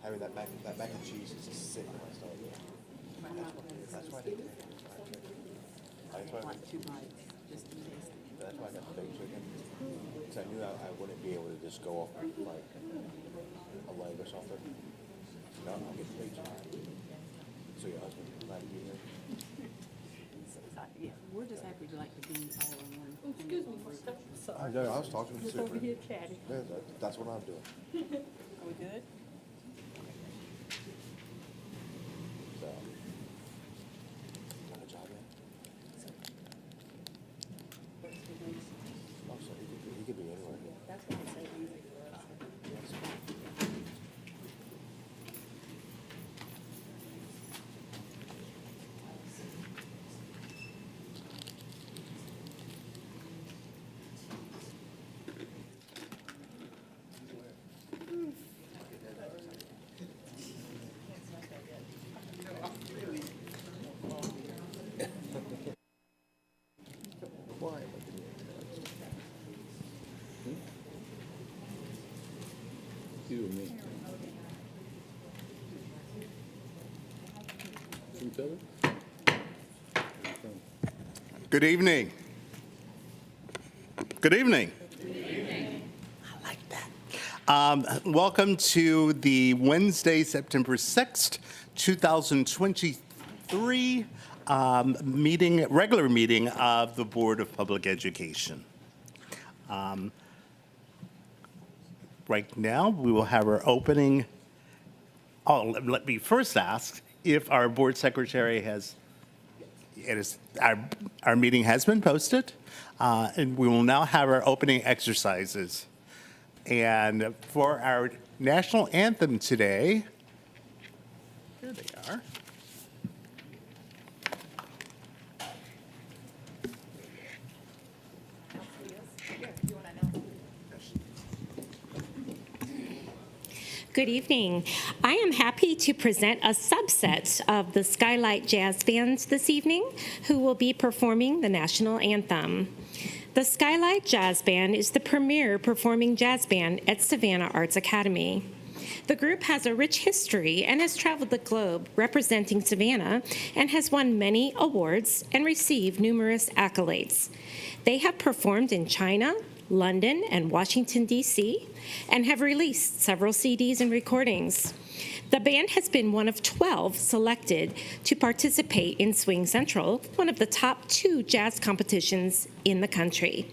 having that mac and cheese is just sitting in my stomach. That's why they did it. That's why Like 2 bites, just to taste it. that's why I got the baked chicken. Because I knew I wouldn't be able to just go off like a leg or something. No, I'll get the baked chicken. So your husband glad to be here. Yeah, we're just happy to like to be all in one. Excuse me, I know, I was talking to just over here chatting. Yeah, that's what I'm doing. Are we good? So, got a job yet? Oh, so he could be anywhere. That's why I say easy for us. Why? You and me. From each other? Good evening. Good evening. I like that. Welcome to the Wednesday, September 6th, 2023 regular meeting of the Board of Public Education. Right now, we will have our opening. Oh, let me first ask if our board secretary our meeting has been posted, and we will now have our opening exercises. And for our national anthem today, here they are. Good evening. I am happy to present a subset of the Skylight Jazz Bands this evening who will be performing the national anthem. The Skylight Jazz Band is the premier performing jazz band at Savannah Arts Academy. The group has a rich history and has traveled the globe representing Savannah and has won many awards and received numerous accolades. They have performed in China, London, and Washington, D.C., and have released several CDs and recordings. The band has been one of 12 selected to participate in Swing Central, one of the top 2 jazz competitions in the country.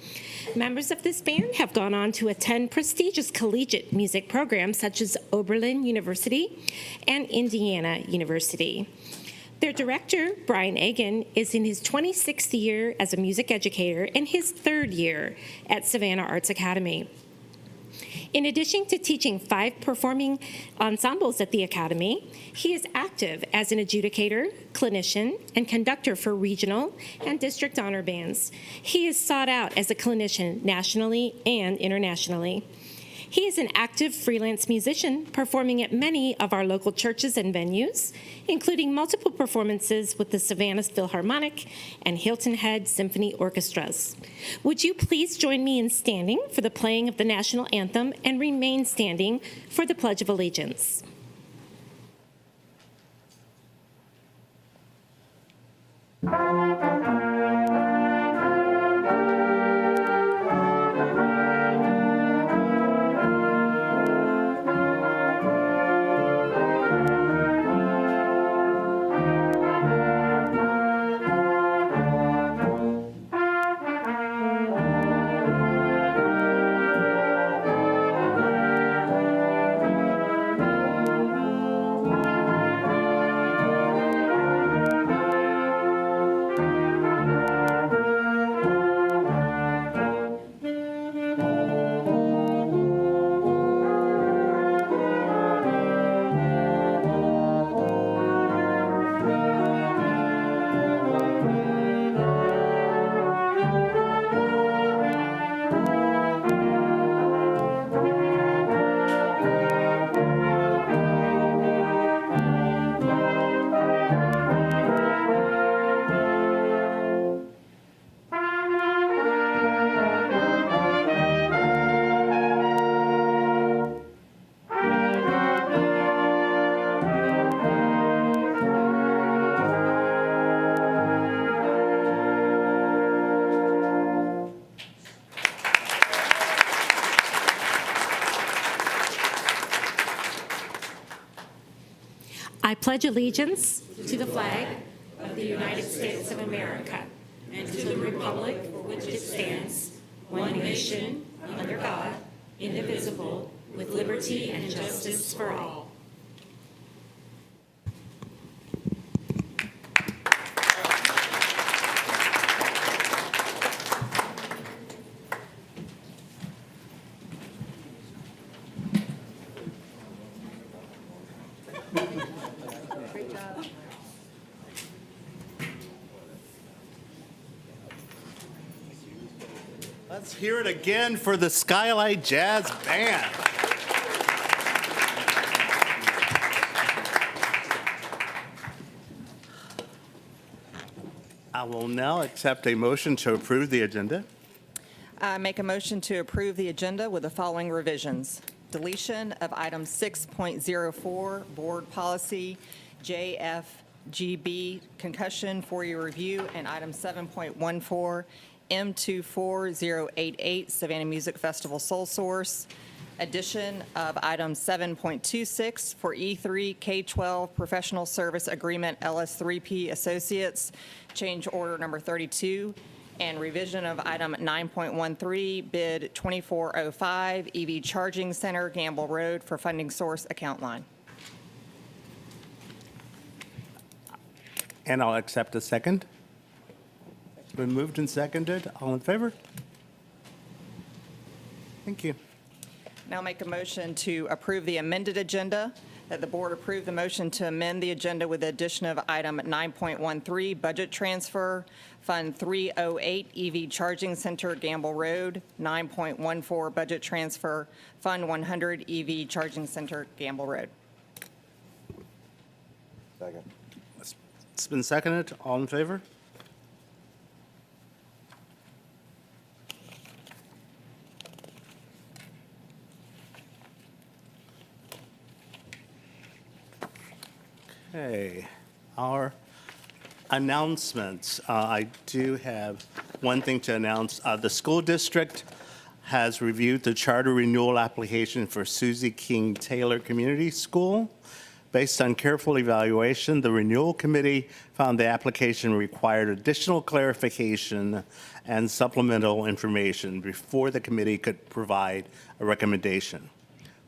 Members of this band have gone on to attend prestigious collegiate music programs such as Oberlin University and Indiana University. Their director, Brian Egan, is in his 26th year as a music educator and his 3rd year at Savannah Arts Academy. In addition to teaching 5 performing ensembles at the Academy, he is active as an adjudicator, clinician, and conductor for regional and district honor bands. He is sought out as a clinician nationally and internationally. He is an active freelance musician performing at many of our local churches and venues, including multiple performances with the Savannah Philharmonic and Hilton Head Symphony Orchestras. Would you please join me in standing for the playing of the national anthem and remain standing for the Pledge of Allegiance? I pledge allegiance to the flag of the United States of America and to the republic for which it stands, one nation, under God, indivisible, with liberty and justice for all. Great job. Let's hear it again for the Skylight Jazz Band. I will now accept a motion to approve the agenda. I make a motion to approve the agenda with the following revisions. Deletion of item 6.04, Board Policy JFGB, Concussion for your review, and item 7.14, M24088, Savannah Music Festival Soul Source. Addition of item 7.26 for E3 K-12 Professional Service Agreement LS3P Associates, change order number 32, and revision of item 9.13, bid 2405, EV Charging Center, Gamble Road, for funding source account line. And I'll accept a second. It's been moved and seconded. All in favor? Thank you. Now make a motion to approve the amended agenda, that the board approve the motion to amend the agenda with the addition of item 9.13, budget transfer, Fund 308, EV Charging Center, Gamble Road, 9.14, budget transfer, Fund 100, EV Charging Center, Gamble Road. Second. It's been seconded. All in favor? Okay, our announcements. I do have one thing to announce. The school district has reviewed the charter renewal application for Susie King Taylor Community School. Based on careful evaluation, the renewal committee found the application required additional clarification and supplemental information before the committee could provide a recommendation.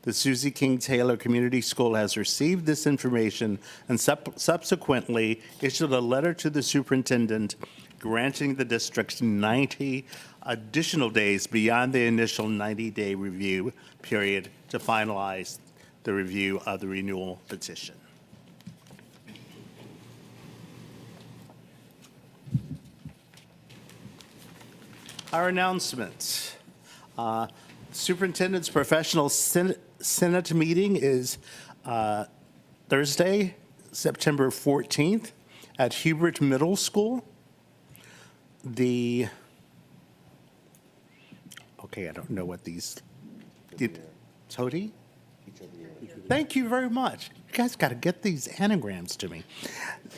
The Susie King Taylor Community School has received this information and subsequently issued a letter to the superintendent granting the district 90 additional days beyond the initial 90-day review period to finalize the review of the renewal petition. Our announcements. Superintendent's professional Senate meeting is Thursday, September 14th at Hubert Middle School. I don't know what these, Tody? Thank you very much. You guys got to get these anagrams to me.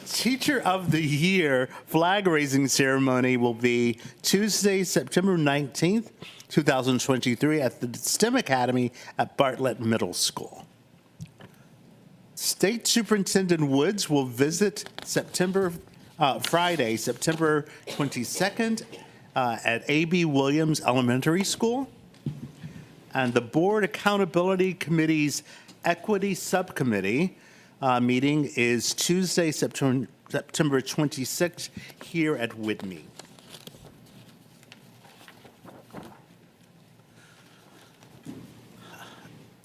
Teacher of the Year flag raising ceremony will be Tuesday, September 19th, 2023 at the STEM Academy at Bartlett Middle School. State Superintendent Woods will visit Friday, September 22nd at A.B. Williams Elementary School. And the Board Accountability Committee's Equity Subcommittee meeting is Tuesday, September 26th here at Whitney.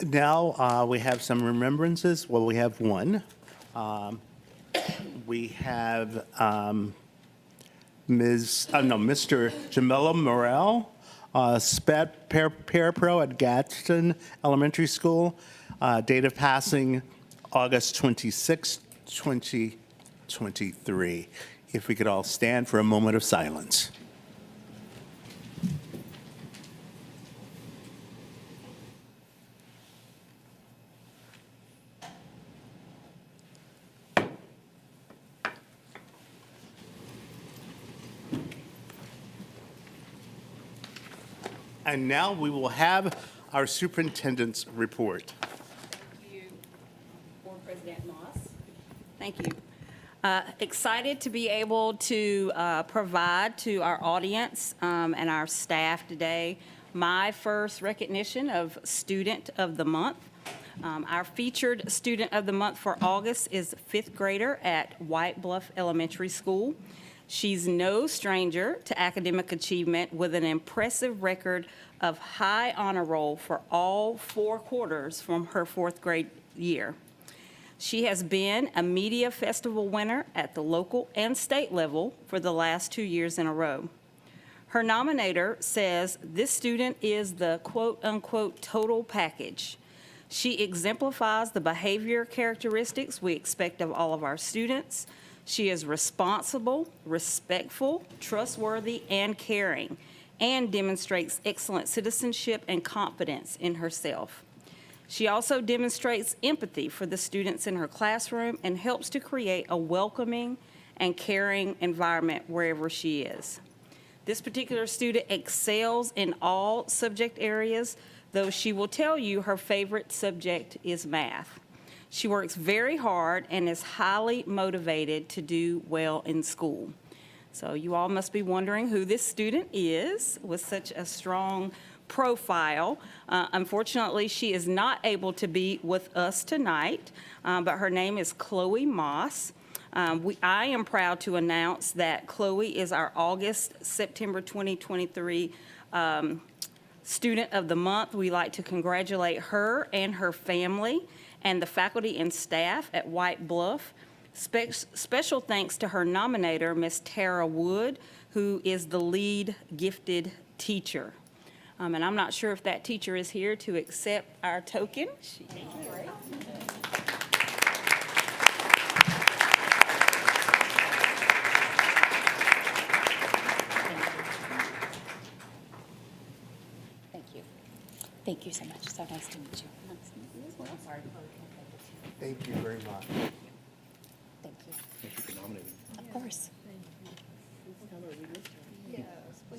Now we have some remembrances. Well, we have one. We have Mr. Jamila Morel, SPED Parapro at Gadsden Elementary School, date of passing August 26, 2023. If we could all stand for a moment of silence. And now we will have our superintendent's report. Thank you, Board President Moss. Thank you. Excited to be able to provide to our audience and our staff today my first recognition of Student of the Month. Our featured Student of the Month for August is 5th grader at White Bluff Elementary School. She's no stranger to academic achievement with an impressive record of high honor roll for all 4 quarters from her 4th grade year. She has been a media festival winner at the local and state level for the last 2 years in a row. Her nominator says this student is the quote-unquote total package. She exemplifies the behavior characteristics we expect of all of our students. She is responsible, respectful, trustworthy, and caring, and demonstrates excellent citizenship and confidence in herself. She also demonstrates empathy for the students in her classroom and helps to create a welcoming and caring environment wherever she is. This particular student excels in all subject areas, though she will tell you her favorite subject is math. She works very hard and is highly motivated to do well in school. So you all must be wondering who this student is with such a strong profile. Unfortunately, she is not able to be with us tonight, but her name is Chloe Moss. I am proud to announce that Chloe is our August-September 2023 Student of the Month. We like to congratulate her and her family and the faculty and staff at White Bluff. Special thanks to her nominator, Miss Tara Wood, who is the lead gifted teacher. And I'm not sure if that teacher is here to accept our token. She is, right? Thank you. Thank you so much. So nice to meet you. Nice to meet you as well. Sorry. Thank you very much. Thank you. Thank you for nominating. Of course.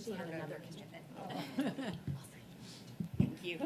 She had another commitment. Thank you.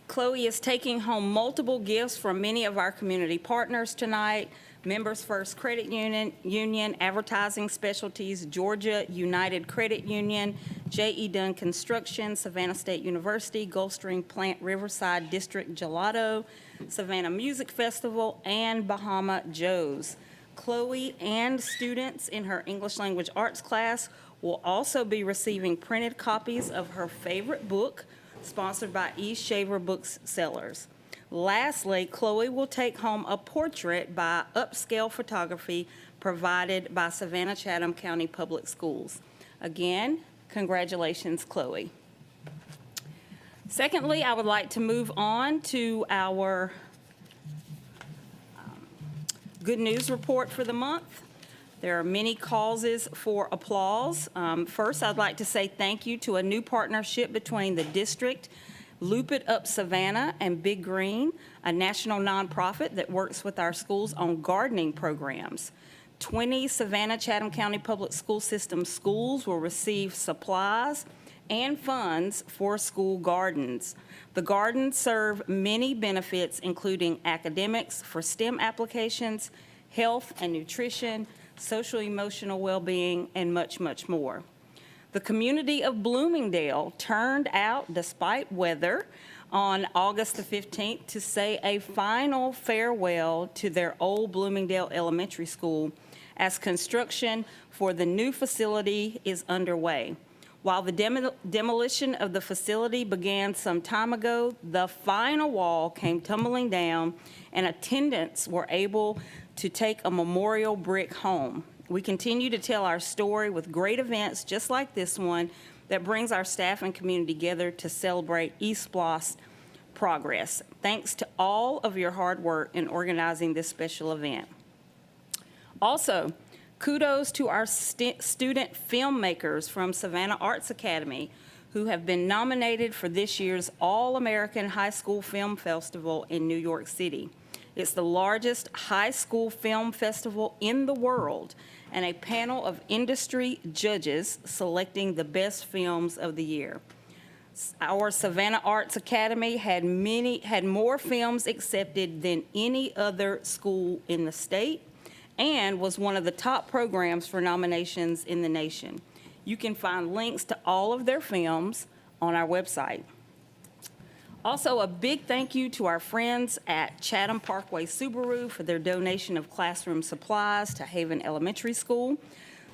Chloe is taking home multiple gifts from many of our community partners tonight: Members First Credit Union, Advertising Specialties, Georgia United Credit Union, J.E. Dunn Construction, Savannah State University, Gulfstream Plant Riverside District Gelato, Savannah Music Festival, and Bahama Joe's. Chloe and students in her English Language Arts class will also be receiving printed copies of her favorite book, sponsored by East Shaver Booksellers. Lastly, Chloe will take home a portrait by Upscale Photography provided by Savannah-Chatham County Public Schools. Again, congratulations, Chloe. Secondly, I would like to move on to our good news report for the month. There are many causes for applause. First, I'd like to say thank you to a new partnership between the district, Loop It Up Savannah, and Big Green, a national nonprofit that works with our schools on gardening programs. 20 Savannah-Chatham County Public School System schools will receive supplies and funds for school gardens. The gardens serve many benefits, including academics for STEM applications, health and nutrition, social emotional well-being, and much, much more. The community of Bloomingdale turned out, despite weather, on August the 15th to say a final farewell to their old Bloomingdale Elementary School as construction for the new facility is underway. While the demolition of the facility began some time ago, the final wall came tumbling down and attendants were able to take a memorial brick home. We continue to tell our story with great events just like this one that brings our staff and community together to celebrate East Bloss progress. Thanks to all of your hard work in organizing this special event. Also, kudos to our student filmmakers from Savannah Arts Academy who have been nominated for this year's All-American High School Film Festival in New York City. It's the largest high school film festival in the world, and a panel of industry judges selecting the best films of the year. Our Savannah Arts Academy had more films accepted than any other school in the state and was one of the top programs for nominations in the nation. You can find links to all of their films on our website. Also, a big thank you to our friends at Chatham Parkway Subaru for their donation of classroom supplies to Haven Elementary School.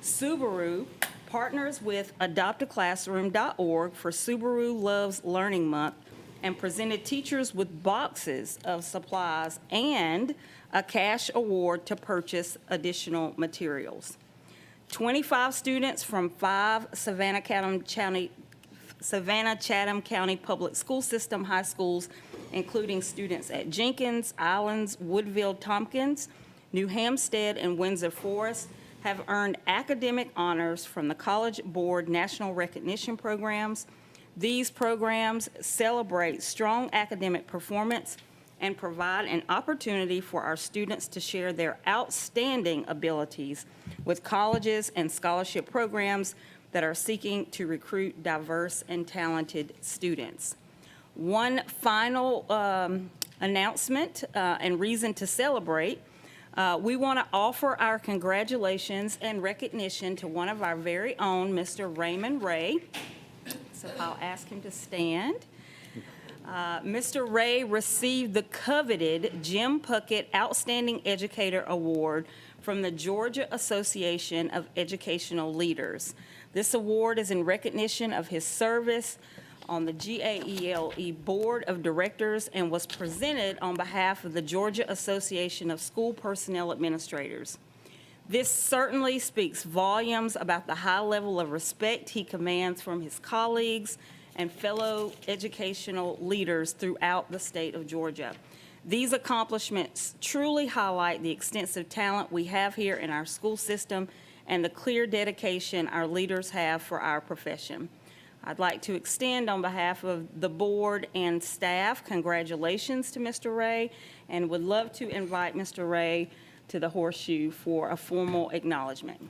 Subaru partners with adoptaclassroom.org for Subaru Loves Learning Month and presented teachers with boxes of supplies and a cash award to purchase additional materials. 25 students from 5 Savannah-Chatham County Public School System high schools, including students at Jenkins, Islands, Woodville, Tompkins, New Hampstead, and Windsor Forest, have earned academic honors from the College Board National Recognition Programs. These programs celebrate strong academic performance and provide an opportunity for our students to share their outstanding abilities with colleges and scholarship programs that are seeking to recruit diverse and talented students. One final announcement and reason to celebrate. We want to offer our congratulations and recognition to one of our very own, Mr. Raymond Ray. So I'll ask him to stand. Mr. Ray received the coveted Jim Puckett Outstanding Educator Award from the Georgia Association of Educational Leaders. This award is in recognition of his service on the GAELE Board of Directors and was presented on behalf of the Georgia Association of School Personnel Administrators. This certainly speaks volumes about the high level of respect he commands from his colleagues and fellow educational leaders throughout the state of Georgia. These accomplishments truly highlight the extensive talent we have here in our school system and the clear dedication our leaders have for our profession. I'd like to extend on behalf of the board and staff congratulations to Mr. Ray and would love to invite Mr. Ray to the horseshoe for a formal acknowledgement.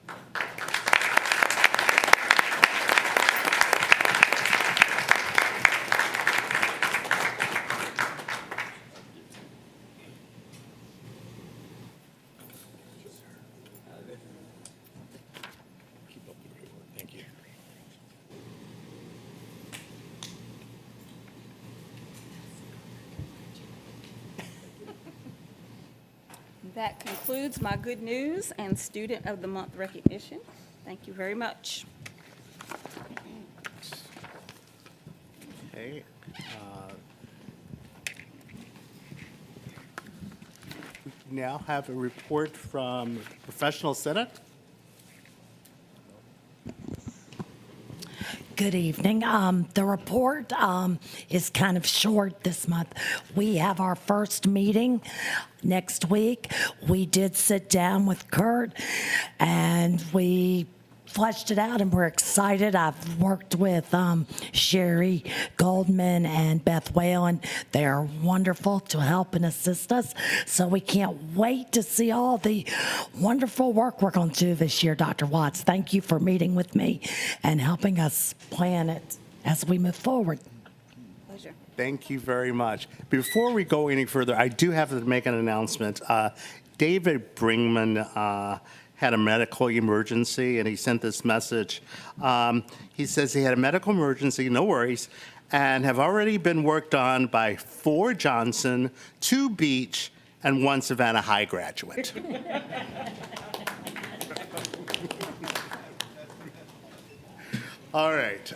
Keep up the great work. Thank you. That concludes my good news and Student of the Month recognition. Thank you very much. Okay. We now have a report from Professional Senate. Good evening. The report is kind of short this month. We have our first meeting next week. We did sit down with Kurt and we fleshed it out and we're excited. I've worked with Sherry Goldman and Beth Whalen. They are wonderful to help and assist us. So we can't wait to see all the wonderful work we're going to do this year, Dr. Watts. Thank you for meeting with me and helping us plan it as we move forward. Pleasure. Thank you very much. Before we go any further, I do have to make an announcement. David Bringman had a medical emergency, and he sent this message. He says he had a medical emergency, no worries, and have already been worked on by 4 Johnson, 2 Beach, and 1 Savannah High graduate. All right.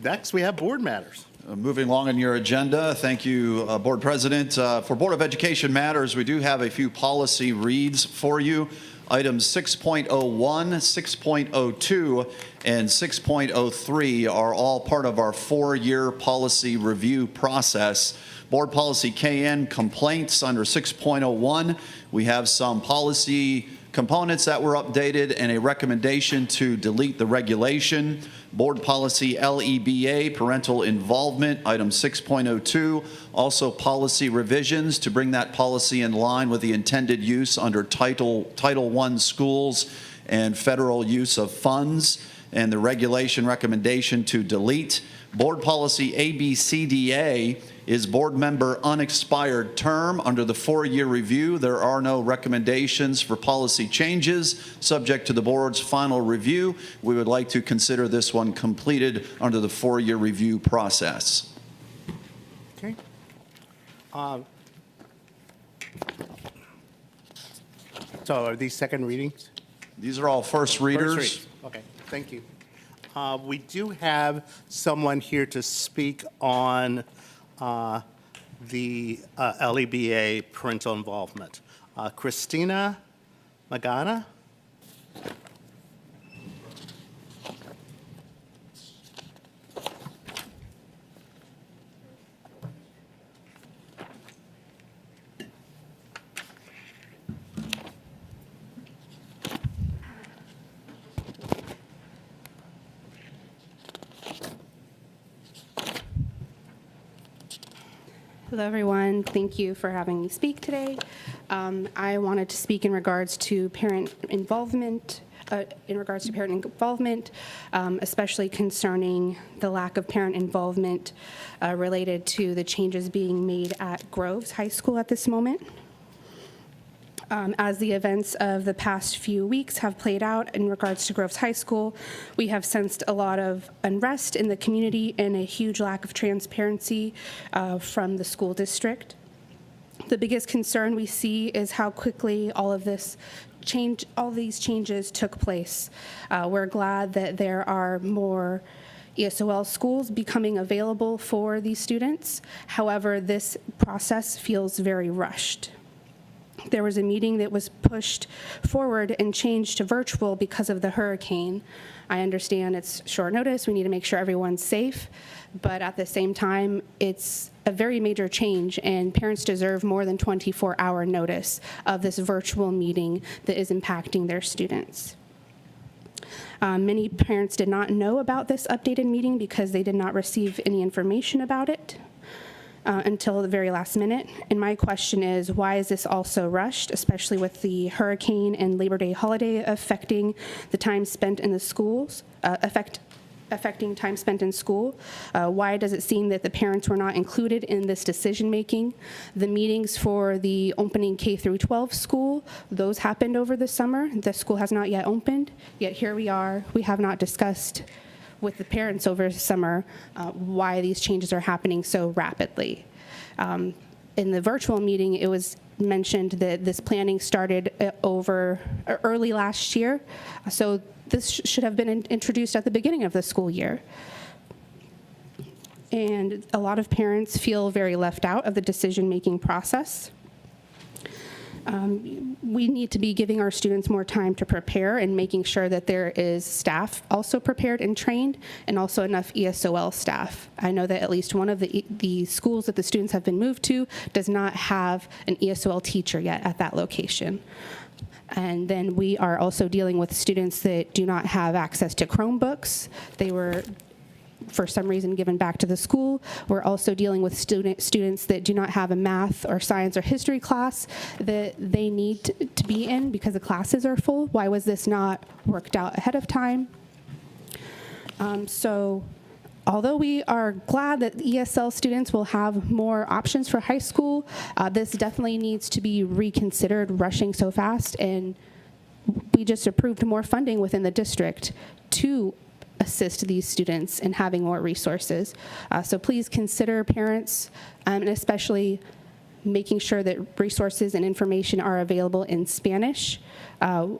Next, we have board matters. Moving along on your agenda, thank you, Board President. For Board of Education matters, we do have a few policy reads for you. Items 6.01, 6.02, and 6.03 are all part of our 4-year policy review process. Board Policy KN complaints under 6.01. We have some policy components that were updated and a recommendation to delete the regulation. Board Policy LEBA, parental involvement, item 6.02. Also policy revisions to bring that policy in line with the intended use under Title I schools and federal use of funds. and the regulation recommendation to delete. Board Policy ABCDA is board member unexpired term. Under the 4-year review, there are no recommendations for policy changes. Subject to the board's final review, we would like to consider this one completed under the 4-year review process. Okay. So are these second readings? These are all first readers. First readings. Okay, thank you. We do have someone here to speak on the LEBA parental involvement. Christina Magana? Hello, everyone. Thank you for having me speak today. I wanted to speak in regards to parent involvement, especially concerning the lack of parent involvement related to the changes being made at Groves High School at this moment. As the events of the past few weeks have played out in regards to Groves High School, we have sensed a lot of unrest in the community and a huge lack of transparency from the school district. The biggest concern we see is how quickly all these changes took place. We're glad that there are more ESOL schools becoming available for these students. However, this process feels very rushed. There was a meeting that was pushed forward and changed to virtual because of the hurricane. I understand it's short notice, we need to make sure everyone's safe, but at the same time, it's a very major change, and parents deserve more than 24-hour notice of this virtual meeting that is impacting their students. Many parents did not know about this updated meeting because they did not receive any information about it until the very last minute. And my question is, why is this also rushed, especially with the hurricane and Labor Day holiday affecting the time spent in the schools, affecting time spent in school? Why does it seem that the parents were not included in this decision making? The meetings for the opening K through 12 school, those happened over the summer. The school has not yet opened, yet here we are. We have not discussed with the parents over summer why these changes are happening so rapidly. In the virtual meeting, it was mentioned that this planning started early last year, so this should have been introduced at the beginning of the school year. And a lot of parents feel very left out of the decision-making process. We need to be giving our students more time to prepare and making sure that there is staff also prepared and trained, and also enough ESOL staff. I know that at least one of the schools that the students have been moved to does not have an ESOL teacher yet at that location. And then we are also dealing with students that do not have access to Chromebooks. They were, for some reason, given back to the school. We're also dealing with students that do not have a math or science or history class that they need to be in because the classes are full. Why was this not worked out ahead of time? So although we are glad that ESL students will have more options for high school, this definitely needs to be reconsidered, rushing so fast. And we just approved more funding within the district to assist these students in having more resources. So please consider parents, and especially making sure that resources and information are available in Spanish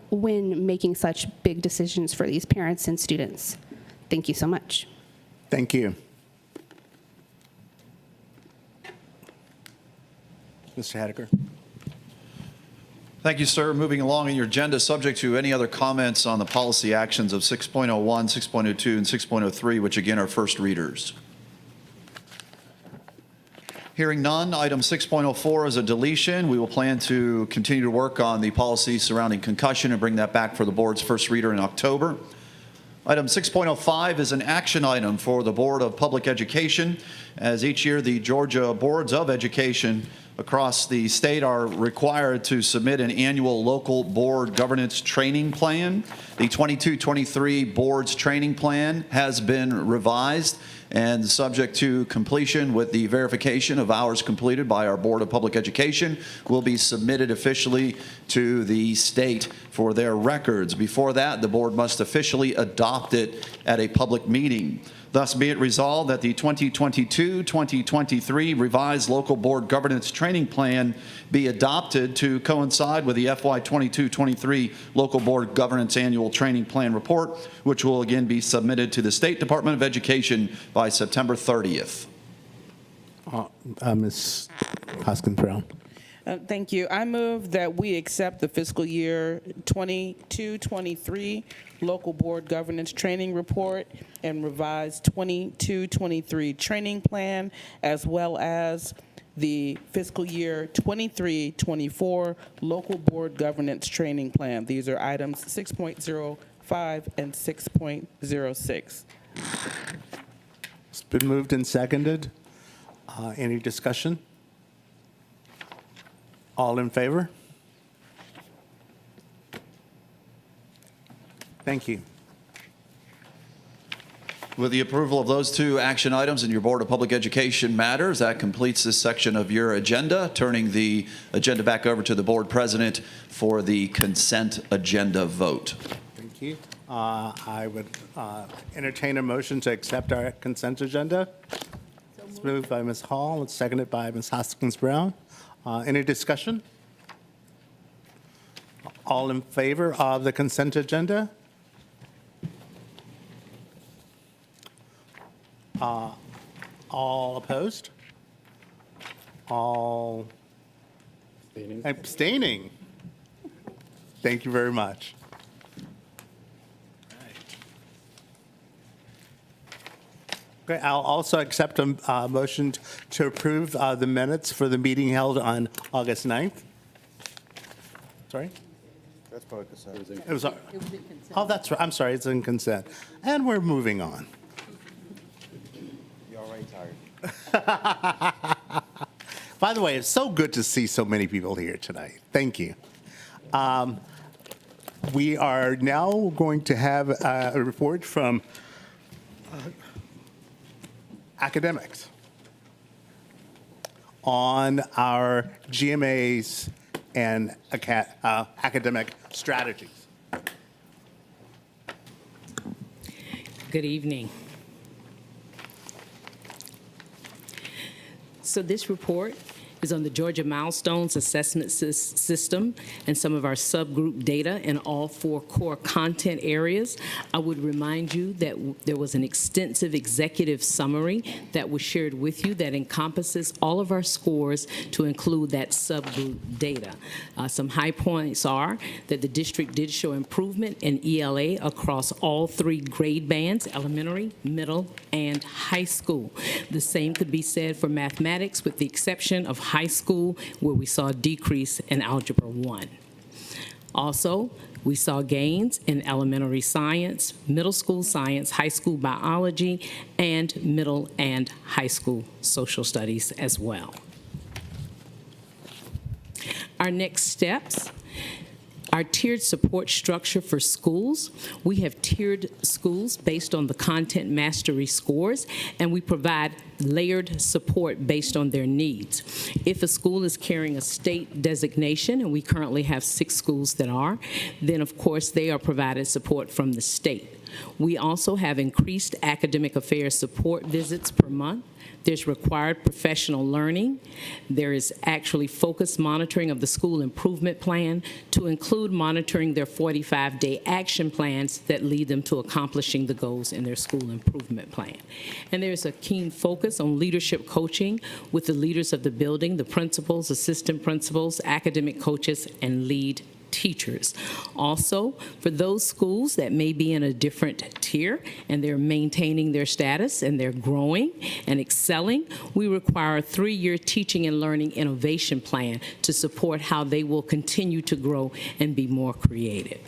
when making such big decisions for these parents and students. Thank you so much. Thank you. Mr. Hadeker. Thank you, sir. Moving along in your agenda, subject to any other comments on the policy actions of 6.01, 6.02, and 6.03, which again are first readers. Hearing none, item 6.04 is a deletion. We will plan to continue to work on the policy surrounding concussion and bring that back for the board's first reader in October. Item 6.05 is an action item for the Board of Public Education. As each year, the Georgia Boards of Education across the state are required to submit an annual local board governance training plan. The 22-23 board's training plan has been revised and subject to completion with the verification of hours completed by our Board of Public Education will be submitted officially to the state for their records. Before that, the board must officially adopt it at a public meeting. Thus be it resolved that the 2022-2023 revised local board governance training plan be adopted to coincide with the FY 22-23 local board governance annual training plan report, which will again be submitted to the State Department of Education by September 30th. Ms. Hoskins-Brown. Thank you. I move that we accept the fiscal year 22-23 local board governance training report and revised 22-23 training plan, as well as the fiscal year 23-24 local board governance training plan. These are items 6.05 and 6.06. It's been moved and seconded. Any discussion? All in favor? Thank you. With the approval of those two action items in your Board of Public Education matters, that completes this section of your agenda. Turning the agenda back over to the board president for the consent agenda vote. Thank you. I would entertain a motion to accept our consent agenda. It's moved by Ms. Hall. It's seconded by Ms. Hoskins-Brown. Any discussion? All in favor of the consent agenda? All opposed? All abstaining? Thank you very much. Okay, I'll also accept a motion to approve the minutes for the meeting held on August 9th. Sorry? That's probably consent. It was, oh, that's right. I'm sorry, it's in consent. And we're moving on. You're already tired. By the way, it's so good to see so many people here tonight. Thank you. We are now going to have a report from academics on our GMAs and academic strategies. Good evening. So this report is on the Georgia Milestones Assessment System and some of our subgroup data in all 4 core content areas. I would remind you that there was an extensive executive summary that was shared with you that encompasses all of our scores to include that subgroup data. Some high points are that the district did show improvement in ELA across all 3 grade bands, elementary, middle, and high school. The same could be said for mathematics, with the exception of high school, where we saw a decrease in Algebra 1. Also, we saw gains in elementary science, middle school science, high school biology, and middle and high school social studies as well. Our next steps. Our tiered support structure for schools. We have tiered schools based on the content mastery scores, and we provide layered support based on their needs. If a school is carrying a state designation, and we currently have 6 schools that are, then of course they are provided support from the state. We also have increased academic affairs support visits per month. There's required professional learning. There is actually focused monitoring of the school improvement plan to include monitoring their 45-day action plans that lead them to accomplishing the goals in their school improvement plan. And there's a keen focus on leadership coaching with the leaders of the building, the principals, assistant principals, academic coaches, and lead teachers. Also, for those schools that may be in a different tier and they're maintaining their status and they're growing and excelling, we require a 3-year teaching and learning innovation plan to support how they will continue to grow and be more creative.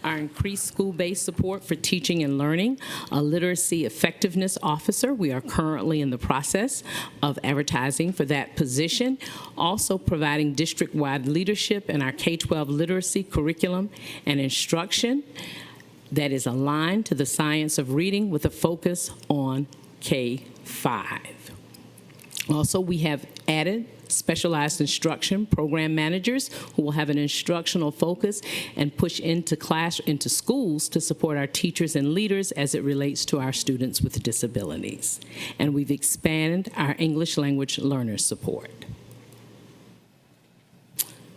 our increased school-based support for teaching and learning, a literacy effectiveness officer. We are currently in the process of advertising for that position. Also providing district-wide leadership in our K-12 literacy curriculum and instruction that is aligned to the science of reading with a focus on K-5. Also, we have added specialized instruction program managers who will have an instructional focus and push into schools to support our teachers and leaders as it relates to our students with disabilities. And we've expanded our English language learner support.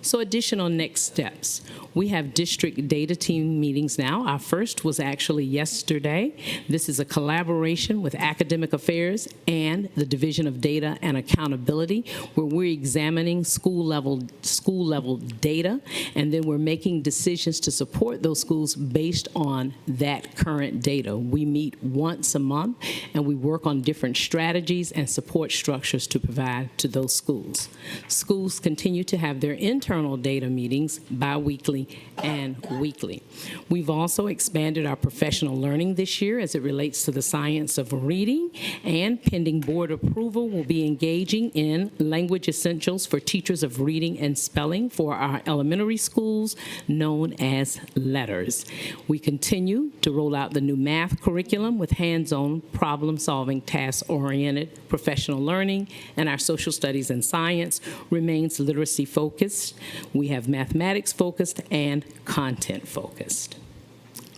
So additional next steps. We have district data team meetings now. Our first was actually yesterday. This is a collaboration with Academic Affairs and the Division of Data and Accountability, where we're examining school level data, and then we're making decisions to support those schools based on that current data. We meet once a month, and we work on different strategies and support structures to provide to those schools. Schools continue to have their internal data meetings bi-weekly and weekly. We've also expanded our professional learning this year as it relates to the science of reading, and pending board approval, will be engaging in language essentials for teachers of reading and spelling for our elementary schools, known as letters. We continue to roll out the new math curriculum with hands-on problem-solving, task-oriented professional learning, and our social studies and science remains literacy-focused. We have mathematics-focused and content-focused.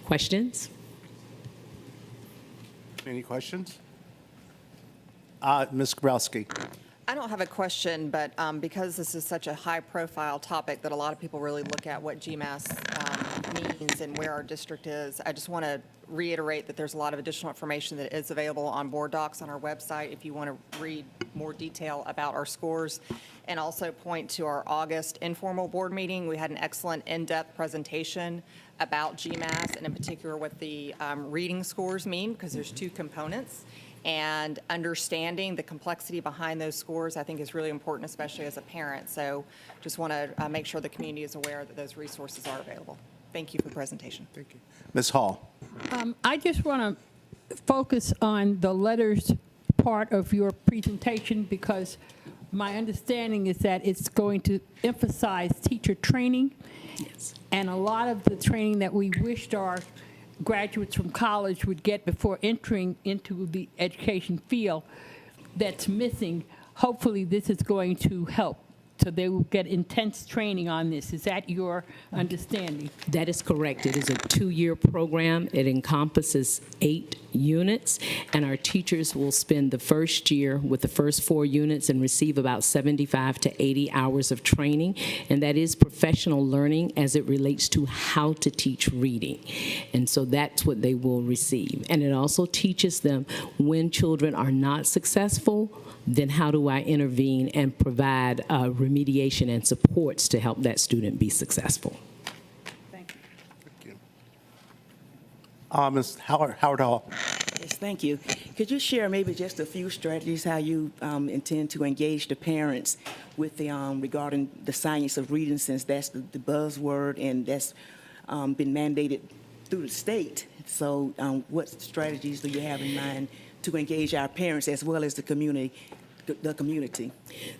Questions? Any questions? Ms. Grabowski. I don't have a question, but because this is such a high-profile topic that a lot of people really look at what GMAS means and where our district is, I just want to reiterate that there's a lot of additional information that is available on board docs on our website if you want to read more detail about our scores, and also point to our August informal board meeting. We had an excellent in-depth presentation about GMAS, and in particular what the reading scores mean, because there's two components. And understanding the complexity behind those scores, I think, is really important, especially as a parent. So just want to make sure the community is aware that those resources are available. Thank you for the presentation. Thank you. Ms. Hall. I just want to focus on the letters part of your presentation, because my understanding is that it's going to emphasize teacher training. Yes. And a lot of the training that we wished our graduates from college would get before entering into the education field that's missing. Hopefully this is going to help, so they will get intense training on this. Is that your understanding? That is correct. It is a 2-year program. It encompasses 8 units, and our teachers will spend the first year with the first 4 units and receive about 75 to 80 hours of training, and that is professional learning as it relates to how to teach reading. And so that's what they will receive. And it also teaches them when children are not successful, then how do I intervene and provide remediation and supports to help that student be successful. Thank you. Ms. Howard Hall. Yes, thank you. Could you share maybe just a few strategies how you intend to engage the parents with the regarding the science of reading, since that's the buzzword and that's been mandated through the state? So what strategies do you have in mind to engage our parents as well as the community?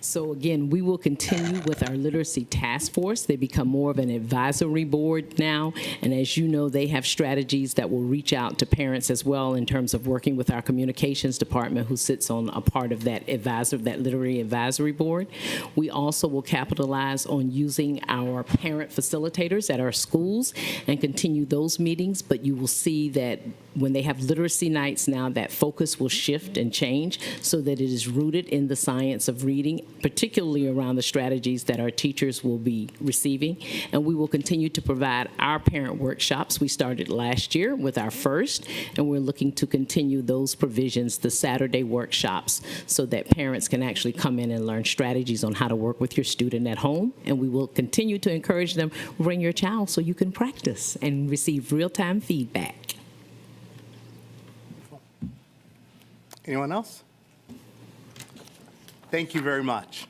So again, we will continue with our literacy task force. They become more of an advisory board now, and as you know, they have strategies that will reach out to parents as well in terms of working with our communications department, who sits on a part of that literary advisory board. We also will capitalize on using our parent facilitators at our schools and continue those meetings, but you will see that when they have literacy nights now, that focus will shift and change so that it is rooted in the science of reading, particularly around the strategies that our teachers will be receiving. And we will continue to provide our parent workshops. We started last year with our first, and we're looking to continue those provisions, the Saturday workshops, so that parents can actually come in and learn strategies on how to work with your student at home. And we will continue to encourage them, bring your child so you can practice and receive real-time feedback. Anyone else? Thank you very much.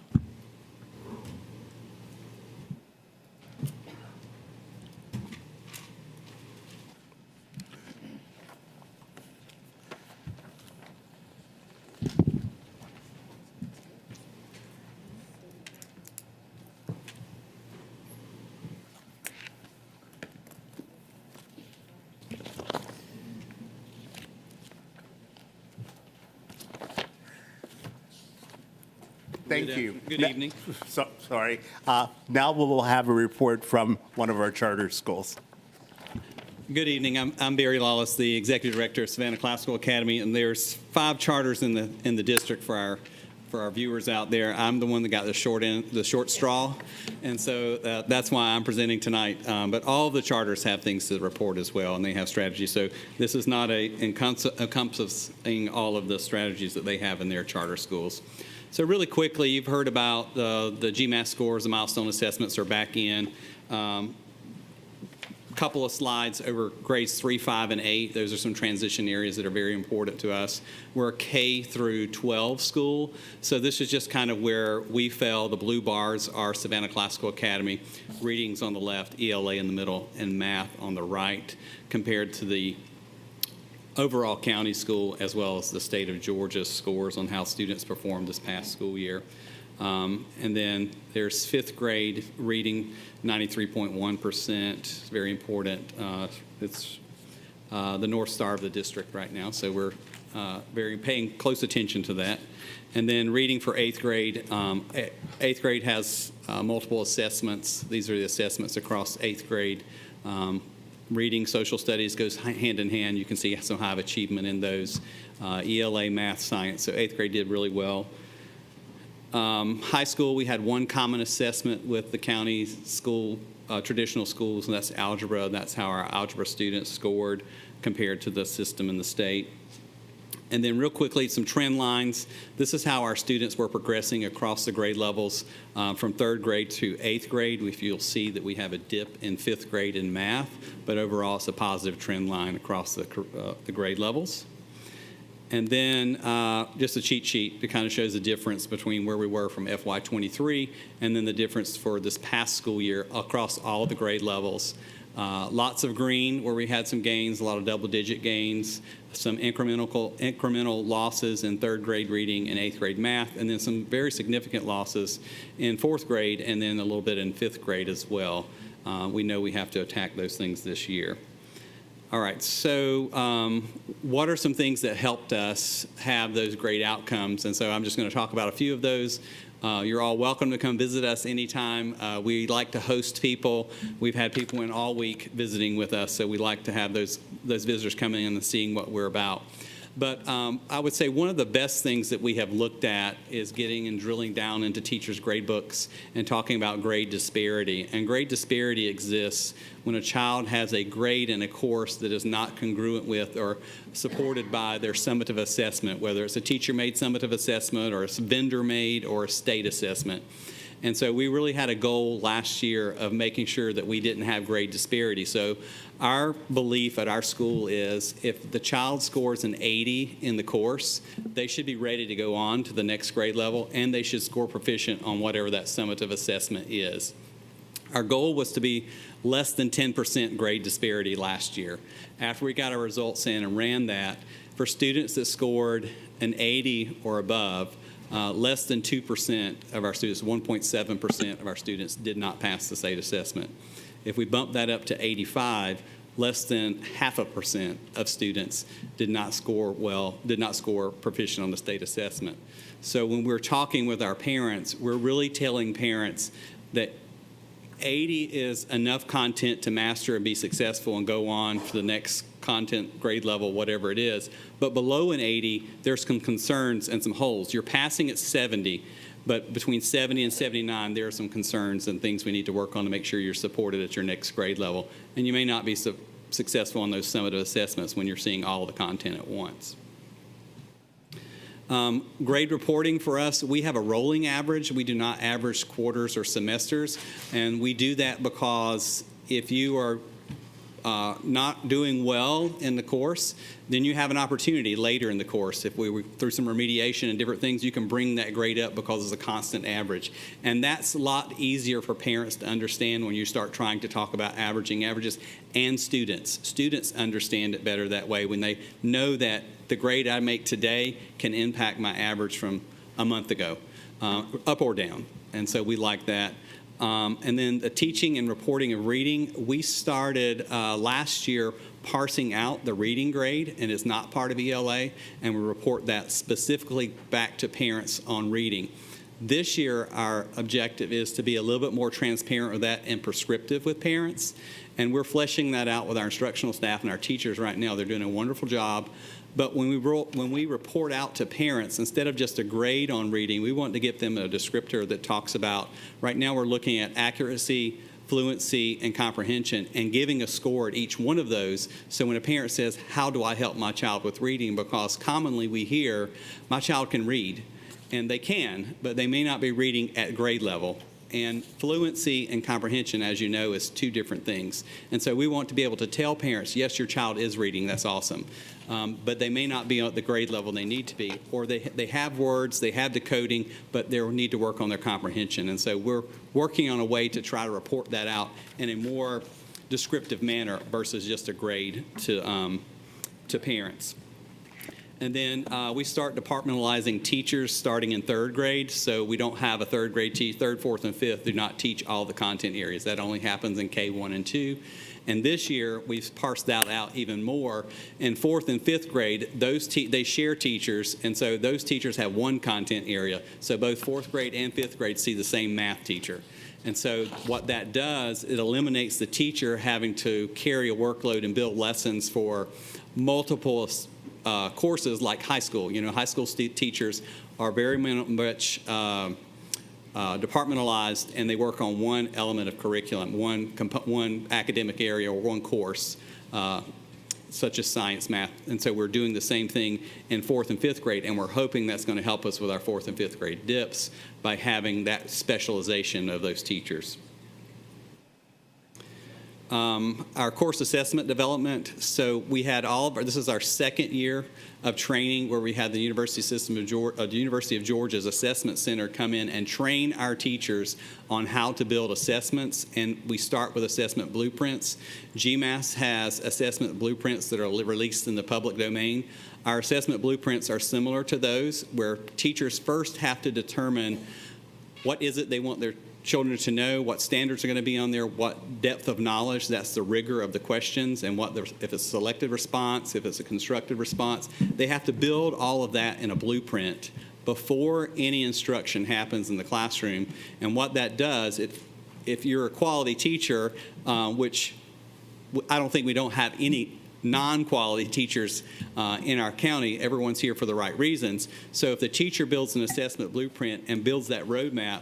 Thank you. Good evening. Sorry. Now we will have a report from one of our charter schools. Good evening. I'm Barry Lawless, the Executive Director of Savannah Classical Academy, and there's 5 charters in the district for our viewers out there. I'm the one that got the short straw, and so that's why I'm presenting tonight. But all of the charters have things to report as well, and they have strategies. So this is not encompassing all of the strategies that they have in their charter schools. So really quickly, you've heard about the GMAT scores, the milestone assessments are back in. Couple of slides over grades 3, 5, and 8. Those are some transition areas that are very important to us. We're a K through 12 school, so this is just kind of where we fell. The blue bars are Savannah Classical Academy, readings on the left, ELA in the middle, and math on the right, compared to the overall county school as well as the state of Georgia's scores on how students performed this past school year. And then there's 5th grade reading, 93.1%, very important. It's the North Star of the district right now, so we're paying close attention to that. And then reading for 8th grade, 8th grade has multiple assessments. These are the assessments across 8th grade. Reading, social studies goes hand in hand. You can see some high achievement in those. ELA, math, science, so 8th grade did really well. High school, we had one common assessment with the county school, traditional schools, and that's algebra. That's how our algebra students scored compared to the system in the state. And then real quickly, some trend lines. This is how our students were progressing across the grade levels from 3rd grade to 8th grade. You'll see that we have a dip in 5th grade in math, but overall it's a positive trend line across the grade levels. And then just a cheat sheet that kind of shows the difference between where we were from FY23 and then the difference for this past school year across all the grade levels. Lots of green where we had some gains, a lot of double-digit gains, some incremental losses in 3rd grade reading and 8th grade math, and then some very significant losses in 4th grade and then a little bit in 5th grade as well. We know we have to attack those things this year. All right, so what are some things that helped us have those great outcomes? And so I'm just going to talk about a few of those. You're all welcome to come visit us anytime. We like to host people. We've had people in all week visiting with us, so we like to have those visitors coming in and seeing what we're about. But I would say one of the best things that we have looked at is getting and drilling down into teachers' grade books and talking about grade disparity. And grade disparity exists when a child has a grade in a course that is not congruent with or supported by their summative assessment, whether it's a teacher-made summative assessment or a vendor-made or a state assessment. And so we really had a goal last year of making sure that we didn't have grade disparity. So our belief at our school is if the child scores an 80 in the course, they should be ready to go on to the next grade level, and they should score proficient on whatever that summative assessment is. Our goal was to be less than 10% grade disparity last year. After we got our results in and ran that, for students that scored an 80 or above, less than 2% of our students, 1.7% of our students did not pass the state assessment. If we bump that up to 85, less than 0.5% of students did not score proficient on the state assessment. So when we're talking with our parents, we're really telling parents that 80 is enough content to master and be successful and go on for the next content grade level, whatever it is. But below an 80, there's some concerns and some holes. You're passing at 70, but between 70 and 79, there are some concerns and things we need to work on to make sure you're supported at your next grade level. And you may not be successful on those summative assessments when you're seeing all of the content at once. Grade reporting for us, we have a rolling average. We do not average quarters or semesters, and we do that because if you are not doing well in the course, then you have an opportunity later in the course. If we were through some remediation and different things, you can bring that grade up because it's a constant average. And that's a lot easier for parents to understand when you start trying to talk about averaging averages, and students. Students understand it better that way when they know that the grade I make today can impact my average from a month ago, up or down. And so we like that. And then the teaching and reporting of reading, we started last year parsing out the reading grade, and it's not part of ELA, and we report that specifically back to parents on reading. This year, our objective is to be a little bit more transparent with that and prescriptive with parents. And we're fleshing that out with our instructional staff and our teachers right now. They're doing a wonderful job. But when we report out to parents, instead of just a grade on reading, we want to give them a descriptor that talks about, right now we're looking at accuracy, fluency, and comprehension, and giving a score at each one of those. So when a parent says, how do I help my child with reading? Because commonly we hear, my child can read. And they can, but they may not be reading at grade level. And fluency and comprehension, as you know, is two different things. And so we want to be able to tell parents, yes, your child is reading, that's awesome. But they may not be at the grade level they need to be. Or they have words, they have decoding, but they need to work on their comprehension. And so we're working on a way to try to report that out in a more descriptive manner versus just a grade to parents. And then we start departmentalizing teachers starting in third grade. So we don't have a third grade third, fourth, and fifth do not teach all the content areas. That only happens in K1 and 2. And this year, we've parsed that out even more. In fourth and fifth grade, they share teachers, and so those teachers have one content area. So both fourth grade and fifth grade see the same math teacher. And so what that does, it eliminates the teacher having to carry a workload and build lessons for multiple courses like high school. You know, high school teachers are very much departmentalized, and they work on one element of curriculum, one academic area or one course, such as science, math. And so we're doing the same thing in fourth and fifth grade, and we're hoping that's going to help us with our fourth and fifth grade dips by having that specialization of those teachers. Our course assessment development. So we had this is our second year of training where we had the University of Georgia's Assessment Center come in and train our teachers on how to build assessments. And we start with assessment blueprints. GMAS has assessment blueprints that are released in the public domain. Our assessment blueprints are similar to those where teachers first have to determine what is it they want their children to know, what standards are going to be on there, what depth of knowledge, that's the rigor of the questions, and if it's a selected response, if it's a constructed response. They have to build all of that in a blueprint before any instruction happens in the classroom. And what that does, if you're a quality teacher, which I don't think we don't have any non-quality teachers in our county, everyone's here for the right reasons. So if the teacher builds an assessment blueprint and builds that roadmap,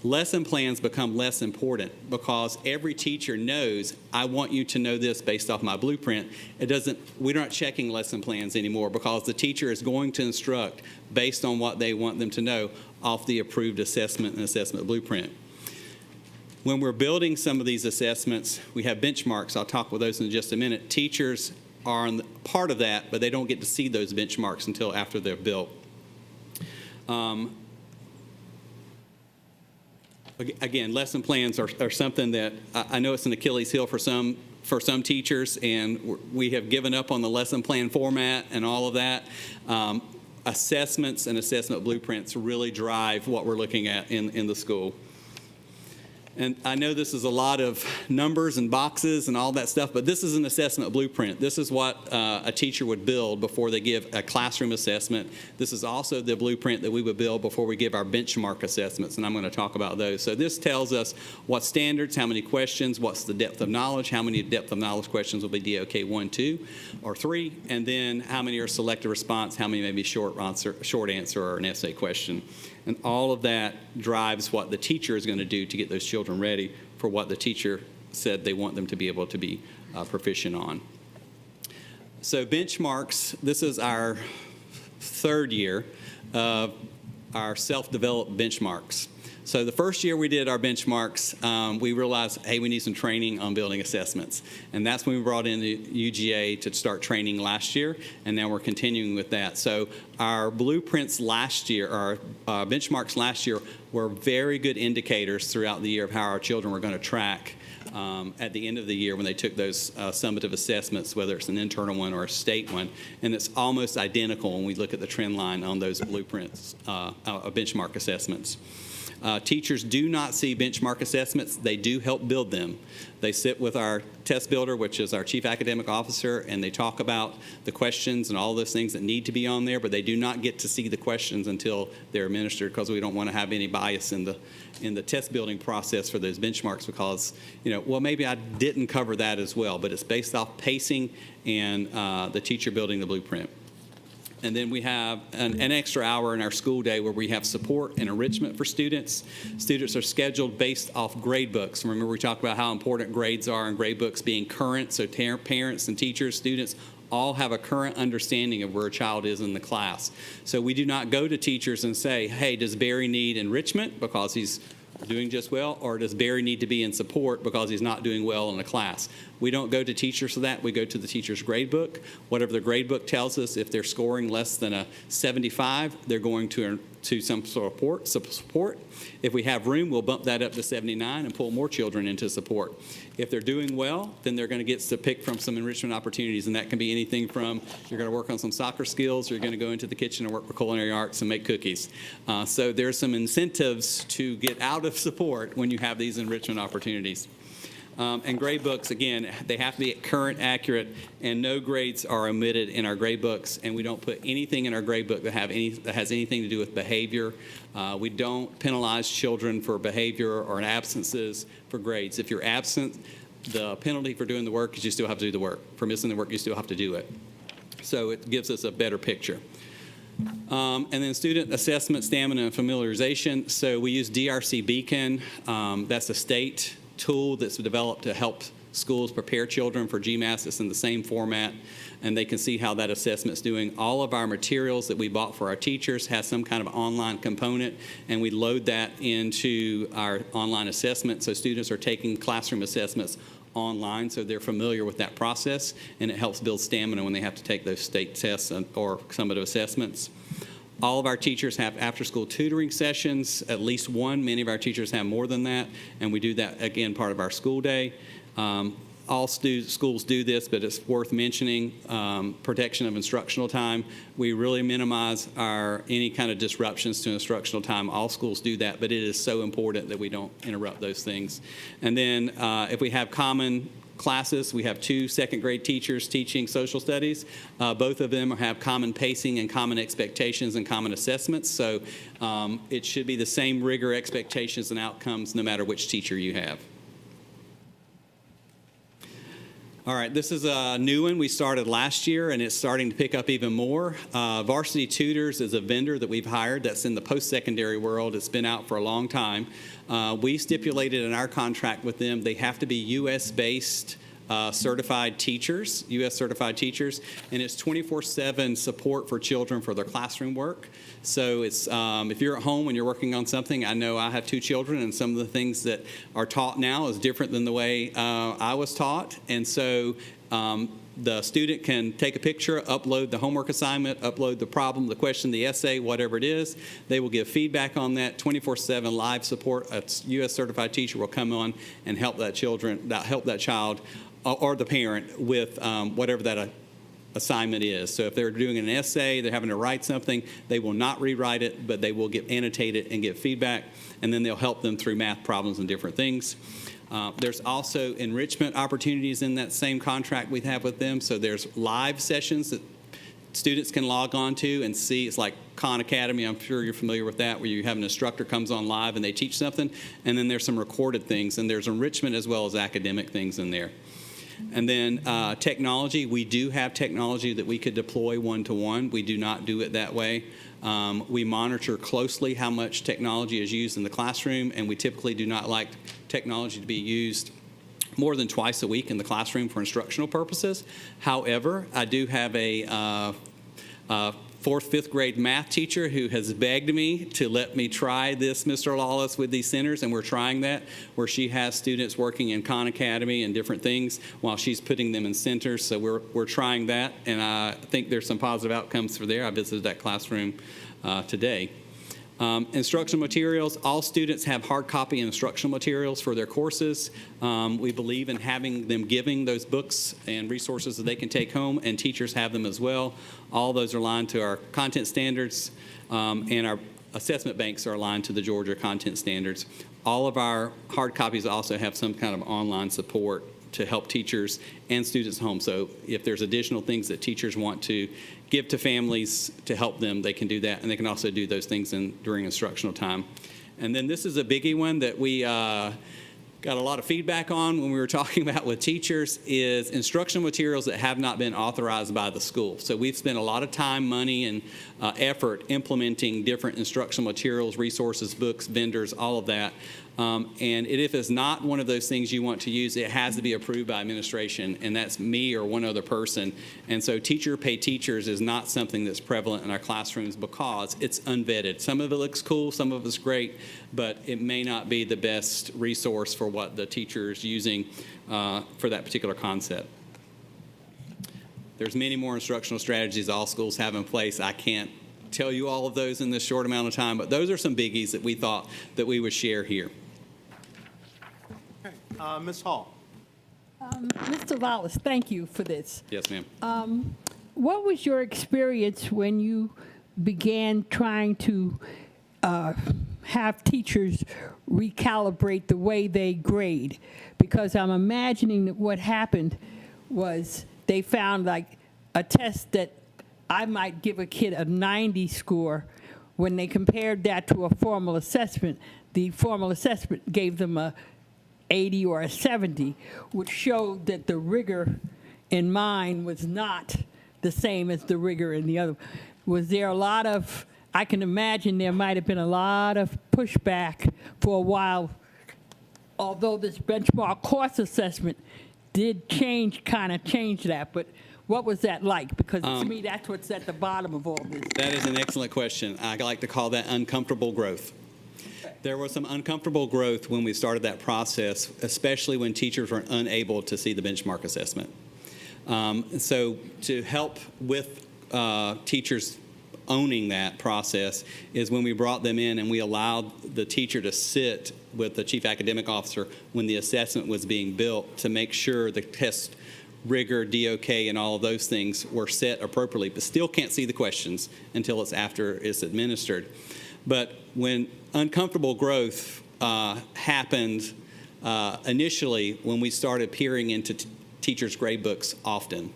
lesson plans become less important because every teacher knows, I want you to know this based off my blueprint. We're not checking lesson plans anymore because the teacher is going to instruct based on what they want them to know off the approved assessment and assessment blueprint. When we're building some of these assessments, we have benchmarks. I'll talk with those in just a minute. Teachers are part of that, but they don't get to see those benchmarks until after they're built. Again, lesson plans are something that I know it's an Achilles heel for some teachers, and we have given up on the lesson plan format and all of that. Assessments and assessment blueprints really drive what we're looking at in the school. And I know this is a lot of numbers and boxes and all that stuff, but this is an assessment blueprint. This is what a teacher would build before they give a classroom assessment. This is also the blueprint that we would build before we give our benchmark assessments, and I'm going to talk about those. So this tells us what standards, how many questions, what's the depth of knowledge, how many depth of knowledge questions will be DOK 1, 2, or 3, and then how many are selected response, how many may be short answer or an essay question. And all of that drives what the teacher is going to do to get those children ready for what the teacher said they want them to be able to be proficient on. So benchmarks, this is our third year of our self-developed benchmarks. So the first year we did our benchmarks, we realized, hey, we need some training on building assessments. And that's when we brought in the UGA to start training last year, and now we're continuing with that. So our blueprints last year, our benchmarks last year, were very good indicators throughout the year of how our children were going to track at the end of the year when they took those summative assessments, whether it's an internal one or a state one. And it's almost identical when we look at the trend line on those blueprints, benchmark assessments. Teachers do not see benchmark assessments. They do help build them. They sit with our test builder, which is our chief academic officer, and they talk about the questions and all those things that need to be on there, but they do not get to see the questions until they're administered, because we don't want to have any bias in the test building process for those benchmarks, because, well, maybe I didn't cover that as well, but it's based off pacing and the teacher building the blueprint. And then we have an extra hour in our school day where we have support and enrichment for students. Students are scheduled based off grade books. Remember, we talked about how important grades are and grade books being current, so parents and teachers, students, all have a current understanding of where a child is in the class. So we do not go to teachers and say, hey, does Barry need enrichment because he's doing just well, or does Barry need to be in support because he's not doing well in the class? We don't go to teachers for that. We go to the teacher's grade book. Whatever the grade book tells us, if they're scoring less than a 75, they're going to some sort of support. If we have room, we'll bump that up to 79 and pull more children into support. If they're doing well, then they're going to get to pick from some enrichment opportunities, and that can be anything from you're going to work on some soccer skills, or you're going to go into the kitchen and work with culinary arts and make cookies. So there's some incentives to get out of support when you have these enrichment opportunities. And grade books, again, they have to be current, accurate, and no grades are omitted in our grade books, and we don't put anything in our grade book that has anything to do with behavior. We don't penalize children for behavior or absences for grades. If you're absent, the penalty for doing the work is you still have to do the work. For missing the work, you still have to do it. So it gives us a better picture. And then student assessment, stamina, and familiarization. So we use DRC Beacon. That's a state tool that's developed to help schools prepare children for GMAS. It's in the same format, and they can see how that assessment's doing. All of our materials that we bought for our teachers has some kind of online component, and we load that into our online assessment. So students are taking classroom assessments online, so they're familiar with that process, and it helps build stamina when they have to take those state tests or summative assessments. All of our teachers have after-school tutoring sessions, at least one. Many of our teachers have more than that, and we do that, again, part of our school day. All schools do this, but it's worth mentioning, protection of instructional time. We really minimize any kind of disruptions to instructional time. All schools do that, but it is so important that we don't interrupt those things. And then if we have common classes, we have 2 second-grade teachers teaching social studies. Both of them have common pacing and common expectations and common assessments, so it should be the same rigor, expectations, and outcomes no matter which teacher you have. All right, this is a new one we started last year, and it's starting to pick up even more. Varsity Tutors is a vendor that we've hired that's in the post-secondary world. It's been out for a long time. We stipulated in our contract with them they have to be U.S.-based certified teachers, U.S. certified teachers, and it's 24/7 support for children for their classroom work. So it's if you're at home and you're working on something, I know I have 2 children, and some of the things that are taught now is different than the way I was taught, and so the student can take a picture, upload the homework assignment, upload the problem, the question, the essay, whatever it is. They will give feedback on that, 24/7 live support. A U.S. certified teacher will come on and help that child or the parent with whatever that assignment is. So if they're doing an essay, they're having to write something, they will not rewrite it, but they will annotate it and give feedback, and then they'll help them through math problems and different things. There's also enrichment opportunities in that same contract we have with them. So there's live sessions that students can log on to and see. It's like Khan Academy. I'm sure you're familiar with that, where you have an instructor comes on live and they teach something. And then there's some recorded things, and there's enrichment as well as academic things in there. And then technology. We do have technology that we could deploy one-to-one. We do not do it that way. We monitor closely how much technology is used in the classroom, and we typically do not like technology to be used more than twice a week in the classroom for instructional purposes. However, I do have a 4th, 5th grade math teacher who has begged me to let me try this, Mr. Lawless, with these centers, and we're trying that, where she has students working in Khan Academy and different things while she's putting them in centers. So we're trying that, and I think there's some positive outcomes for there. I visited that classroom today. Instructional materials. All students have hard copy instructional materials for their courses. We believe in having them giving those books and resources that they can take home, and teachers have them as well. All those are aligned to our content standards and our assessment banks are aligned to the Georgia content standards. All of our hard copies also have some kind of online support to help teachers and students home. So if there's additional things that teachers want to give to families to help them, they can do that, and they can also do those things during instructional time. And then this is a biggie one that we got a lot of feedback on when we were talking about with teachers, is instructional materials that have not been authorized by the school. So we've spent a lot of time, money, and effort implementing different instructional materials, resources, books, vendors, all of that. And if it's not one of those things you want to use, it has to be approved by administration, and that's me or one other person. And so teacher pay teachers is not something that's prevalent in our classrooms because it's unvetted. Some of it looks cool, some of it's great, but it may not be the best resource for what the teacher is using for that particular concept. There's many more instructional strategies all schools have in place. I can't tell you all of those in this short amount of time, but those are some biggies that we thought that we would share here. Ms. Hall. Mr. Wallace, thank you for this. Yes, ma'am. What was your experience when you began trying to have teachers recalibrate the way they grade? Because I'm imagining that what happened was they found like a test that I might give a kid a 90 score. When they compared that to a formal assessment, the formal assessment gave them a 80 or a 70, which showed that the rigor in mine was not the same as the rigor in the other. Was there a lot of, I can imagine there might have been a lot of pushback for a while, although this benchmark course assessment did kind of change that, but what was that like? Because to me, that's what's at the bottom of all this. That is an excellent question. I like to call that uncomfortable growth. There was some uncomfortable growth when we started that process, especially when teachers were unable to see the benchmark assessment. So to help with teachers owning that process is when we brought them in and we allowed the teacher to sit with the chief academic officer when the assessment was being built to make sure the test rigor, DOK, and all of those things were set appropriately, but still can't see the questions until it's after it's administered. But when uncomfortable growth happened initially when we started peering into teachers' grade books often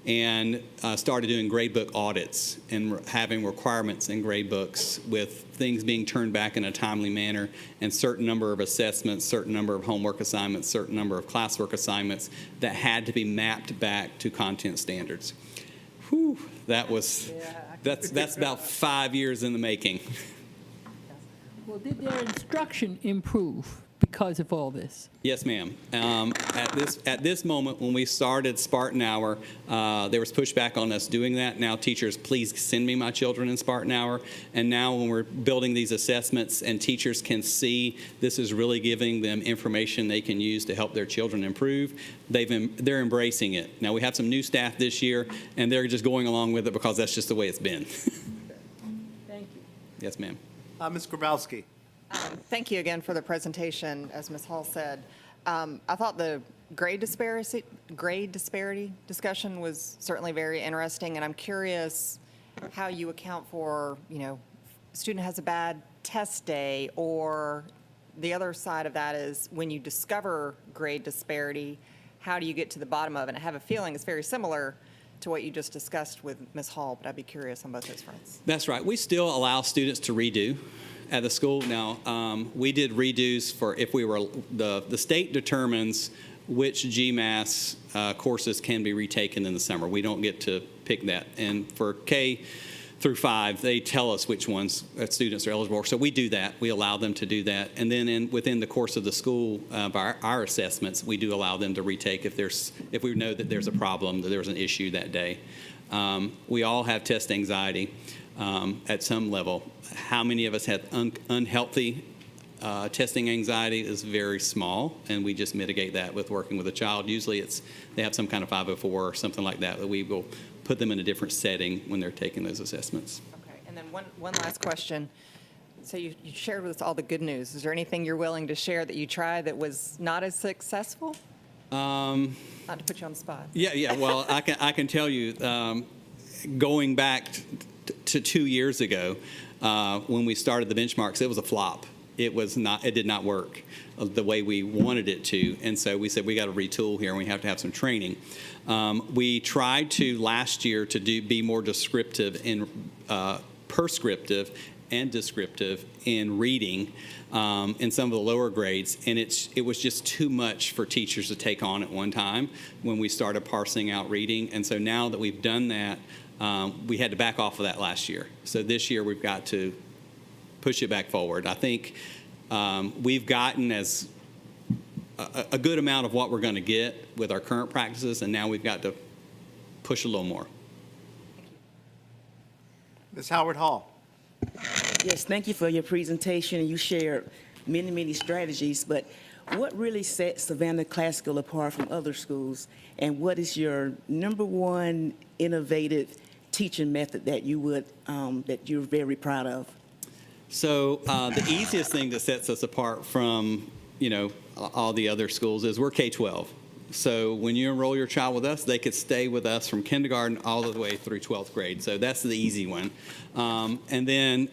and started doing grade book audits and having requirements in grade books with things being turned back in a timely manner and certain number of assessments, certain number of homework assignments, certain number of classwork assignments that had to be mapped back to content standards. Whew, that's about 5 years in the making. Well, did their instruction improve because of all this? Yes, ma'am. At this moment, when we started Spartan Hour, there was pushback on us doing that. Now, teachers, please send me my children in Spartan Hour. And now, when we're building these assessments and teachers can see this is really giving them information they can use to help their children improve, they're embracing it. Now, we have some new staff this year, and they're just going along with it because that's just the way it's been. Thank you. Yes, ma'am. Ms. Grabowski. Thank you again for the presentation, as Ms. Hall said. I thought the grade disparity discussion was certainly very interesting, and I'm curious how you account for, a student has a bad test day, or the other side of that is when you discover grade disparity, how do you get to the bottom of it? And I have a feeling it's very similar to what you just discussed with Ms. Hall, but I'd be curious on both those fronts. That's right. We still allow students to redo at the school. Now, we did redos for if we were, the state determines which GMAS courses can be retaken in the summer. We don't get to pick that. And for K through 5, they tell us which ones students are eligible for. So we do that. We allow them to do that. And then within the course of the school, by our assessments, we do allow them to retake if we know that there's a problem, that there's an issue that day. We all have test anxiety at some level. How many of us have unhealthy testing anxiety is very small, and we just mitigate that with working with a child. Usually they have some kind of 504 or something like that we will put them in a different setting when they're taking those assessments. Okay, and then one last question. So you shared with us all the good news. Is there anything you're willing to share that you tried that was not as successful? Not to put you on the spot. Yeah. Well, I can tell you, going back to 2 years ago, when we started the benchmarks, it was a flop. It did not work the way we wanted it to. And so we said, we got to retool here and we have to have some training. We tried to last year to be more descriptive and prescriptive and descriptive in reading in some of the lower grades, and it was just too much for teachers to take on at one time when we started parsing out reading. And so now that we've done that, we had to back off of that last year. So this year we've got to push it back forward. I think we've gotten as a good amount of what we're going to get with our current practices, and now we've got to push a little more. Ms. Howard Hall. Yes, thank you for your presentation. You shared many, many strategies, but what really sets Savannah Classical apart from other schools, and what is your number one innovative teaching method that that you're very proud of? So the easiest thing that sets us apart from, all the other schools is we're K-12. So when you enroll your child with us, they could stay with us from kindergarten all the way through 12th grade. So that's the easy one. And then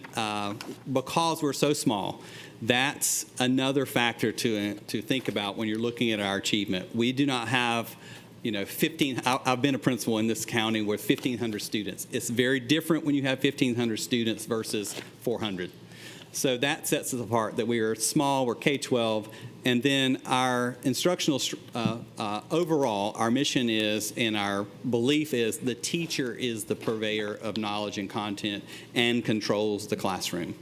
because we're so small, that's another factor to think about when you're looking at our achievement. We do not have 15, I've been a principal in this county with 1,500 students. It's very different when you have 1,500 students versus 400. So that sets us apart, that we are small, we're K-12, and then our instructional, overall, our mission is, and our belief is, the teacher is the purveyor of knowledge and content and controls the classroom.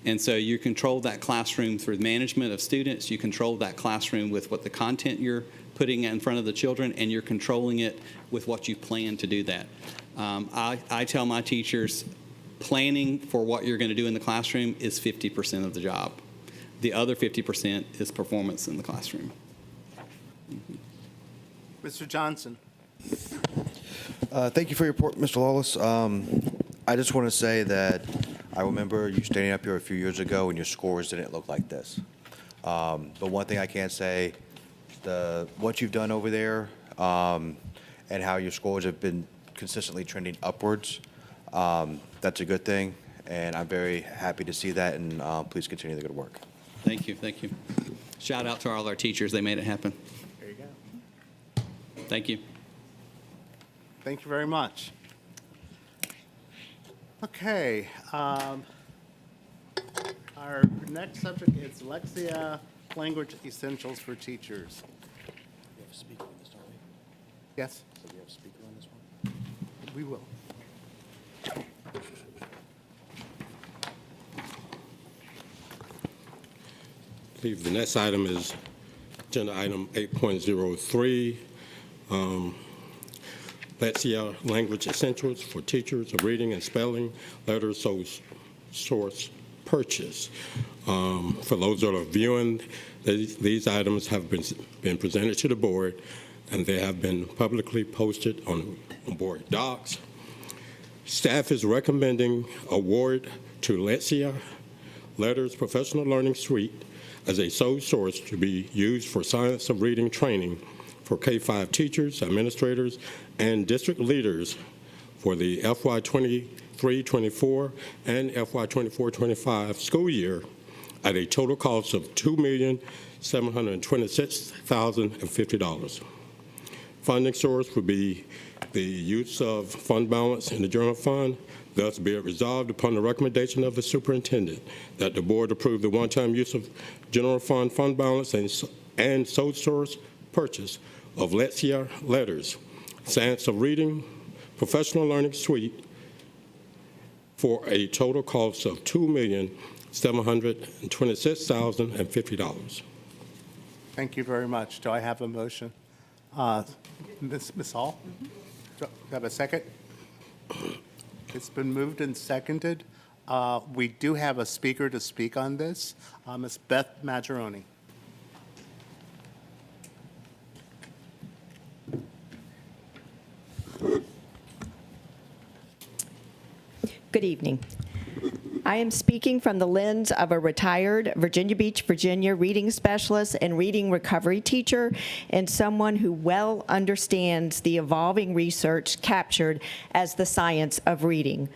And so you control that classroom through management of students, you control that classroom with what the content you're putting in front of the children, and you're controlling it with what you plan to do that. I tell my teachers, planning for what you're going to do in the classroom is 50% of the job. The other 50% is performance in the classroom. Mr. Johnson. Thank you for your report, Mr. Lawless. I just want to say that I remember you standing up here a few years ago and your scores didn't look like this. But one thing I can say, what you've done over there and how your scores have been consistently trending upwards, that's a good thing, and I'm very happy to see that, and please continue the good work. Thank you. Shout out to all our teachers. They made it happen. There you go. Thank you. Thank you very much. Okay. Our next subject is Lexia Language Essentials for Teachers. We have a speaker on this, don't we? Yes, So we have a speaker on this one? we will. I believe the next item is agenda item 8.03, Lexia Language Essentials for Teachers of Reading and Spelling, Letter Source Purchase. For those that are viewing, these items have been presented to the board, and they have been publicly posted on board docs. Staff is recommending award to Lexia Letters Professional Learning Suite as a sole source to be used for science of reading training for K-5 teachers, administrators, and district leaders for the FY 23-24 and FY 24-25 school year at a total cost of $2,726,050. Funding source would be the use of fund balance in the general fund. Thus, be it resolved upon the recommendation of the superintendent that the board approve the one-time use of general fund balance and sole source purchase of Lexia Letters, Science of Reading, Professional Learning Suite for a total cost of $2,726,050. Thank you very much. Do I have a motion? Ms. Hall? Do I have a second? It's been moved and seconded. We do have a speaker to speak on this. Ms. Beth Maggioroni. Good evening. I am speaking from the lens of a retired Virginia Beach, Virginia reading specialist and reading recovery teacher, and someone who well understands the evolving research captured as the science of reading.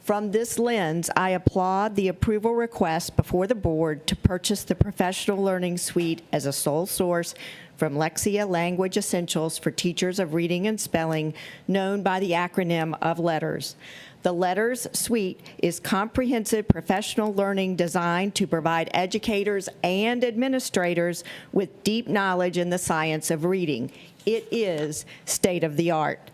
From this lens, I applaud the approval request before the board to purchase the Professional Learning Suite as a sole source from Lexia Language Essentials for Teachers of Reading and Spelling, known by the acronym of LETTERS. The LETTERS suite is comprehensive professional learning designed to provide educators and administrators with deep knowledge in the science of reading. It is state-of-the-art.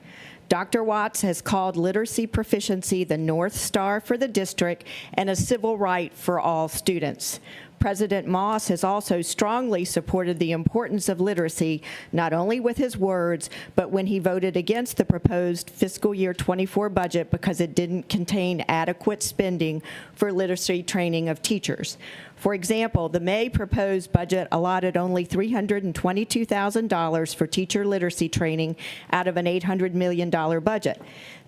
Dr. Watts has called literacy proficiency the North Star for the district and a civil right for all students. President Moss has also strongly supported the importance of literacy, not only with his words, but when he voted against the proposed fiscal year 24 budget because it didn't contain adequate spending for literacy training of teachers. For example, the May proposed budget allotted only $322,000 for teacher literacy training out of an $800 million budget.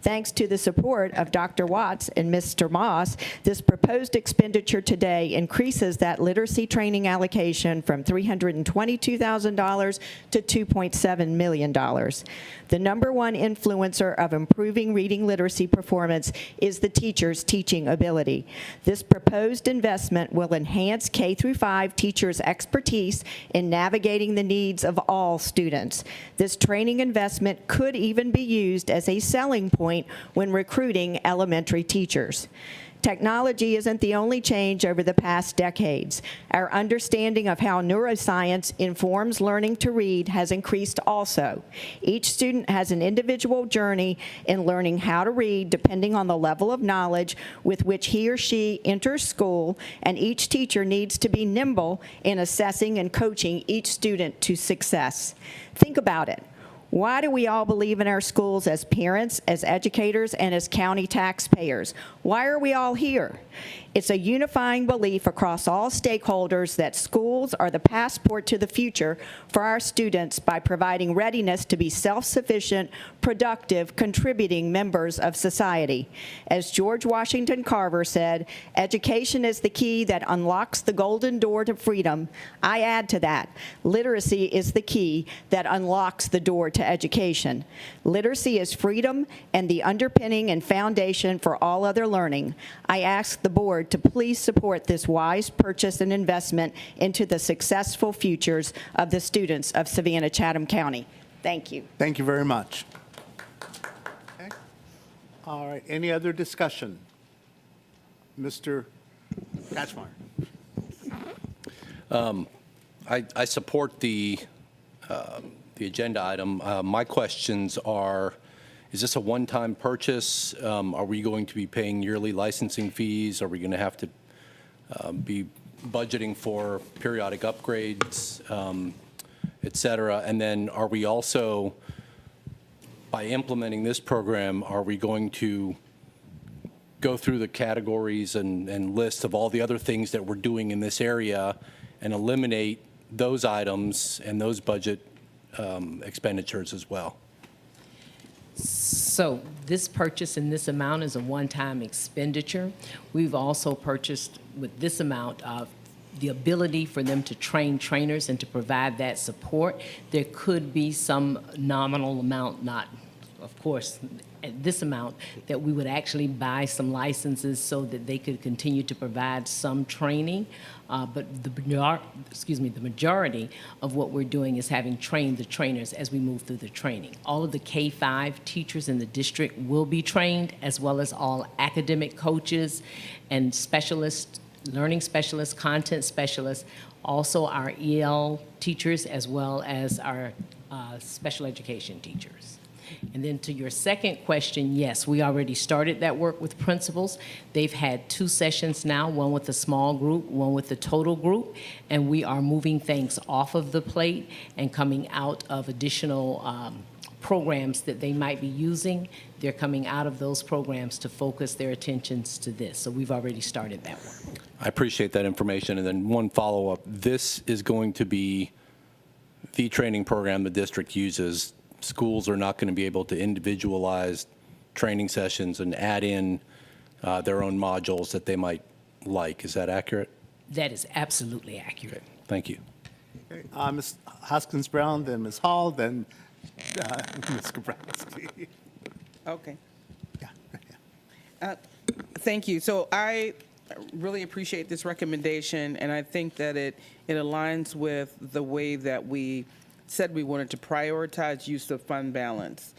Thanks to the support of Dr. Watts and Mr. Moss, this proposed expenditure today increases that literacy training allocation from $322,000 to $2.7 million. The number one influencer of improving reading literacy performance is the teacher's teaching ability. This proposed investment will enhance K-5 teachers' expertise in navigating the needs of all students. This training investment could even be used as a selling point when recruiting elementary teachers. Technology isn't the only change over the past decades. Our understanding of how neuroscience informs learning to read has increased also. Each student has an individual journey in learning how to read depending on the level of knowledge with which he or she enters school, and each teacher needs to be nimble in assessing and coaching each student to success. Think about it. Why do we all believe in our schools as parents, as educators, and as county taxpayers? Why are we all here? It's a unifying belief across all stakeholders that schools are the passport to the future for our students by providing readiness to be self-sufficient, productive, contributing members of society. As George Washington Carver said, education is the key that unlocks the golden door to freedom. I add to that, literacy is the key that unlocks the door to education. Literacy is freedom and the underpinning and foundation for all other learning. I ask the board to please support this wise purchase and investment into the successful futures of the students of Savannah-Chatham County. Thank you. Thank you very much. Okay. All right, any other discussion? Mr. Kachmar. I support the agenda item. My questions are, is this a one-time purchase? Are we going to be paying yearly licensing fees? Are we going to have to be budgeting for periodic upgrades, et cetera? And then are we also, by implementing this program, are we going to go through the categories and list of all the other things that we're doing in this area and eliminate those items and those budget expenditures as well? So this purchase in this amount is a one-time expenditure. We've also purchased with this amount of the ability for them to train trainers and to provide that support. There could be some nominal amount, not, of course, at this amount, that we would actually buy some licenses so that they could continue to provide some training. But the majority of what we're doing is having trained the trainers as we move through the training. All of the K-5 teachers in the district will be trained, as well as all academic coaches and specialists, learning specialists, content specialists, also our EL teachers, as well as our special education teachers. And then to your second question, yes, we already started that work with principals. They've had 2 sessions now, one with the small group, one with the total group, and we are moving things off of the plate and coming out of additional programs that they might be using. They're coming out of those programs to focus their attentions to this. So we've already started that work. I appreciate that information. And then one follow-up. This is going to be the training program the district uses. Schools are not going to be able to individualize training sessions and add in their own modules that they might like. Is that accurate? That is absolutely accurate. Okay. Thank you. Okay. Ms. Hoskins-Brown, then Ms. Hall, then Ms. Kabrowski. Okay. Yeah. Thank you. So I really appreciate this recommendation, and I think that it aligns with the way that we said we wanted to prioritize use of fund balance.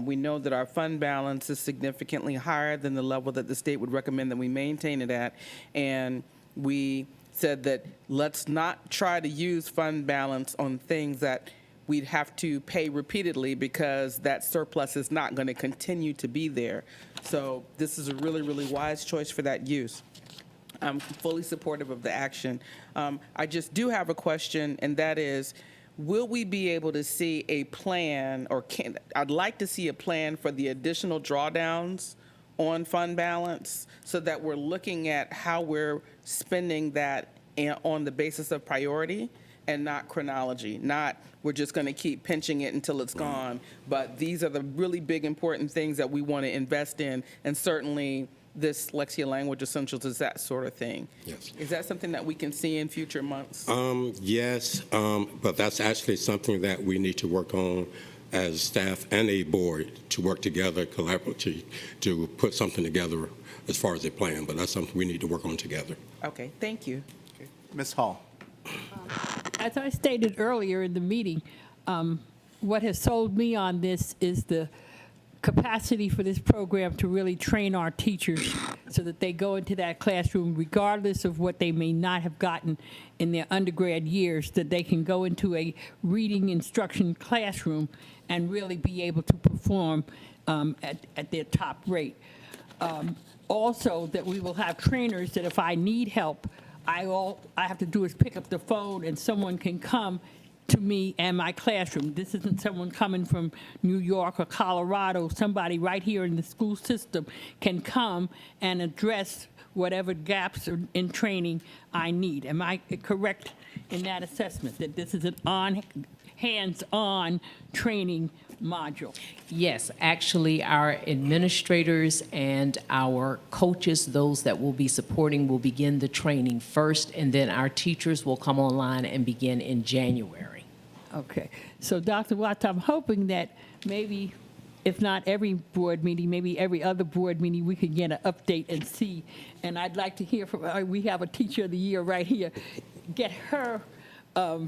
We know that our fund balance is significantly higher than the level that the state would recommend that we maintain it at, and we said that let's not try to use fund balance on things that we'd have to pay repeatedly because that surplus is not going to continue to be there. So this is a really, really wise choice for that use. I'm fully supportive of the action. I just do have a question, and that is, will we be able to see a plan, or I'd like to see a plan for the additional drawdowns on fund balance so that we're looking at how we're spending that on the basis of priority and not chronology, not we're just going to keep pinching it until it's gone. But these are the really big important things that we want to invest in, and certainly this Lexia Language Essentials is that sort of thing. Yes. Is that something that we can see in future months? Yes, but that's actually something that we need to work on as staff and a board to work together collaboratively to put something together as far as a plan, but that's something we need to work on together. Okay, thank you. Ms. Hall. As I stated earlier in the meeting, what has sold me on this is the capacity for this program to really train our teachers so that they go into that classroom regardless of what they may not have gotten in their undergrad years, that they can go into a reading instruction classroom and really be able to perform at their top rate. Also, that we will have trainers that if I need help, I have to do is pick up the phone and someone can come to me and my classroom. This isn't someone coming from New York or Colorado. Somebody right here in the school system can come and address whatever gaps in training I need. Am I correct in that assessment, that this is an hands-on training module? Yes, actually, our administrators and our coaches, those that will be supporting, will begin the training first, and then our teachers will come online and begin in January. Okay. So, Dr. Watts, I'm hoping that maybe, if not every board meeting, maybe every other board meeting, we could get an update and see. And I'd like to hear from, we have a Teacher of the Year right here, get her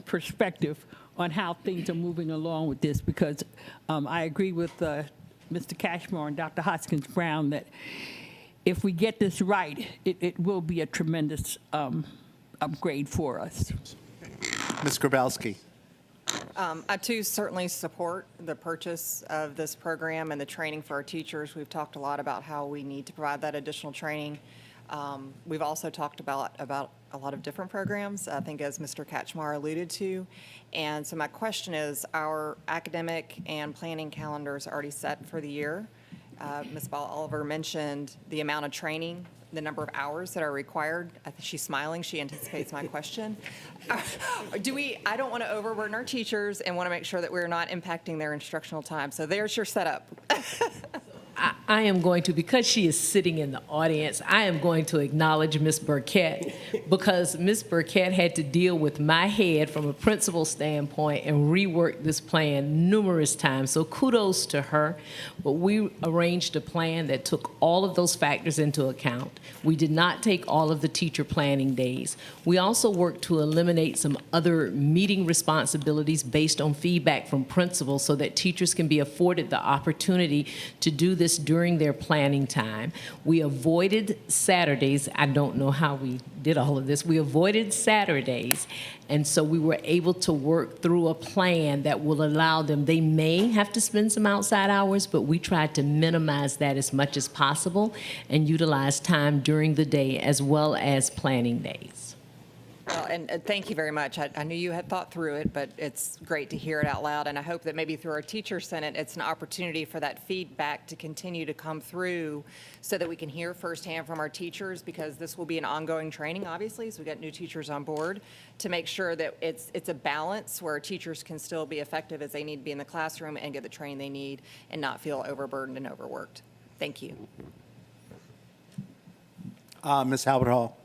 perspective on how things are moving along with this, because I agree with Mr. Cashmore and Dr. Hoskins Brown that if we get this right, it will be a tremendous upgrade for us. Ms. Grabowski. I too certainly support the purchase of this program and the training for our teachers. We've talked a lot about how we need to provide that additional training. We've also talked about a lot of different programs, I think, as Mr. Katchmar alluded to. And so my question is, our academic and planning calendars are already set for the year. Ms. Ball Oliver mentioned the amount of training, the number of hours that are required. I think she's smiling. She anticipates my question. I don't want to overburden our teachers and want to make sure that we're not impacting their instructional time. So there's your setup. I am going to, because she is sitting in the audience, I am going to acknowledge Ms. Burkett, because Ms. Burkett had to deal with my head from a principal standpoint and rework this plan numerous times. So kudos to her. But we arranged a plan that took all of those factors into account. We did not take all of the teacher planning days. We also worked to eliminate some other meeting responsibilities based on feedback from principals so that teachers can be afforded the opportunity to do this during their planning time. We avoided Saturdays. I don't know how we did all of this. We avoided Saturdays, and so we were able to work through a plan that will allow them, they may have to spend some outside hours, but we tried to minimize that as much as possible and utilize time during the day as well as planning days. Well, and thank you very much. I knew you had thought through it, but it's great to hear it out loud. And I hope that maybe through our Teacher Senate, it's an opportunity for that feedback to continue to come through so that we can hear firsthand from our teachers, because this will be an ongoing training, obviously, so we got new teachers on board, to make sure that it's a balance where teachers can still be effective as they need to be in the classroom and get the training they need and not feel overburdened and overworked. Thank you. Ms. Howard Hall.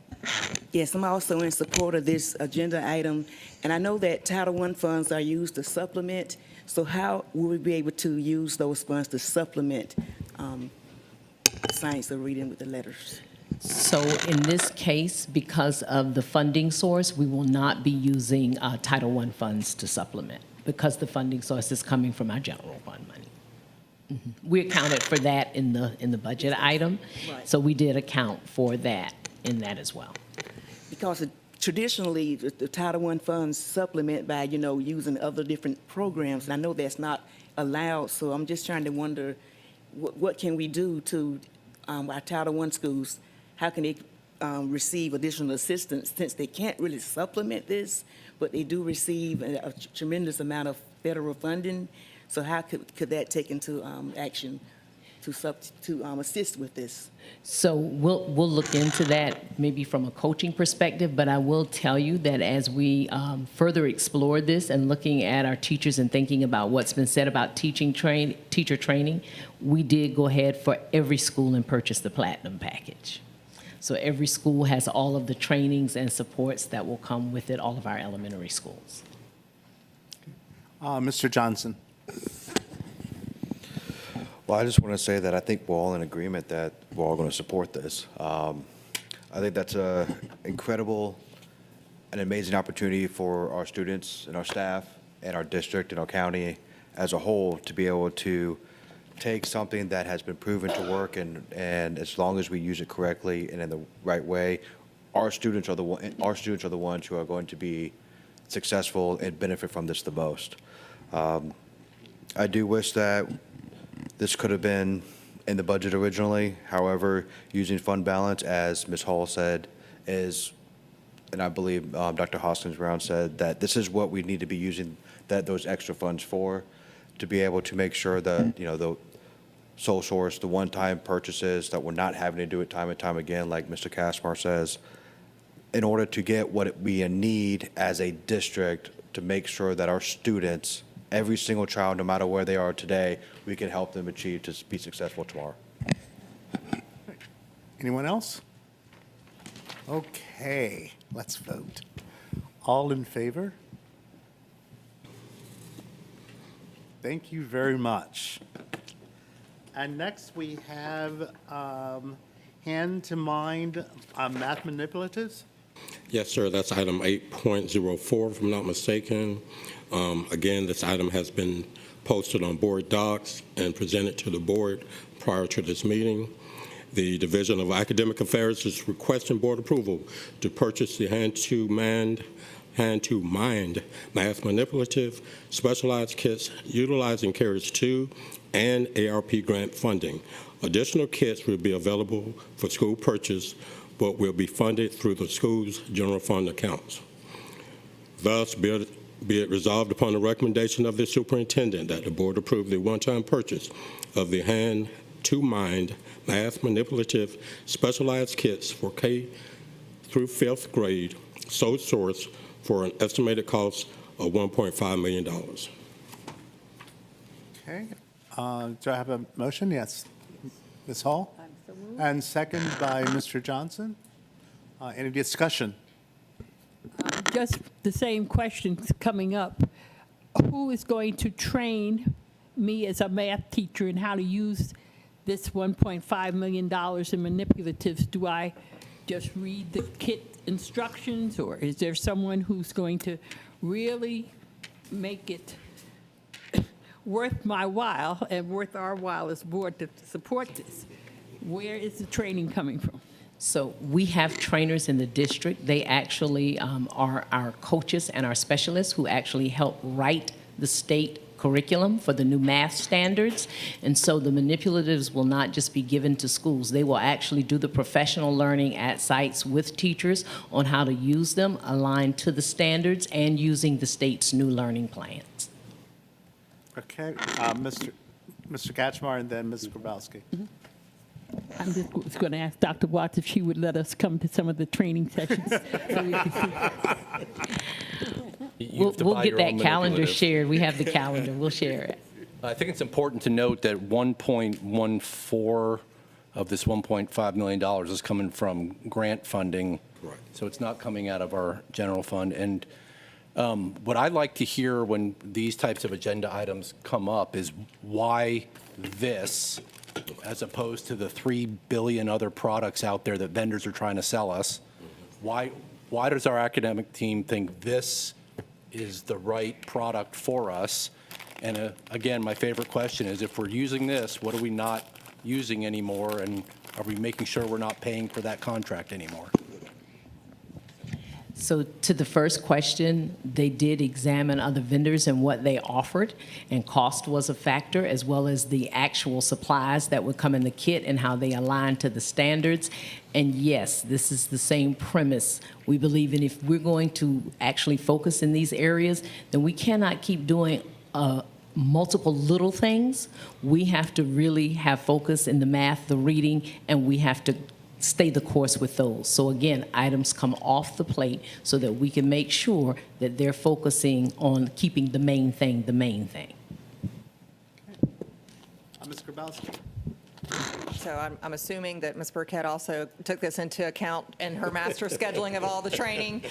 Yes, I'm also in support of this agenda item, and I know that Title I funds are used to supplement, so how will we be able to use those funds to supplement science of reading with the letters? So in this case, because of the funding source, we will not be using Title I funds to supplement because the funding source is coming from our general fund money. We accounted for that in the budget item, Right. so we did account for that in that as well. Because traditionally, the Title I funds supplement by, using other different programs, and I know that's not allowed, so I'm just trying to wonder, what can we do to our Title I schools? How can they receive additional assistance since they can't really supplement this, but they do receive a tremendous amount of federal funding? So how could that take into action to assist with this? So we'll look into that maybe from a coaching perspective, but I will tell you that as we further explore this and looking at our teachers and thinking about what's been said about teacher training, we did go ahead for every school and purchase the Platinum package. So every school has all of the trainings and supports that will come with it, all of our elementary schools. Mr. Johnson. Well, I just want to say that I think we're all in agreement that we're all going to support this. I think that's an incredible and amazing opportunity for our students and our staff and our district and our county as a whole to be able to take something that has been proven to work, and as long as we use it correctly and in the right way, our students are the ones who are going to be successful and benefit from this the most. I do wish that this could have been in the budget originally. However, using fund balance, as Ms. Hall said, is, and I believe Dr. Hoskins Brown said, that this is what we need to be using those extra funds for, to be able to make sure that, the sole source, the one-time purchases, that we're not having to do it time and time again, like Mr. Kaczmar says, in order to get what we need as a district to make sure that our students, every single child, no matter where they are today, we can help them achieve to be successful tomorrow. Anyone else? Okay, let's vote. All in favor? Thank you very much. And next we have hand to mind math manipulatives. Yes, sir. That's item 8.04, if I'm not mistaken. Again, this item has been posted on board docs and presented to the board prior to this meeting. The Division of Academic Affairs is requesting board approval to purchase the hand-to-mind math manipulative specialized kits utilizing CARES 2 and ARP grant funding. Additional kits will be available for school purchase, but will be funded through the school's general fund accounts. Thus, be it resolved upon the recommendation of the superintendent that the board approve the one-time purchase of the hand-to-mind math manipulative specialized kits for K through 5th grade, sole source, for an estimated cost of $1.5 million. Okay. Do I have a motion? Yes. Ms. Hall? And second by Mr. Johnson. Any discussion? Just the same questions coming up. Who is going to train me as a math teacher in how to use this $1.5 million in manipulatives? Do I just read the kit instructions, or is there someone who's going to really make it worth my while and worth our while as board to support this? Where is the training coming from? So we have trainers in the district. They actually are our coaches and our specialists who actually help write the state curriculum for the new math standards. And so the manipulatives will not just be given to schools. They will actually do the professional learning at sites with teachers on how to use them, aligned to the standards, and using the state's new learning plans. Okay. Mr. Kaczmar and then Ms. Grabowski. I'm just going to ask Dr. Watts if she would let us come to some of the training sessions. So we can see. We'll get that calendar shared. We have the calendar. We'll share it. I think it's important to note that 1.14 of this $1.5 million is coming from grant funding. Right. So it's not coming out of our general fund. And what I like to hear when these types of agenda items come up is why this as opposed to the 3 billion other products out there that vendors are trying to sell us. Why does our academic team think this is the right product for us? And again, my favorite question is, if we're using this, what are we not using anymore? And are we making sure we're not paying for that contract anymore? So to the first question, they did examine other vendors and what they offered, and cost was a factor, as well as the actual supplies that would come in the kit and how they align to the standards. And yes, this is the same premise. We believe in, if we're going to actually focus in these areas, then we cannot keep doing multiple little things. We have to really have focus in the math, the reading, and we have to stay the course with those. So again, items come off the plate so that we can make sure that they're focusing on keeping the main thing the main thing. Ms. Grabowski. So I'm assuming that Ms. Burkett also took this into account in her master scheduling of all the training.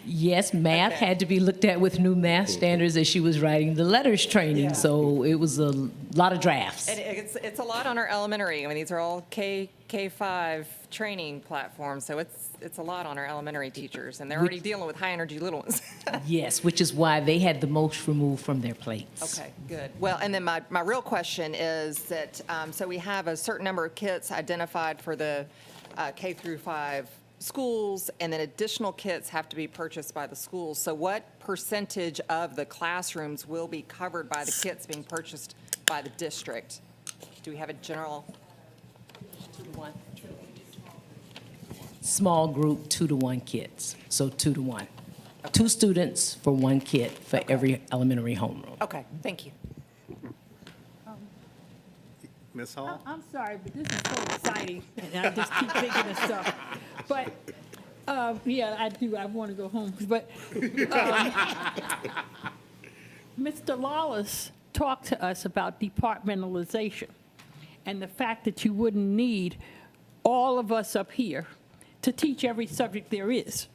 Yes, math Okay. had to be looked at with new math standards as she was writing the letters training, Yeah. so it was a lot of drafts. And it's a lot on our elementary. I mean, these are all K-5 training platforms, so it's a lot on our elementary teachers, and they're already dealing with high-energy little ones. Yes, which is why they had the most removed from their plates. Okay, good. Well, and then my real question is that, so we have a certain number of kits identified for the K through 5 schools, and then additional kits have to be purchased by the schools. So what percentage of the classrooms will be covered by the kits being purchased by the district? Do we have a general? 2 to 1. Small group 2-to-1 kits, so 2 to 1. 2 students for 1 kit for every elementary homeroom. Okay, thank you. Ms. Hall? I'm sorry, but this is so exciting, and I just keep thinking of stuff. But, yeah, I do, I want to go home. But Mr. Lawless talked to us about departmentalization and the fact that you wouldn't need all of us up here to teach every subject there is.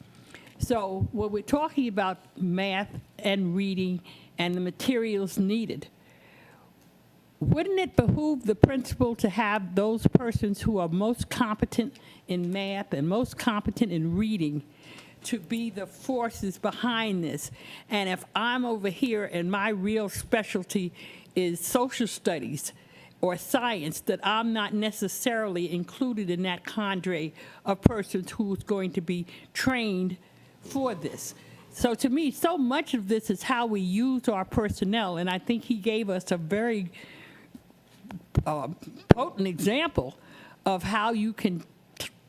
So when we're talking about math and reading and the materials needed, wouldn't it behoove the principal to have those persons who are most competent in math and most competent in reading to be the forces behind this? And if I'm over here and my real specialty is social studies or science, that I'm not necessarily included in that cadre of persons who's going to be trained for this. So to me, so much of this is how we use our personnel, and I think he gave us a very potent example of how you can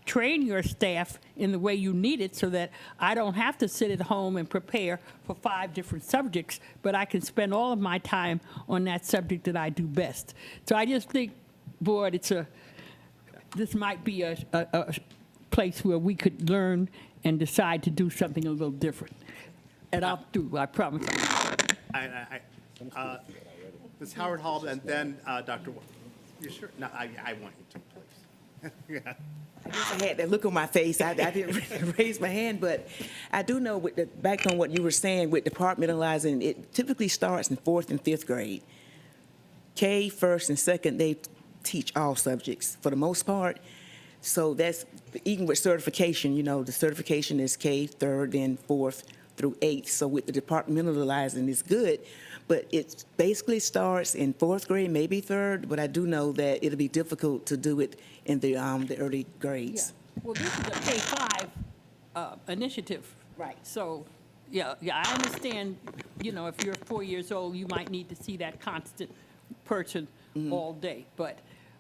train your staff in the way you need it, so that I don't have to sit at home and prepare for 5 different subjects, but I can spend all of my time on that subject that I do best. So I just think, boy, this might be a place where we could learn and decide to do something a little different. And I'll do, I promise. Ms. Howard Hall, and then Dr. You sure? No, I want you to, please. Yeah. I guess I had that look on my face. I didn't raise my hand, but I do know, back on what you were saying with departmentalizing, it typically starts in 4th and 5th grade. K, 1st and 2nd, they teach all subjects for the most part. So that's, even with certification, the certification is K, 3rd, then 4th through 8th. So with the departmentalizing, it's good. But it basically starts in 4th grade, maybe 3rd, but I do know that it'll be difficult to do it in the early grades. Yeah. Well, this is a K-5 initiative. Right. So, yeah, I understand, if you're 4 years old, you might need to see that constant person all day. But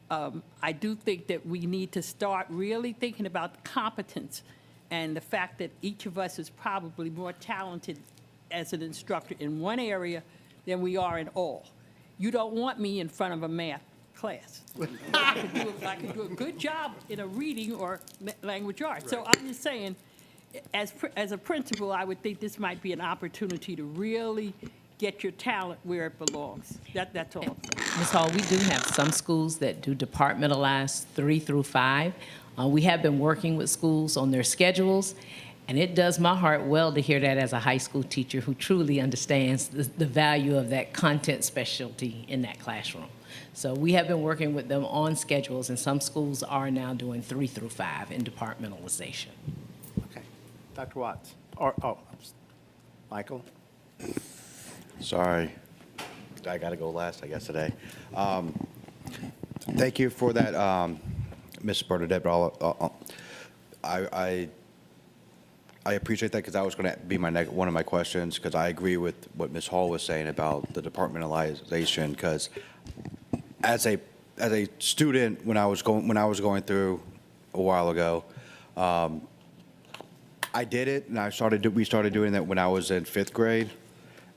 I do think that we need to start really thinking about the competence and the fact that each of us is probably more talented as an instructor in one area than we are in all. You don't want me in front of a math class. I could do a good job in a reading or language arts. So I'm just saying, as a principal, I would think this might be an opportunity to really get your talent where it belongs. That's all. Ms. Hall, we do have some schools that do departmentalize 3 through 5. We have been working with schools on their schedules, and it does my heart well to hear that as a high school teacher who truly understands the value of that content specialty in that classroom. So we have been working with them on schedules, and some schools are now doing 3 through 5 in departmentalization. Okay. Dr. Watts? Michael? Sorry. I got to go last, I guess, today. Thank you for that, Ms. Bernadette. I appreciate that because that was going to be one of my questions, because I agree with what Ms. Hall was saying about the departmentalization, because as a student, when I was going through a while ago, I did it, and we started doing that when I was in 5th grade,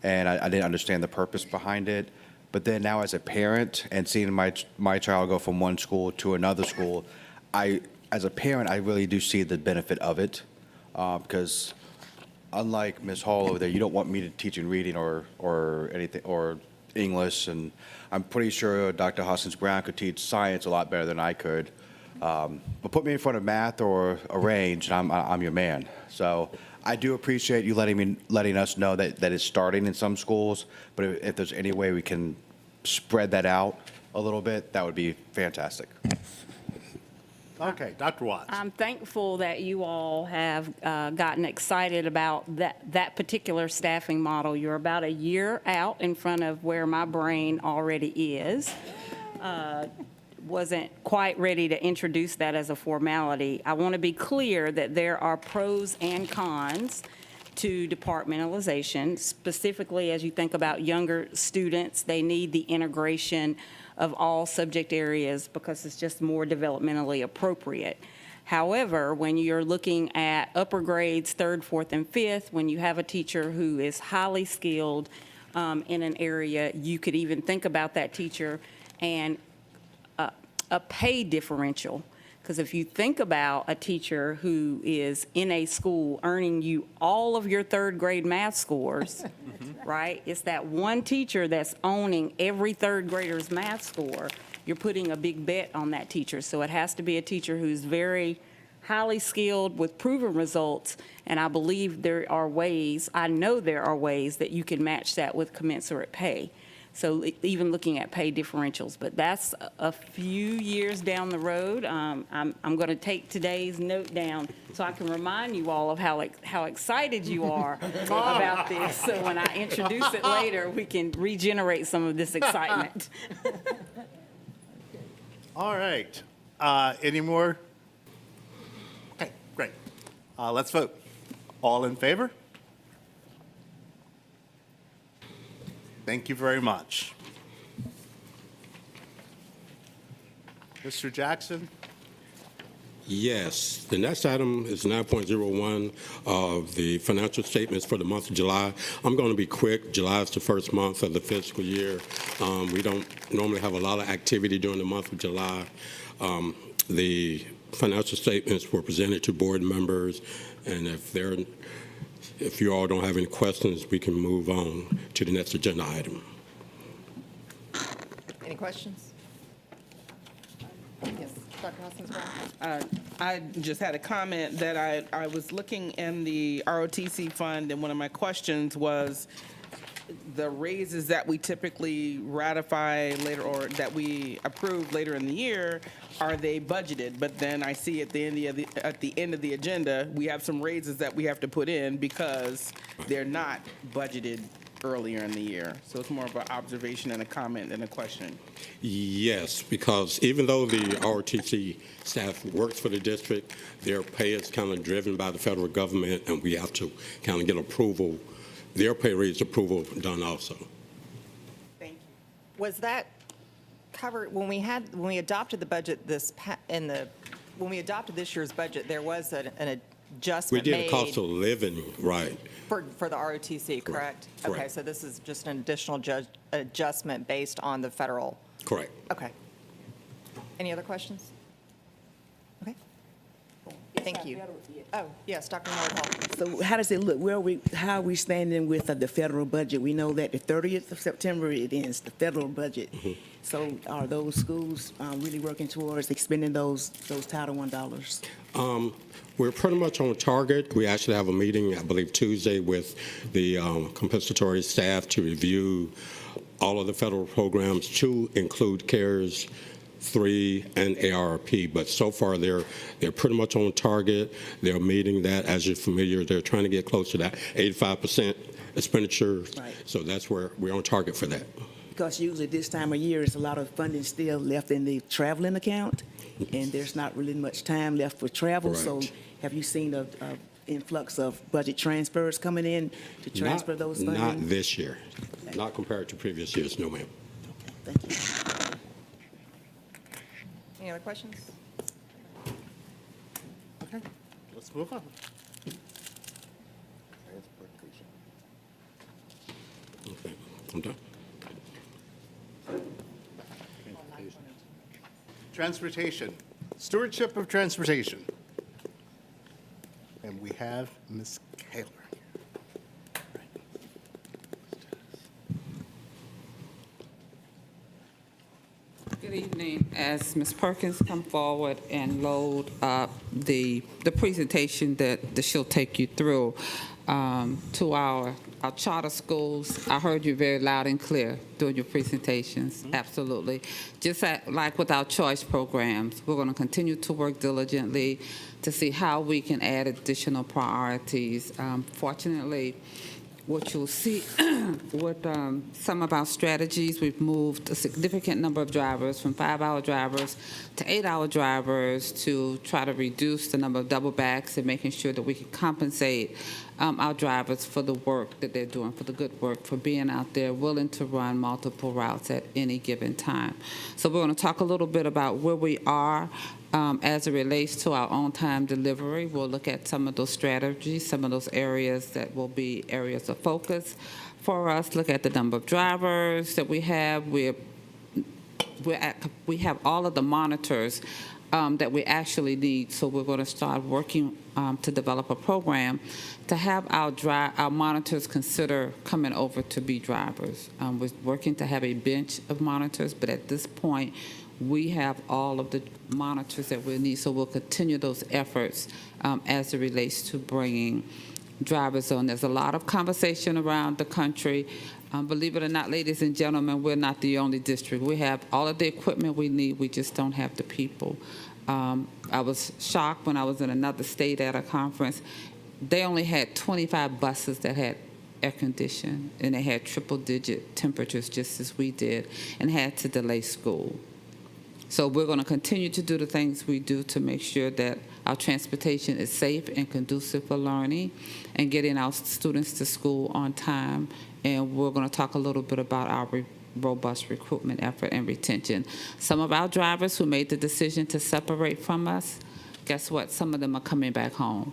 and I didn't understand the purpose behind it. But then now as a parent and seeing my child go from one school to another school, as a parent, I really do see the benefit of it, because unlike Ms. Hall over there, you don't want me to teach in reading or anything, or English, and I'm pretty sure Dr. Hoskins Brown could teach science a lot better than I could. But put me in front of math or a range, and I'm your man. So I do appreciate you letting us know that it's starting in some schools, but if there's any way we can spread that out a little bit, that would be fantastic. Okay, Dr. Watts. I'm thankful that you all have gotten excited about that particular staffing model. You're about a year out in front of where my brain already is. Wasn't quite ready to introduce that as a formality. I want to be clear that there are pros and cons to departmentalization. Specifically, as you think about younger students, they need the integration of all subject areas because it's just more developmentally appropriate. However, when you're looking at upper grades, 3rd, 4th, and 5th, when you have a teacher who is highly skilled in an area, you could even think about that teacher and a pay differential. Because if you think about a teacher who is in a school earning you all of your 3rd grade math scores, right? It's that one teacher that's owning every 3rd grader's math score. You're putting a big bet on that teacher. So it has to be a teacher who's very highly skilled with proven results. And I believe I know there are ways that you can match that with commensurate pay. So even looking at pay differentials, but that's a few years down the road. I'm going to take today's note down so I can remind you all of how excited you are about this. So when I introduce it later, we can regenerate some of this excitement. All right. Any more? Okay, great. Let's vote. All in favor? Thank you very much. Mr. Jackson? Yes. The next item is 9.01 of the financial statements for the month of July. I'm going to be quick. July is the first month of the fiscal year. We don't normally have a lot of activity during the month of July. The financial statements were presented to board members, and if you all don't have any questions, we can move on to the next agenda item. Any questions? Yes, Dr. Hoskins-Brown. I just had a comment that I was looking in the ROTC fund, and one of my questions was the raises that we typically ratify later or that we approve later in the year, are they budgeted? But then I see at the end of the agenda, we have some raises that we have to put in because they're not budgeted earlier in the year. So it's more of an observation and a comment than a question. Yes, because even though the ROTC staff works for the district, their pay is kind of driven by the federal government, and we have to kind of get approval, their pay raise approval done also. Thank you. Was that covered when we adopted the budget when we adopted this year's budget? There was an adjustment We did made a cost of living, right. for the ROTC, correct? Okay, Correct. so this is just an additional adjustment based on the federal. Correct. Okay. Any other questions? Okay. Thank you. Oh, yes, Dr. Norwell. So how does it look? How are we standing with the federal budget? We know that the 30th of September it ends, the federal budget. So are those schools really working towards expending those Title I dollars? We're pretty much on target. We actually have a meeting, I believe, Tuesday with the compensatory staff to review all of the federal programs to include CARES 3 and ARP, but so far they're pretty much on target. They're meeting that. As you're familiar, they're trying to get close to that 85% expenditure. Right. So that's where we're on target for that. Because usually this time of year, there's a lot of funding still left in the traveling account, and there's not really much time left for travel. So have you seen a influx of budget transfers coming in to transfer those funding? Not this year. Not compared to previous years, no, ma'am. Thank you. Any other questions? Okay, let's move on. Okay, I'm done. Transportation, stewardship of transportation. And we have Ms. Kaler. Good evening. As Ms. Perkins come forward and load up the presentation that she'll take you through to our charter schools, I heard you very loud and clear during your presentations. Absolutely. Just like with our choice programs, we're going to continue to work diligently to see how we can add additional priorities. Fortunately, what you'll see with some of our strategies, we've moved a significant number of drivers from 5-hour drivers to 8-hour drivers to try to reduce the number of double backs and making sure that we can compensate our drivers for the work that they're doing, for the good work, for being out there willing to run multiple routes at any given time. So we're going to talk a little bit about where we are as it relates to our on-time delivery. We'll look at some of those strategies, some of those areas that will be areas of focus for us, look at the number of drivers that we have. We have all of the monitors that we actually need, so we're going to start working to develop a program to have our monitors consider coming over to be drivers. We're working to have a bench of monitors, but at this point, we have all of the monitors that we need, so we'll continue those efforts as it relates to bringing drivers on. There's a lot of conversation around the country. Believe it or not, ladies and gentlemen, we're not the only district. We have all of the equipment we need. We just don't have the people. I was shocked when I was in another state at a conference. They only had 25 buses that had air conditioning, and they had triple-digit temperatures just as we did, and had to delay school. So we're going to continue to do the things we do to make sure that our transportation is safe and conducive for learning and getting our students to school on time. And we're going to talk a little bit about our robust recruitment effort and retention. Some of our drivers who made the decision to separate from us, guess what? Some of them are coming back home.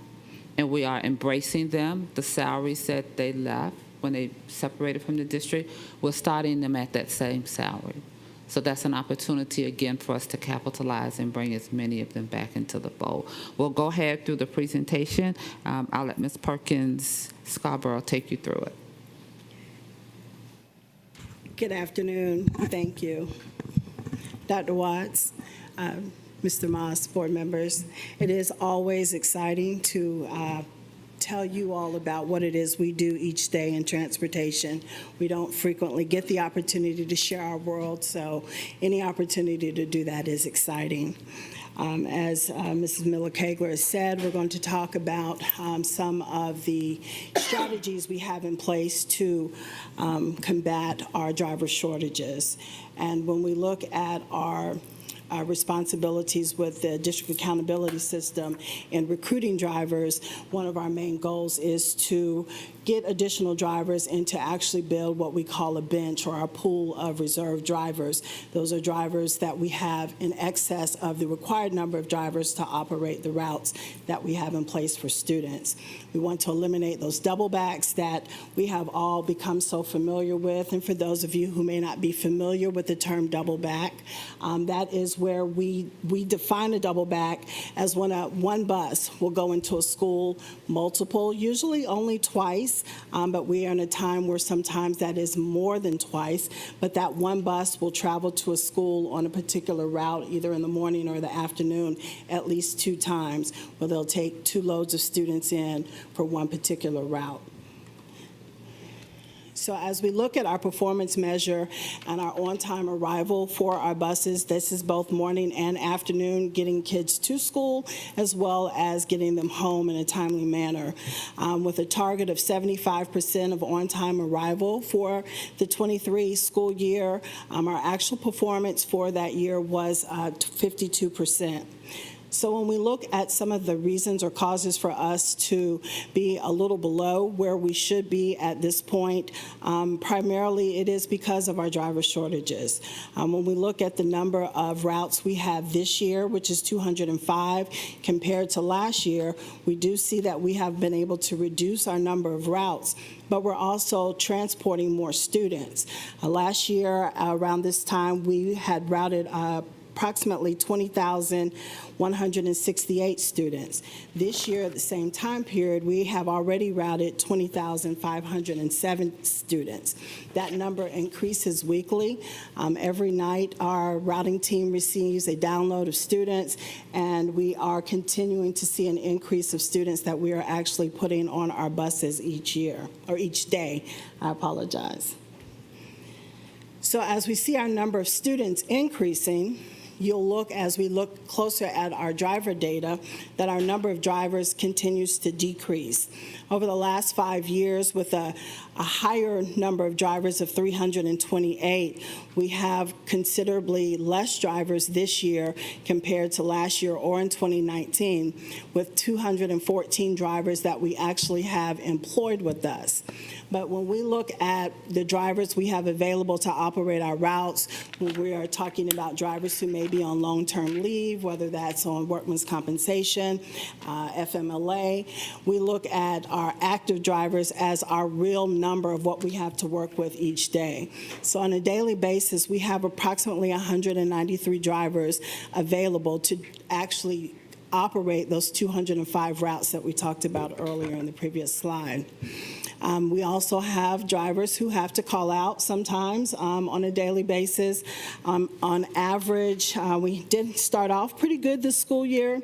And we are embracing them. The salaries that they left when they separated from the district, we're starting them at that same salary. So that's an opportunity, again, for us to capitalize and bring as many of them back into the fold. We'll go ahead through the presentation. I'll let Ms. Perkins Scarborough take you through it. Good afternoon. Thank you. Dr. Watts, Mr. Moss, board members. It is always exciting to tell you all about what it is we do each day in transportation. We don't frequently get the opportunity to share our world, so any opportunity to do that is exciting. As Mrs. Miller-Kegler has said, we're going to talk about some of the strategies we have in place to combat our driver shortages. And when we look at our responsibilities with the district accountability system and recruiting drivers, one of our main goals is to get additional drivers and to actually build what we call a bench or a pool of reserve drivers. Those are drivers that we have in excess of the required number of drivers to operate the routes that we have in place for students. We want to eliminate those double backs that we have all become so familiar with. And for those of you who may not be familiar with the term double back, that is where we define a double back as when one bus will go into a school multiple, usually only twice, but we are in a time where sometimes that is more than twice, but that one bus will travel to a school on a particular route, either in the morning or the afternoon, at least 2 times, where they'll take 2 loads of students in for one particular route. So as we look at our performance measure and our on-time arrival for our buses, this is both morning and afternoon, getting kids to school as well as getting them home in a timely manner. With a target of 75% of on-time arrival for the 23 school year, our actual performance for that year was 52%. So when we look at some of the reasons or causes for us to be a little below where we should be at this point, primarily it is because of our driver shortages. When we look at the number of routes we have this year, which is 205, compared to last year, we do see that we have been able to reduce our number of routes, but we're also transporting more students. Last year, around this time, we had routed approximately 20,168 students. This year, at the same time period, we have already routed 20,507 students. That number increases weekly. Every night, our routing team receives a download of students, and we are continuing to see an increase of students that we are actually putting on our buses each year, or each day. I apologize. So as we see our number of students increasing, you'll look, as we look closer at our driver data, that our number of drivers continues to decrease. Over the last 5 years, with a higher number of drivers of 328, we have considerably less drivers this year compared to last year or in 2019, with 214 drivers that we actually have employed with us. But when we look at the drivers we have available to operate our routes, when we are talking about drivers who may be on long-term leave, whether that's on workman's compensation, FMLA, we look at our active drivers as our real number of what we have to work with each day. So on a daily basis, we have approximately 193 drivers available to actually operate those 205 routes that we talked about earlier in the previous slide. We also have drivers who have to call out sometimes on a daily basis. On average, we did start off pretty good this school year.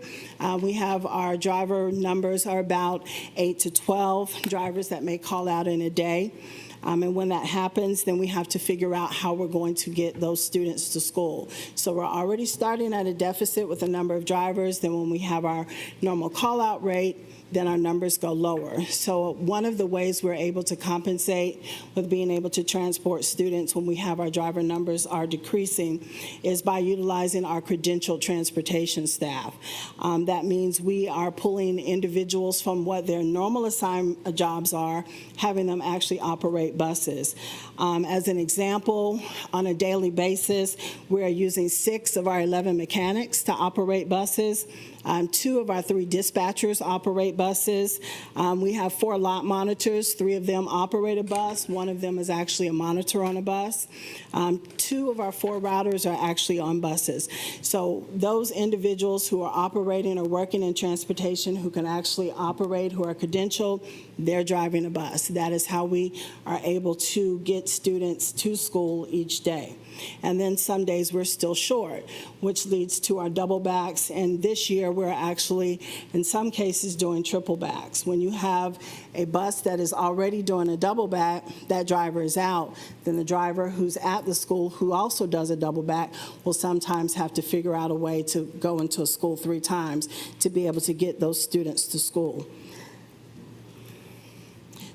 We have our driver numbers are about 8 to 12 drivers that may call out in a day. And when that happens, then we have to figure out how we're going to get those students to school. So we're already starting at a deficit with the number of drivers. Then when we have our normal call-out rate, then our numbers go lower. So one of the ways we're able to compensate with being able to transport students when we have our driver numbers are decreasing is by utilizing our credentialed transportation staff. That means we are pulling individuals from what their normal assigned jobs are, having them actually operate buses. As an example, on a daily basis, we're using 6 of our 11 mechanics to operate buses. 2 of our 3 dispatchers operate buses. We have 4 lot monitors. 3 of them operate a bus. 1 of them is actually a monitor on a bus. 2 of our 4 routers are actually on buses. So those individuals who are operating or working in transportation who can actually operate, who are credentialed, they're driving a bus. That is how we are able to get students to school each day. And then some days we're still short, which leads to our double backs. And this year we're actually, in some cases, doing triple backs. When you have a bus that is already doing a double back, that driver is out, then the driver who's at the school who also does a double back will sometimes have to figure out a way to go into a school 3 times to be able to get those students to school.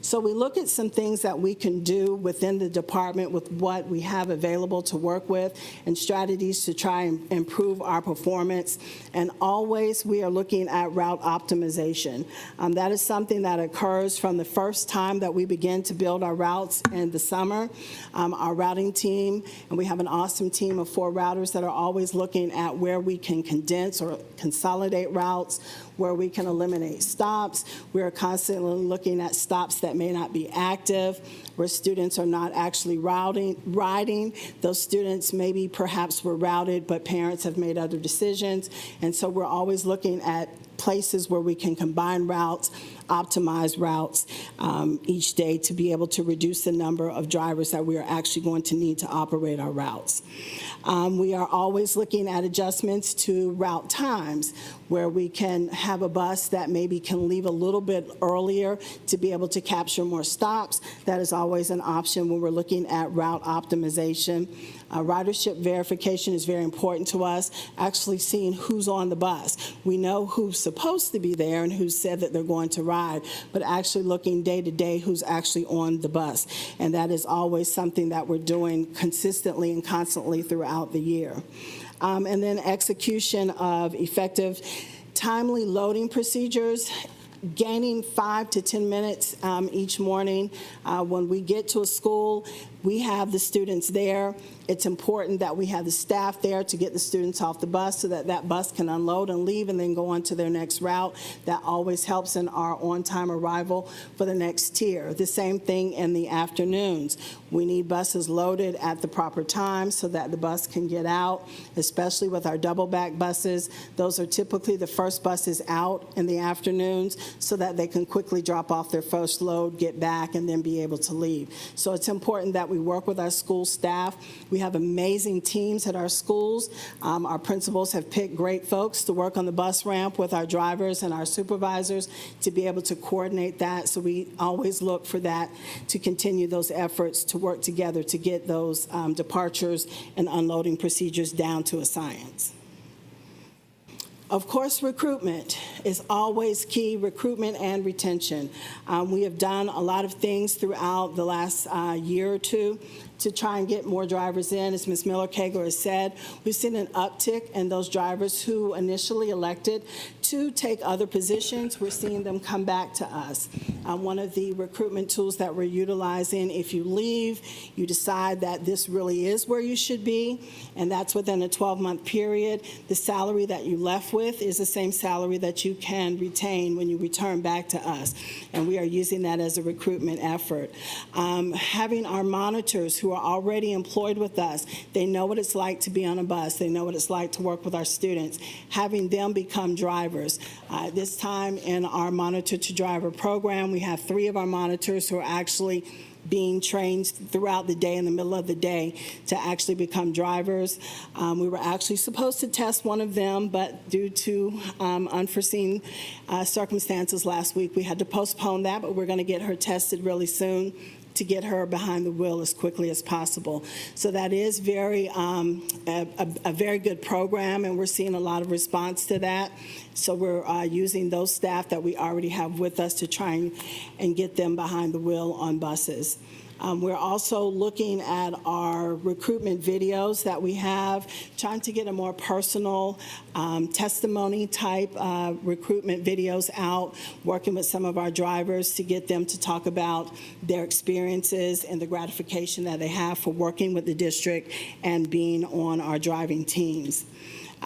So we look at some things that we can do within the department with what we have available to work with and strategies to try and improve our performance. And always we are looking at route optimization. That is something that occurs from the first time that we begin to build our routes in the summer. Our routing team, and we have an awesome team of 4 routers that are always looking at where we can condense or consolidate routes, where we can eliminate stops. We are constantly looking at stops that may not be active, where students are not actually riding. Those students maybe perhaps were routed, but parents have made other decisions. And so we're always looking at places where we can combine routes, optimize routes each day to be able to reduce the number of drivers that we are actually going to need to operate our routes. We are always looking at adjustments to route times. where we can have a bus that maybe can leave a little bit earlier to be able to capture more stops. That is always an option when we're looking at route optimization. Ridership verification is very important to us, actually seeing who's on the bus. We know who's supposed to be there and who said that they're going to ride, but actually looking day to day who's actually on the bus. And that is always something that we're doing consistently and constantly throughout the year. And then execution of effective, timely loading procedures, gaining 5 to 10 minutes each morning. When we get to a school, we have the students there. It's important that we have the staff there to get the students off the bus so that that bus can unload and leave and then go on to their next route. That always helps in our on-time arrival for the next tier. The same thing in the afternoons. We need buses loaded at the proper time so that the bus can get out, especially with our double-back buses. Those are typically the first buses out in the afternoons so that they can quickly drop off their first load, get back, and then be able to leave. So it's important that we work with our school staff. We have amazing teams at our schools. Our principals have picked great folks to work on the bus ramp with our drivers and our supervisors to be able to coordinate that. So we always look for that to continue those efforts to work together to get those departures and unloading procedures down to a science. Of course, recruitment is always key, recruitment and retention. We have done a lot of things throughout the last year or two to try and get more drivers in. As Ms. Miller-Kegler has said, we've seen an uptick in those drivers who initially elected to take other positions. We're seeing them come back to us. One of the recruitment tools that we're utilizing, if you leave, you decide that this really is where you should be, and that's within a 12-month period. The salary that you left with is the same salary that you can retain when you return back to us, and we are using that as a recruitment effort. Having our monitors who are already employed with us, they know what it's like to be on a bus, they know what it's like to work with our students, having them become drivers. This time in our Monitor to Driver program, we have 3 of our monitors who are actually being trained throughout the day, in the middle of the day, to actually become drivers. We were actually supposed to test one of them, but due to unforeseen circumstances last week, we had to postpone that, but we're going to get her tested really soon to get her behind the wheel as quickly as possible. So that is very a very good program, and we're seeing a lot of response to that. So we're using those staff that we already have with us to try and get them behind the wheel on buses. We're also looking at our recruitment videos that we have, trying to get a more personal testimony type recruitment videos out, working with some of our drivers to get them to talk about their experiences and the gratification that they have for working with the district and being on our driving teams.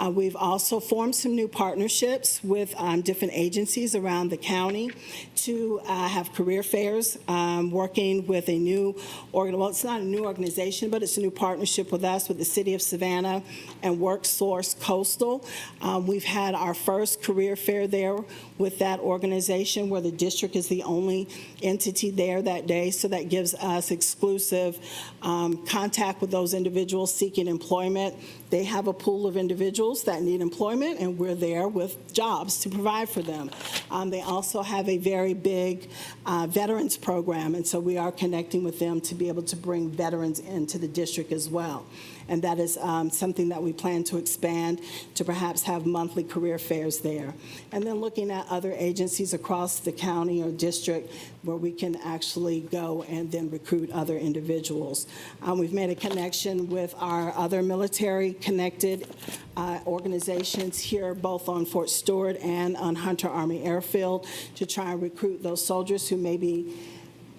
We've also formed some new partnerships with different agencies around the county to have career fairs, working with a new, well, it's not a new organization, but it's a new partnership with us, with the City of Savannah and WorkSource Coastal. We've had our first career fair there with that organization, where the district is the only entity there that day, so that gives us exclusive contact with those individuals seeking employment. They have a pool of individuals that need employment, and we're there with jobs to provide for them. They also have a very big veterans program, and so we are connecting with them to be able to bring veterans into the district as well. And that is something that we plan to expand to perhaps have monthly career fairs there. And then looking at other agencies across the county or district where we can actually go and then recruit other individuals. We've made a connection with our other military-connected organizations here, both on Fort Stewart and on Hunter Army Airfield, to try and recruit those soldiers who may be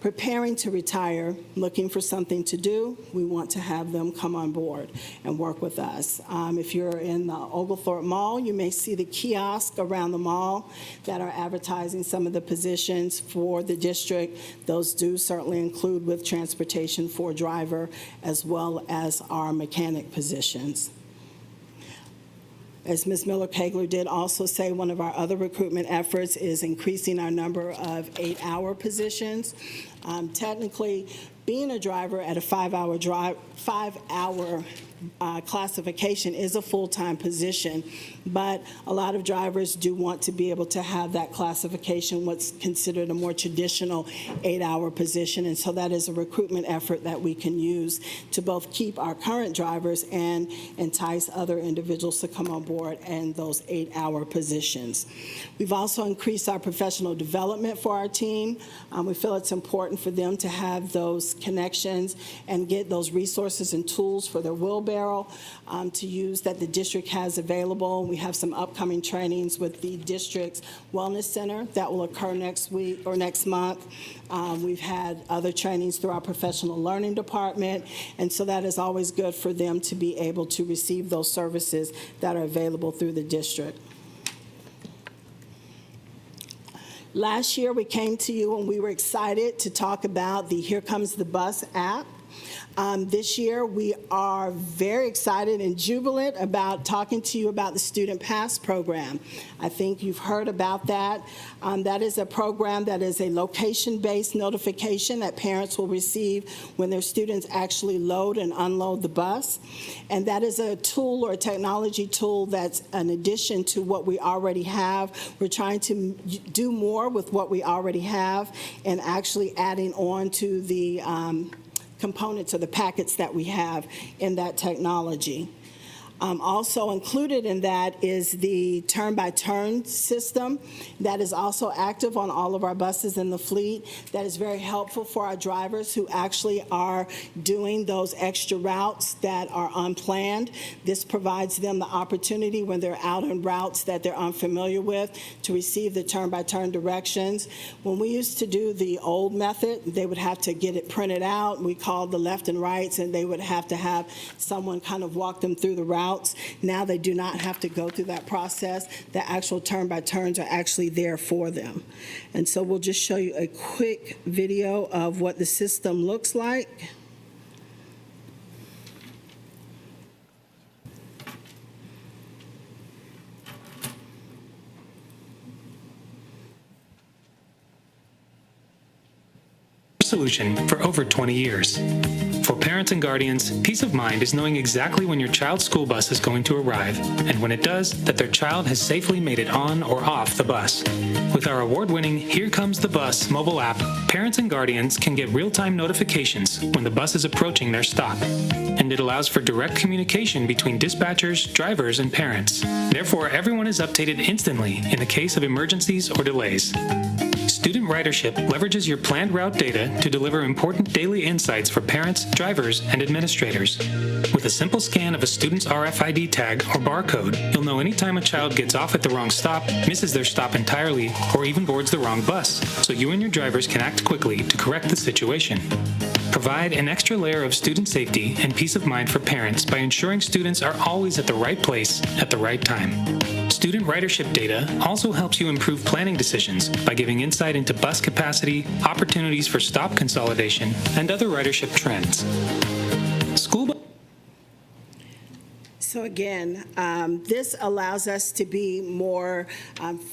preparing to retire, looking for something to do. We want to have them come on board and work with us. If you're in the Oglethorpe Mall, you may see the kiosk around the mall that are advertising some of the positions for the district. Those do certainly include with transportation for driver, as well as our mechanic positions. As Ms. Miller-Kegler did also say, one of our other recruitment efforts is increasing our number of 8-hour positions. Technically, Being a driver at a 5-hour classification is a full-time position, but a lot of drivers do want to be able to have that classification, what's considered a more traditional 8-hour position, and so that is a recruitment effort that we can use to both keep our current drivers and entice other individuals to come on board in those 8-hour positions. We've also increased our professional development for our team. We feel it's important for them to have those connections and get those resources and tools for their wheelbarrow to use that the district has available. We have some upcoming trainings with the district's wellness center that will occur next week or next month. We've had other trainings through our professional learning department, and so that is always good for them to be able to receive those services that are available through the district. Last year, we came to you and we were excited to talk about the Here Comes the Bus app. This year, we are very excited and jubilant about talking to you about the Student Pass program. I think you've heard about that. That is a program that is a location-based notification that parents will receive when their students actually load and unload the bus. And that is a tool or a technology tool that's an addition to what we already have. We're trying to do more with what we already have and actually adding on to the components or the packets that we have in that technology. Also included in that is the turn-by-turn system that is also active on all of our buses in the fleet. That is very helpful for our drivers who actually are doing those extra routes that are unplanned. This provides them the opportunity when they're out on routes that they're unfamiliar with to receive the turn-by-turn directions. When we used to do the old method, they would have to get it printed out. We called the left and rights, and they would have to have someone kind of walk them through the route. Now they do not have to go through that process. The actual turn-by-turns are actually there for them. And so we'll just show you a quick video of what the system looks like. Solution for over 20 years. For parents and guardians, peace of mind is knowing exactly when your child's school bus is going to arrive, and when it does, that their child has safely made it on or off the bus. With our award-winning Here Comes the Bus mobile app, parents and guardians can get real-time notifications when the bus is approaching their stop, and it allows for direct communication between dispatchers, drivers, and parents. Therefore, everyone is updated instantly in the case of emergencies or delays. Student ridership leverages your planned route data to deliver important daily insights for parents, drivers, and administrators. With a simple scan of a student's RFID tag or barcode, you'll know anytime a child gets off at the wrong stop, misses their stop entirely, or even boards the wrong bus, so you and your drivers can act quickly to correct the situation. Provide an extra layer of student safety and peace of mind for parents by ensuring students are always at the right place at the right time. Student ridership data also helps you improve planning decisions by giving insight into bus capacity, opportunities for stop consolidation, and other ridership trends. So again, this allows us to be more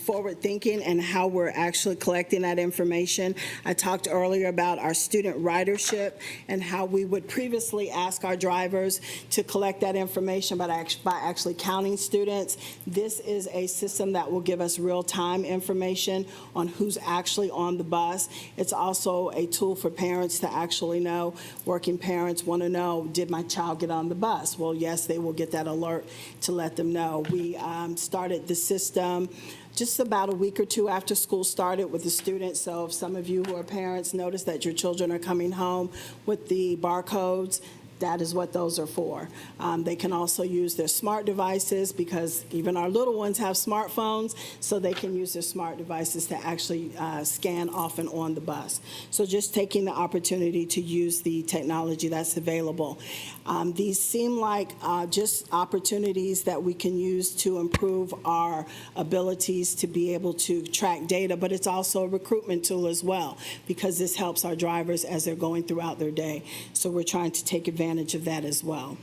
forward-thinking in how we're actually collecting that information. I talked earlier about our student ridership and how we would previously ask our drivers to collect that information by actually counting students. This is a system that will give us real-time information on who's actually on the bus. It's also a tool for parents to actually know. Working parents want to know, did my child get on the bus? Well, yes, they will get that alert to let them know. We started the system just about a week or two after school started with the students. So if some of you who are parents notice that your children are coming home with the barcodes, that is what those are for. They can also use their smart devices because even our little ones have smartphones, so they can use their smart devices to actually scan off and on the bus. So just taking the opportunity to use the technology that's available. These seem like just opportunities that we can use to improve our abilities to be able to track data, but it's also a recruitment tool as well because this helps our drivers as they're going throughout their day. So we're trying to take advantage of that as well.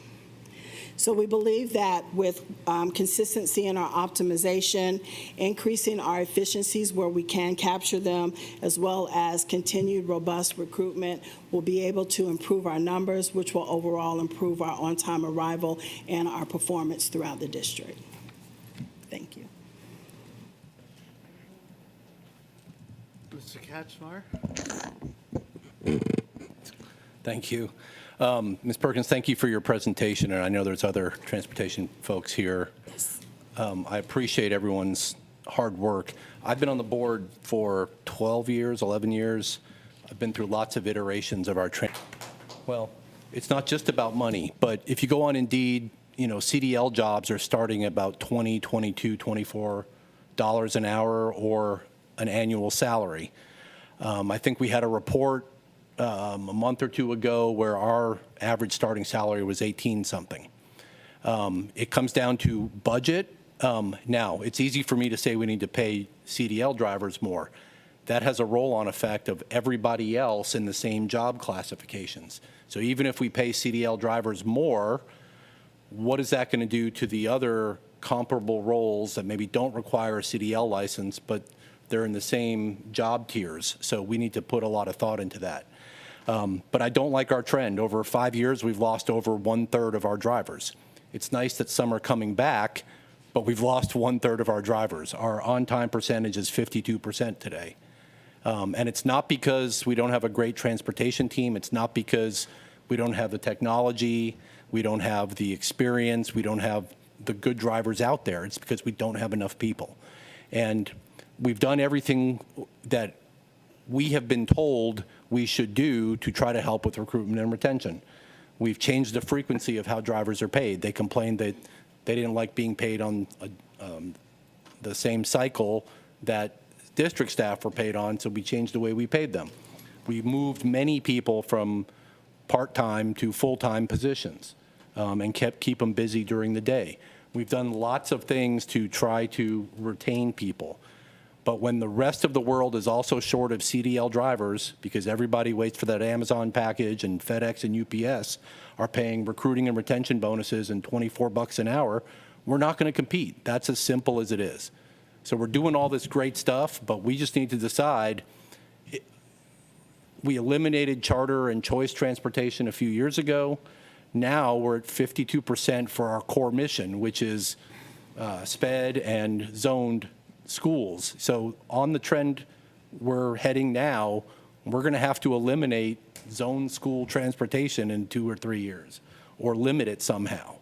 So we believe that with consistency in our optimization, increasing our efficiencies where we can capture them, as well as continued robust recruitment, we'll be able to improve our numbers, which will overall improve our on-time arrival and our performance throughout the district. Thank you. Mr. Kachmar? Thank you. Ms. Perkins, thank you for your presentation, and I know there's other transportation folks here. I appreciate everyone's hard work. I've been on the board for 12 years, 11 years. I've been through lots of iterations of our training. Well, it's not just about money, but if you go on Indeed, you know, CDL jobs are starting about $20, $22, $24 an hour or an annual salary. I think we had a report a month or two ago where our average starting salary was 18-something. It comes down to budget. Now, it's easy for me to say we need to pay CDL drivers more. That has a roll-on effect of everybody else in the same job classifications. So even if we pay CDL drivers more, what is that going to do to the other comparable roles that maybe don't require a CDL license, but they're in the same job tiers? So we need to put a lot of thought into that. But I don't like our trend. Over 5 years, we've lost over 1/3 of our drivers. It's nice that some are coming back, but we've lost 1/3 of our drivers. Our on-time percentage is 52% today. And it's not because we don't have a great transportation team. It's not because we don't have the technology, we don't have the experience, we don't have the good drivers out there. It's because we don't have enough people. And we've done everything that we have been told we should do to try to help with recruitment and retention. We've changed the frequency of how drivers are paid. They complained that they didn't like being paid on the same cycle that district staff were paid on, so we changed the way we paid them. We moved many people from part-time to full-time positions and keep them busy during the day. We've done lots of things to try to retain people. But when the rest of the world is also short of CDL drivers, because everybody waits for that Amazon package and FedEx and UPS are paying recruiting and retention bonuses and $24 an hour, we're not going to compete. That's as simple as it is. So we're doing all this great stuff, but we just need to decide. We eliminated charter and choice transportation a few years ago. Now we're at 52% for our core mission, which is SPED and zoned schools. So on the trend we're heading now, we're going to have to eliminate zone school transportation in 2 or 3 years or limit it somehow.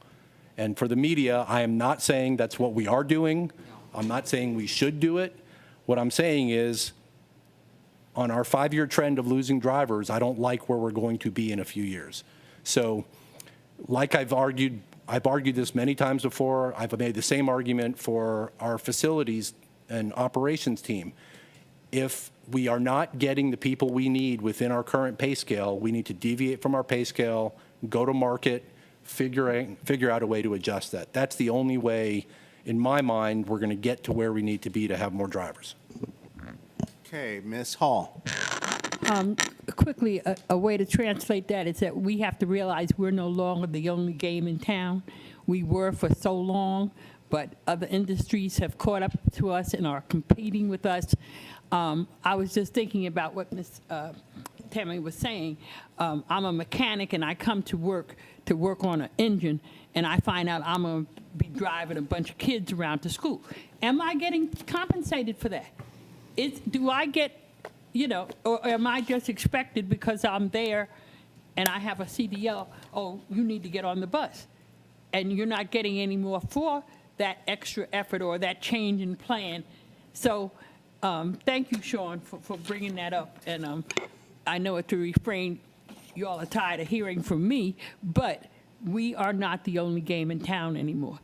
And for the media, I am not saying that's what we are doing. I'm not saying we should do it. What I'm saying is, on our 5-year trend of losing drivers, I don't like where we're going to be in a few years. So, like I've argued this many times before. I've made the same argument for our facilities and operations team. If we are not getting the people we need within our current pay scale, we need to deviate from our pay scale, go to market, figure out a way to adjust that. That's the only way, in my mind, we're going to get to where we need to be to have more drivers. Okay, Ms. Hall. Quickly, a way to translate that is that we have to realize we're no longer the only game in town. We were for so long, but other industries have caught up to us and are competing with us. I was just thinking about what Ms. Tammy was saying. I'm a mechanic and I come to work on an engine, and I find out I'm going to be driving a bunch of kids around to school. Am I getting compensated for that? Do I get, or am I just expected because I'm there and I have a CDL, oh, you need to get on the bus? And you're not getting any more for that extra effort or that change in plan. So thank you, Sean, for bringing that up. And I know it's a refrain you all are tired of hearing from me, but we are not the only game in town anymore.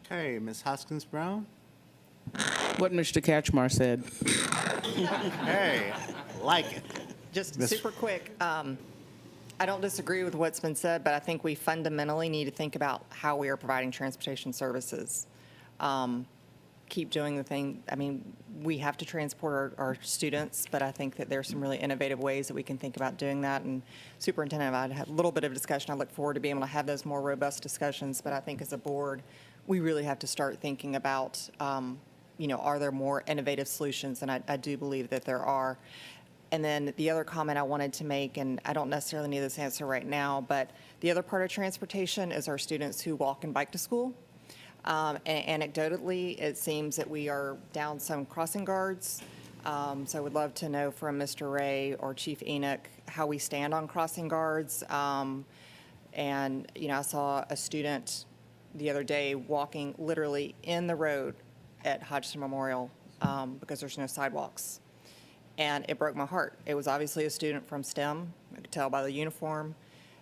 Okay, Ms. Hoskins-Brown. What Mr. Kachmar said. Hey, like it. Just super quick, I don't disagree with what's been said, but I think we fundamentally need to think about how we are providing transportation services. Keep doing the thing. I mean, we have to transport our students, but I think that there's some really innovative ways that we can think about doing that. And Superintendent, I had a little bit of a discussion. I look forward to being able to have those more robust discussions, but I think as a board, we really have to start thinking about, are there more innovative solutions? And I do believe that there are. And then the other comment I wanted to make, and I don't necessarily need this answer right now, but the other part of transportation is our students who walk and bike to school. And anecdotally, it seems that we are down some crossing guards. So I would love to know from Mr. Ray or Chief Enoch how we stand on crossing guards. And, I saw a student the other day walking literally in the road at Hodgson Memorial because there's no sidewalks. And it broke my heart. It was obviously a student from STEM. I could tell by the uniform.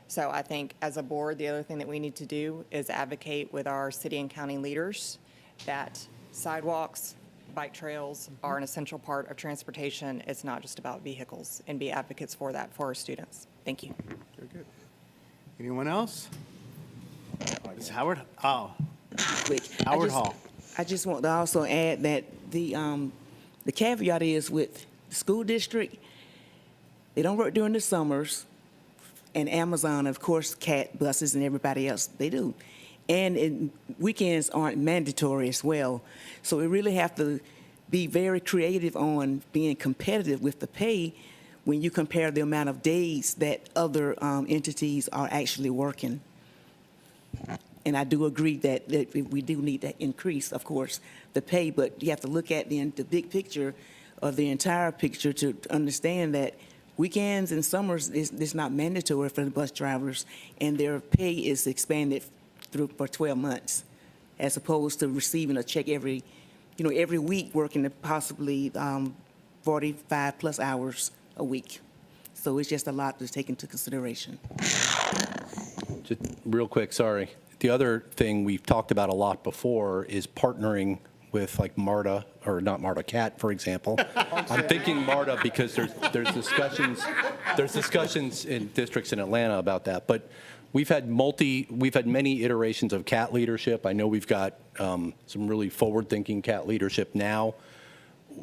So I think as a board, the other thing that we need to do is advocate with our city and county leaders that sidewalks, bike trails are an essential part of transportation. It's not just about vehicles, and be advocates for that for our students. Thank you. Very good. Anyone else? Ms. Howard? Oh, Howard Hall. I just want to also add that the caveat is with the school district, they don't work during the summers, and Amazon, of course, CAT buses and everybody else, they do. And weekends aren't mandatory as well. So we really have to be very creative on being competitive with the pay when you compare the amount of days that other entities are actually working. And I do agree that we do need to increase, of course, the pay, but you have to look at the big picture of the entire picture to understand that weekends and summers is not mandatory for the bus drivers, and their pay is expanded for 12 months, as opposed to receiving a check every week, working possibly 45 plus hours a week. So it's just a lot to take into consideration. Just real quick, sorry. The other thing we've talked about a lot before is partnering with like MARTA, or not MARTA, CAT, for example. I'm thinking MARTA because there's discussions in districts in Atlanta about that. But we've had many iterations of CAT leadership. I know we've got some really forward-thinking CAT leadership now.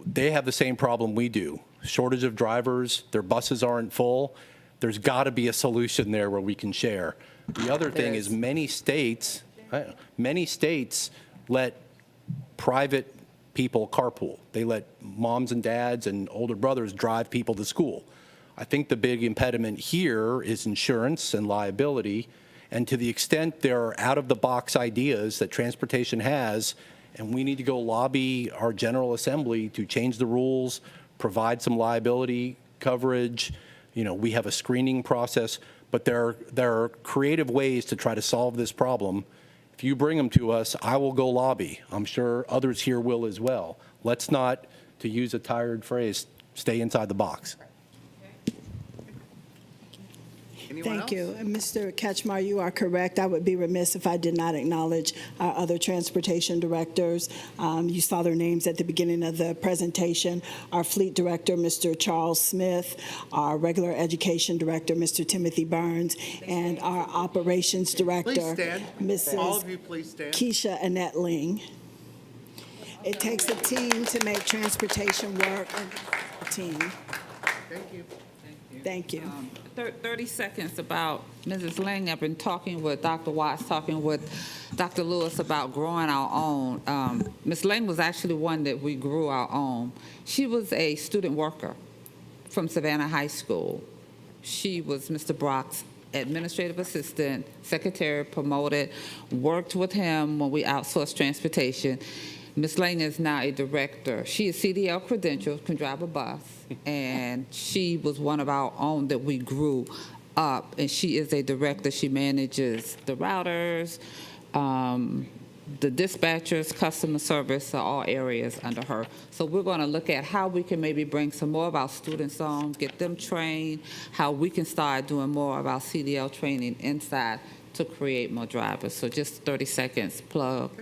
They have the same problem we do. Shortage of drivers, their buses aren't full. There's got to be a solution there where we can share. The other thing is many states let private people carpool. They let moms and dads and older brothers drive people to school. I think the big impediment here is insurance and liability, and to the extent there are out-of-the-box ideas that transportation has, and we need to go lobby our General Assembly to change the rules, provide some liability coverage. We have a screening process, but there are creative ways to try to solve this problem. If you bring them to us, I will go lobby. I'm sure others here will as well. Let's not, to use a tired phrase, stay inside the box. Thank you. And Mr. Ketchmar, you are correct. I would be remiss if I did not acknowledge our other transportation directors. You saw their names at the beginning of the presentation. Our fleet director, Mr. Charles Smith, our regular education director, Mr. Timothy Burns, and our operations director, Mrs. All of you, please stand. Keisha Annette Ling. It takes a team to make transportation work. A team. Thank you. Thank you. 30 seconds about Mrs. Lang. I've been talking with Dr. Watts, talking with Dr. Lewis about growing our own. Ms. Lang was actually one that we grew our own. She was a student worker from Savannah High School. She was Mr. Brock's administrative assistant, secretary, promoted, worked with him when we outsourced transportation. Ms. Lang is now a director. She is CDL credentialed, can drive a bus, and she was one of our own that we grew up, and she is a director. She manages the routers, the dispatchers, customer service, all areas under her. So we're going to look at how we can maybe bring some more of our students on, get them trained, how we can start doing more of our CDL training inside to create more drivers. So just 30 seconds plug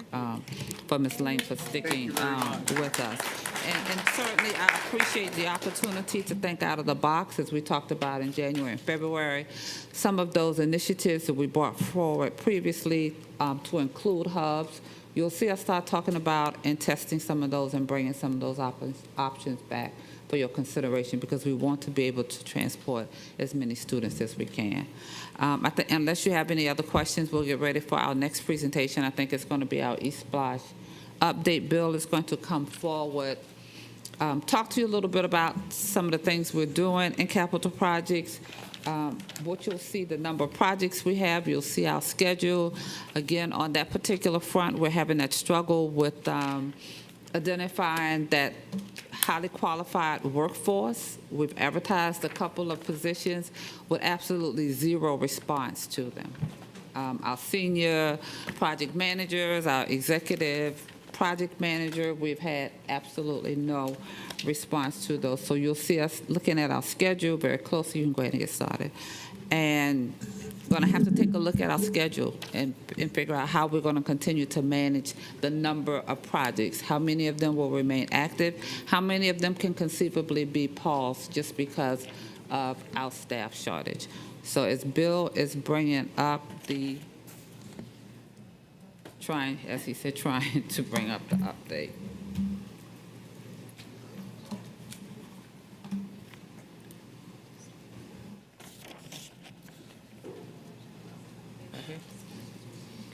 for Ms. Lane for sticking with us. And certainly I appreciate the opportunity to think out of the box, as we talked about in January and February. Some of those initiatives that we brought forward previously to include hubs, you'll see us start talking about and testing some of those and bringing some of those options back for your consideration, because we want to be able to transport as many students as we can. Unless you have any other questions, we'll get ready for our next presentation. I think it's going to be our East Splash update. Bill is going to come forward, talk to you a little bit about some of the things we're doing in capital projects. What you'll see, the number of projects we have, you'll see our schedule. Again, on that particular front, we're having that struggle with identifying that highly qualified workforce. We've advertised a couple of positions with absolutely zero response to them. Our senior project managers, our executive project manager, we've had absolutely no response to those. So you'll see us looking at our schedule very closely. You can go ahead and get started. And we're going to have to take a look at our schedule and figure out how we're going to continue to manage the number of projects. How many of them will remain active? How many of them can conceivably be paused just because of our staff shortage? So as Bill is bringing up the, trying to bring up the update.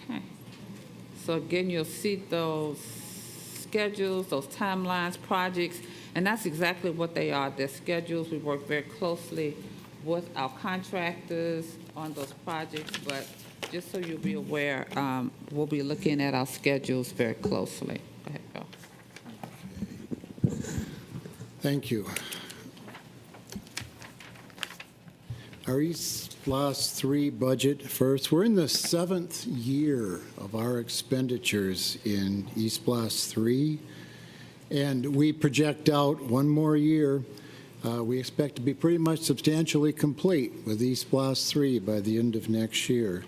Okay. So again, you'll see those schedules, those timelines, projects, and that's exactly what they are. They're schedules. We work very closely with our contractors on those projects, but just so you'll be aware, we'll be looking at our schedules very closely. Go ahead, Bill. Thank you. Our East Blast 3 budget first. We're in the 7th year of our expenditures in East Blast 3, and we project out one more year. We expect to be pretty much substantially complete with East Blast 3 by the end of next year.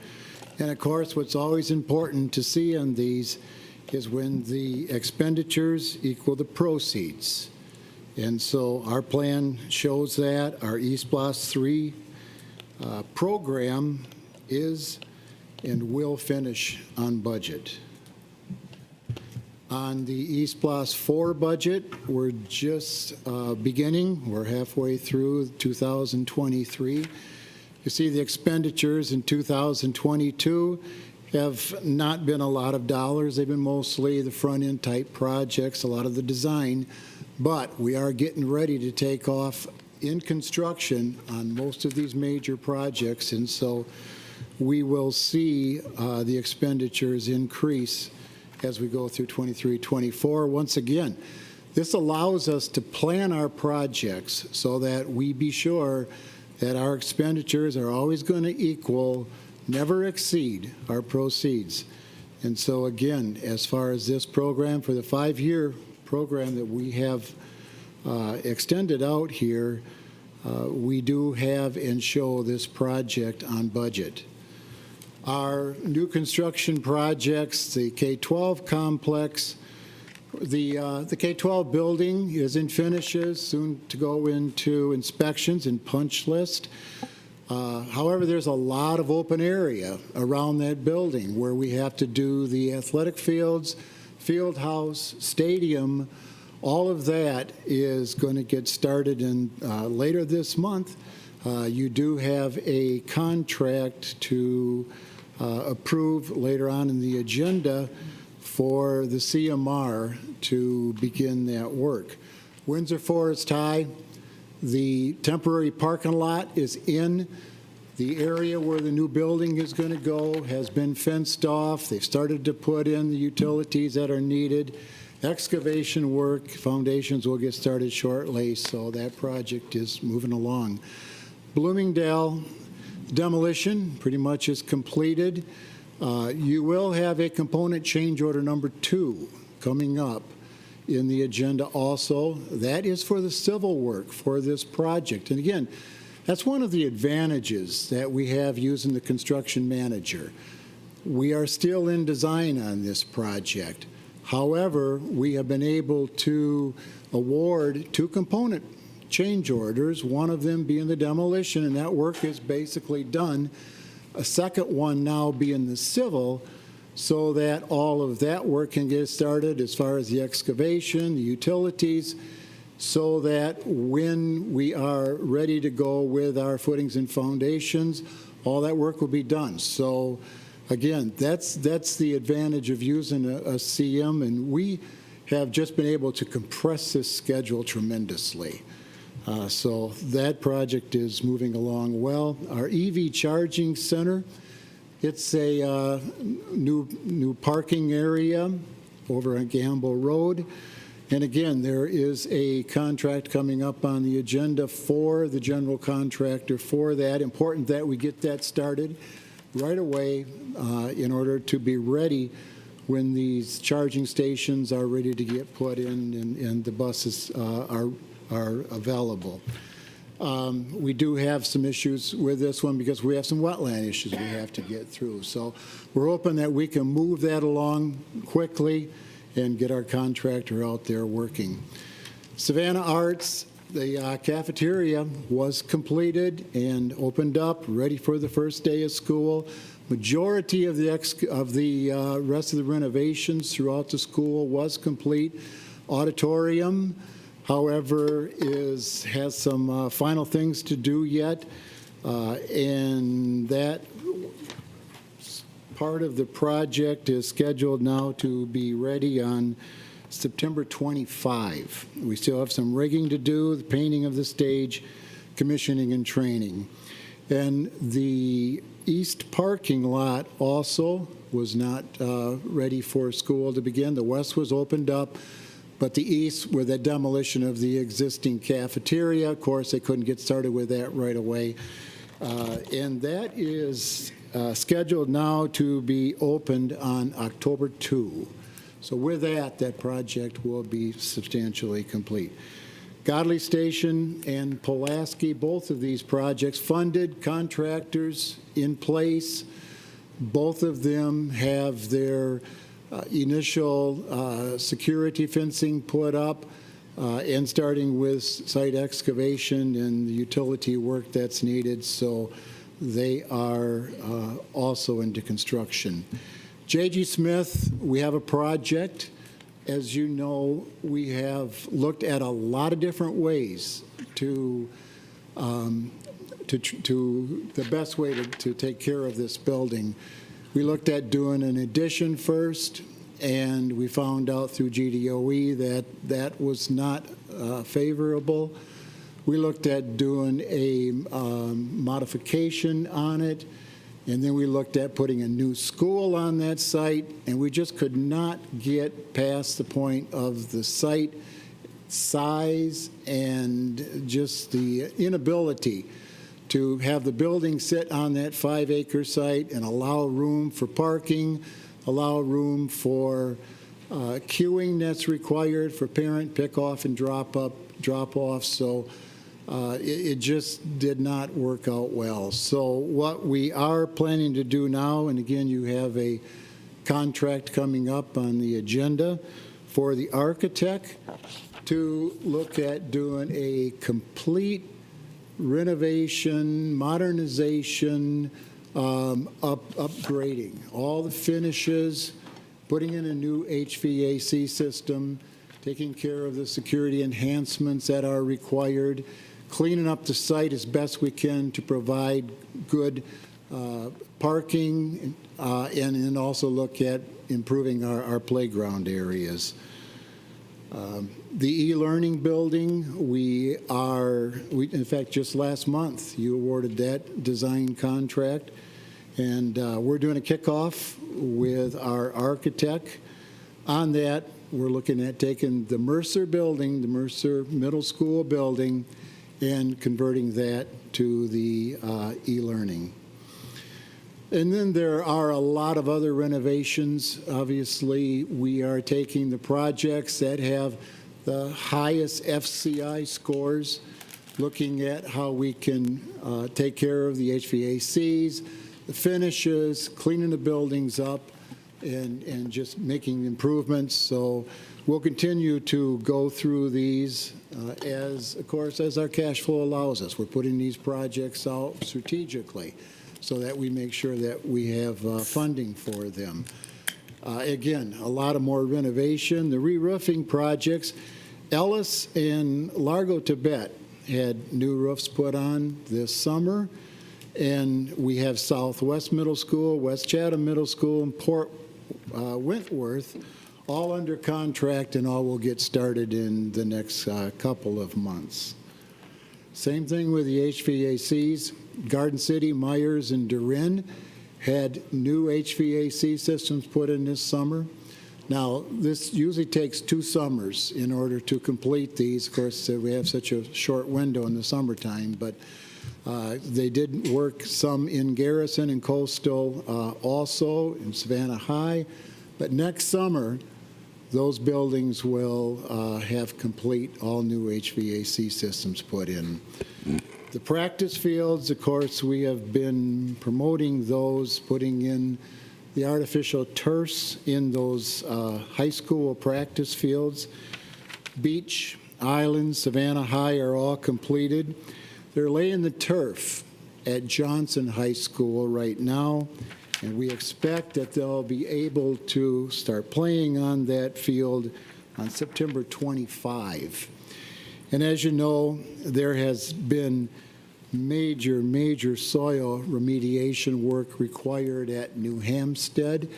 And of course, what's always important to see on these is when the expenditures equal the proceeds. And so our plan shows that our East Blast 3 program is and will finish on budget. On the East Blast 4 budget, we're just beginning. We're halfway through 2023. You see the expenditures in 2022 have not been a lot of dollars. They've been mostly the front-end type projects, a lot of the design, but we are getting ready to take off in construction on most of these major projects, and so we will see the expenditures increase as we go through 23, 24. Once again, this allows us to plan our projects so that we be sure that our expenditures are always going to equal, never exceed our proceeds. And so again, as far as this program, for the 5-year program that we have extended out here, we do have and show this project on budget. Our new construction projects, the K-12 complex, the K-12 building is in finishes, soon to go into inspections and punch list. However, there's a lot of open area around that building where we have to do the athletic fields, field house, stadium. All of that is going to get started in later this month. You do have a contract to approve later on in the agenda for the CMR to begin that work. Windsor Forest High, the temporary parking lot is in. The area where the new building is going to go has been fenced off. They've started to put in the utilities that are needed. Excavation work, foundations will get started shortly, so that project is moving along. Bloomingdale demolition pretty much is completed. You will have a component change order number 2 coming up in the agenda also. That is for the civil work for this project. And again, that's one of the advantages that we have using the construction manager. We are still in design on this project. However, we have been able to award 2 component change orders, one of them being the demolition, and that work is basically done. A second one now being the civil. so that all of that work can get started as far as the excavation, the utilities, so that when we are ready to go with our footings and foundations, all that work will be done. So again, that's the advantage of using a CM, and we have just been able to compress this schedule tremendously. So that project is moving along well. Our EV charging center, it's a new parking area over on Gamble Road. And again, there is a contract coming up on the agenda for the general contractor for that. Important that we get that started right away in order to be ready when these charging stations are ready to get put in and the buses are available. We do have some issues with this one because we have some wetland issues we have to get through. So we're hoping that we can move that along quickly and get our contractor out there working. Savannah Arts, the cafeteria was completed and opened up, ready for the first day of school. Majority of the rest of the renovations throughout the school was complete. Auditorium, however, has some final things to do yet, and that part of the project is scheduled now to be ready on September 25. We still have some rigging to do, the painting of the stage, commissioning and training. And the east parking lot also was not ready for school to begin. The west was opened up, but the east, with the demolition of the existing cafeteria, of course, they couldn't get started with that right away. And that is scheduled now to be opened on October 2. So with that project will be substantially complete. Godley Station and Pulaski, both of these projects funded, contractors in place. Both of them have their initial security fencing put up and starting with site excavation and the utility work that's needed. So they are also into construction. J.G. Smith, we have a project. As you know, we have looked at a lot of different ways to the best way to take care of this building. We looked at doing an addition first, and we found out through GDOE that that was not favorable. We looked at doing a modification on it, and then we looked at putting a new school on that site, and we just could not get past the point of the site size and just the inability to have the building sit on that 5-acre site and allow room for parking, allow room for queuing that's required for parent pick-off and drop-off. So it just did not work out well. So what we are planning to do now, and again, you have a contract coming up on the agenda for the architect to look at doing a complete renovation, modernization, upgrading, all the finishes, putting in a new HVAC system, taking care of the security enhancements that are required, cleaning up the site as best we can to provide good parking, and then also look at improving our playground areas. The e-learning building, in fact, just last month, you awarded that design contract, and we're doing a kickoff with our architect. On that, we're looking at taking the Mercer building, the Mercer Middle School building, and converting that to the e-learning. And then there are a lot of other renovations. Obviously, we are taking the projects that have the highest FCI scores, looking at how we can take care of the HVACs, the finishes, cleaning the buildings up, and just making improvements. So we'll continue to go through these of course, as our cash flow allows us. We're putting these projects out strategically so that we make sure that we have funding for them. Again, a lot of more renovation. The re-roofing projects, Ellis and Largo Tibet had new roofs put on this summer. And we have Southwest Middle School, West Chatham Middle School, and Port Wentworth, all under contract, and all will get started in the next couple of months. Same thing with the HVACs. Garden City, Myers, and Durin had new HVAC systems put in this summer. Now, this usually takes 2 summers in order to complete these. Of course, we have such a short window in the summertime, but they did work some in Garrison and Coastal, also in Savannah High. But next summer, those buildings will have complete all-new HVAC systems put in. The practice fields, of course, we have been promoting those, putting in the artificial turfs in those high school practice fields. Beach, Island, Savannah High are all completed. They're laying the turf at Johnson High School right now, and we expect that they'll be able to start playing on that field on September 25. And as you know, there has been major soil remediation work required at New Hampstead.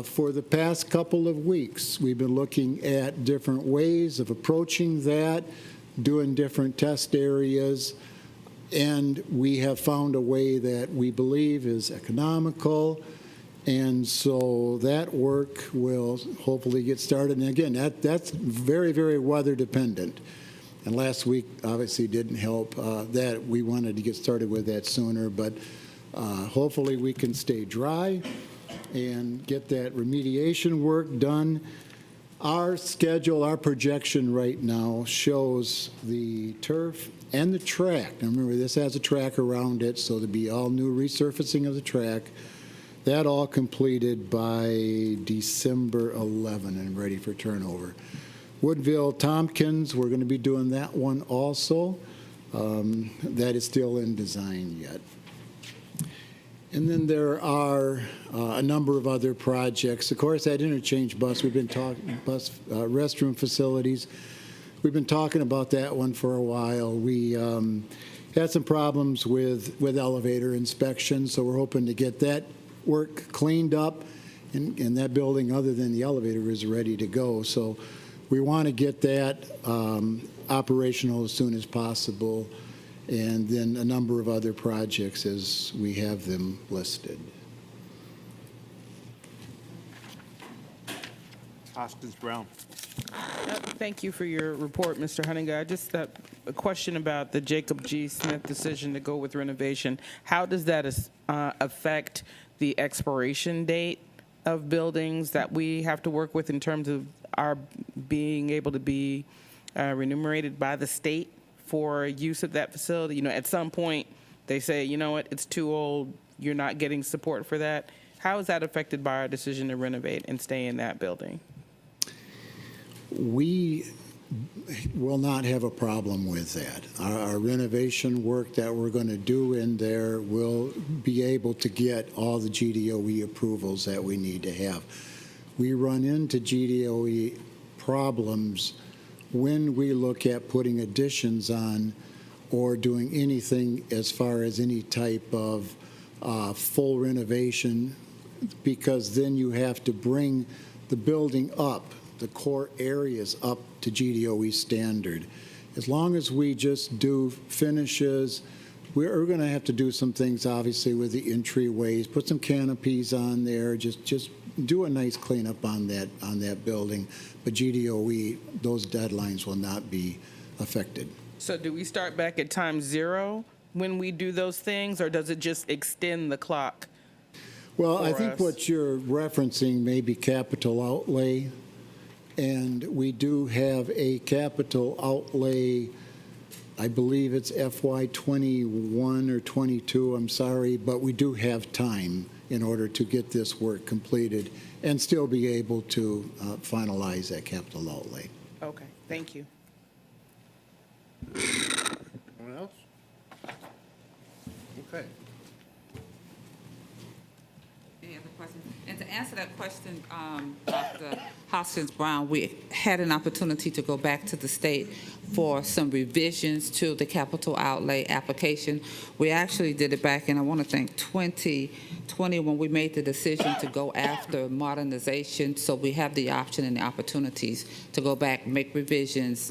For the past couple of weeks, we've been looking at different ways of approaching that, doing different test areas, and we have found a way that we believe is economical, and so that work will hopefully get started. And again, that's very weather dependent. And last week obviously didn't help that. We wanted to get started with that sooner, but hopefully we can stay dry and get that remediation work done. Our schedule, our projection right now shows the turf and the track. Now remember, this has a track around it, so there'll be all new resurfacing of the track. That all completed by December 11 and ready for turnover. Woodville Tompkins, we're going to be doing that one also. That is still in design yet. And then there are a number of other projects. Of course, that interchange bus, we've been talking, restroom facilities. We've been talking about that one for a while. We had some problems with elevator inspection, so we're hoping to get that work cleaned up. And that building, other than the elevator, is ready to go. So we want to get that operational as soon as possible, and then a number of other projects as we have them listed. Hoskins Brown. Thank you for your report, Mr. Hunninga. Just a question about the Jacob G. Smith decision to go with renovation. How does that affect the expiration date of buildings that we have to work with in terms of our being able to be remunerated by the state for use of that facility? You know, at some point they say, you know what, it's too old, you're not getting support for that. How is that affected by our decision to renovate and stay in that building? We will not have a problem with that. Our renovation work that we're going to do in there will be able to get all the GDOE approvals that we need to have. We run into GDOE problems when we look at putting additions on or doing anything as far as any type of full renovation, because then you have to bring the building up, the core areas up to GDOE standard. As long as we just do finishes, we're going to have to do some things, obviously, with the entryways, put some canopies on there, just do a nice cleanup on that building. But GDOE, those deadlines will not be affected. So do we start back at time 0 when we do those things, or does it just extend the clock? Well, I think what you're referencing may be capital outlay, and we do have a capital outlay. I believe it's FY 21 or 22, I'm sorry, but we do have time in order to get this work completed and still be able to finalize that capital outlay. Okay, thank you. Anyone else? Okay. Any other question. And to answer that question, Dr. Hoskins-Brown, we had an opportunity to go back to the state for some revisions to the capital outlay application. We actually did it back in, I want to think, 2020, when we made the decision to go after modernization. So we have the option and the opportunities to go back, make revisions.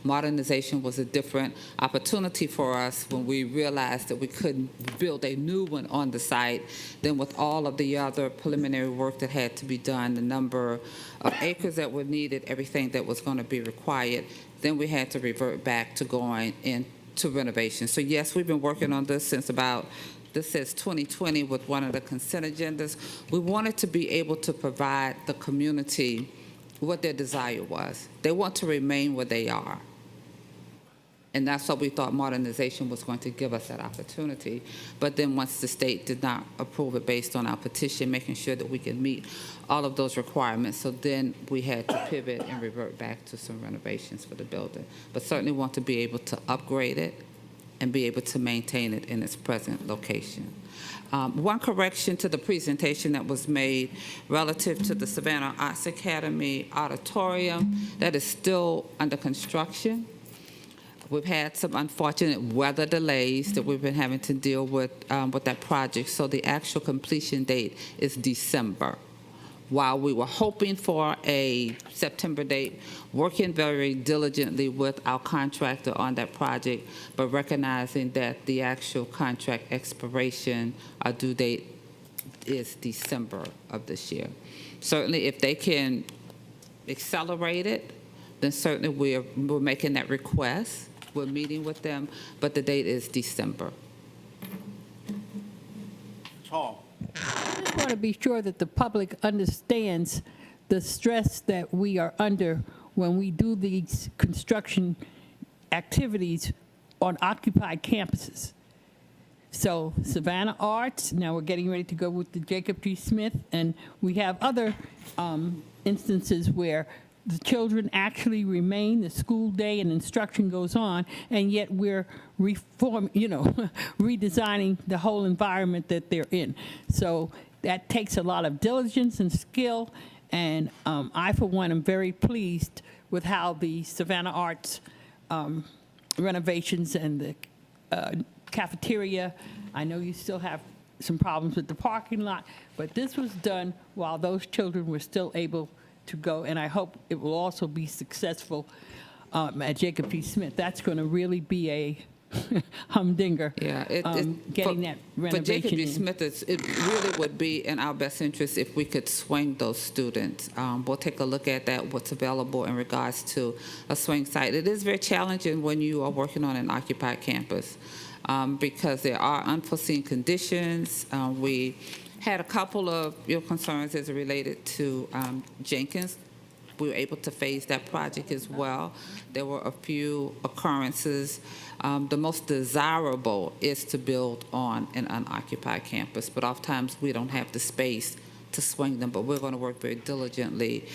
Modernization was a different opportunity for us when we realized that we couldn't build a new one on the site. Then with all of the other preliminary work that had to be done, the number of acres that were needed, everything that was going to be required, then we had to revert back to going into renovation. So yes, we've been working on this since about, this says 2020 with one of the consent agendas. We wanted to be able to provide the community what their desire was. They want to remain where they are. And that's what we thought modernization was going to give us, that opportunity. But then once the state did not approve it based on our petition, making sure that we can meet all of those requirements, so then we had to pivot and revert back to some renovations for the building. But certainly want to be able to upgrade it and be able to maintain it in its present location. One correction to the presentation that was made relative to the Savannah Arts Academy auditorium, that is still under construction. We've had some unfortunate weather delays that we've been having to deal with that project, so the actual completion date is December. While we were hoping for a September date, working very diligently with our contractor on that project, but recognizing that the actual contract expiration due date is December of this year. Certainly, if they can accelerate it, then certainly we're making that request. We're meeting with them, but the date is December. Hall. I just want to be sure that the public understands the stress that we are under when we do these construction activities on occupied campuses. So Savannah Arts, now we're getting ready to go with the Jacob G. Smith, and we have other instances where the children actually remain, the school day and instruction goes on, and yet we're redesigning the whole environment that they're in. So that takes a lot of diligence and skill, and I, for one, am very pleased with how the Savannah Arts renovations and the cafeteria. I know you still have some problems with the parking lot, but this was done while those children were still able to go, and I hope it will also be successful at Jacob P. Smith. That's going to really be a humdinger. Yeah, getting that renovation. For Jacob G. in. Smith, it really would be in our best interest if we could swing those students. We'll take a look at that, what's available in regards to a swing site. It is very challenging when you are working on an occupied campus because there are unforeseen conditions. We had a couple of concerns as it related to Jenkins. We were able to phase that project as well. There were a few occurrences. The most desirable is to build on an unoccupied campus, but oftentimes we don't have the space to swing them, but we're going to work very diligently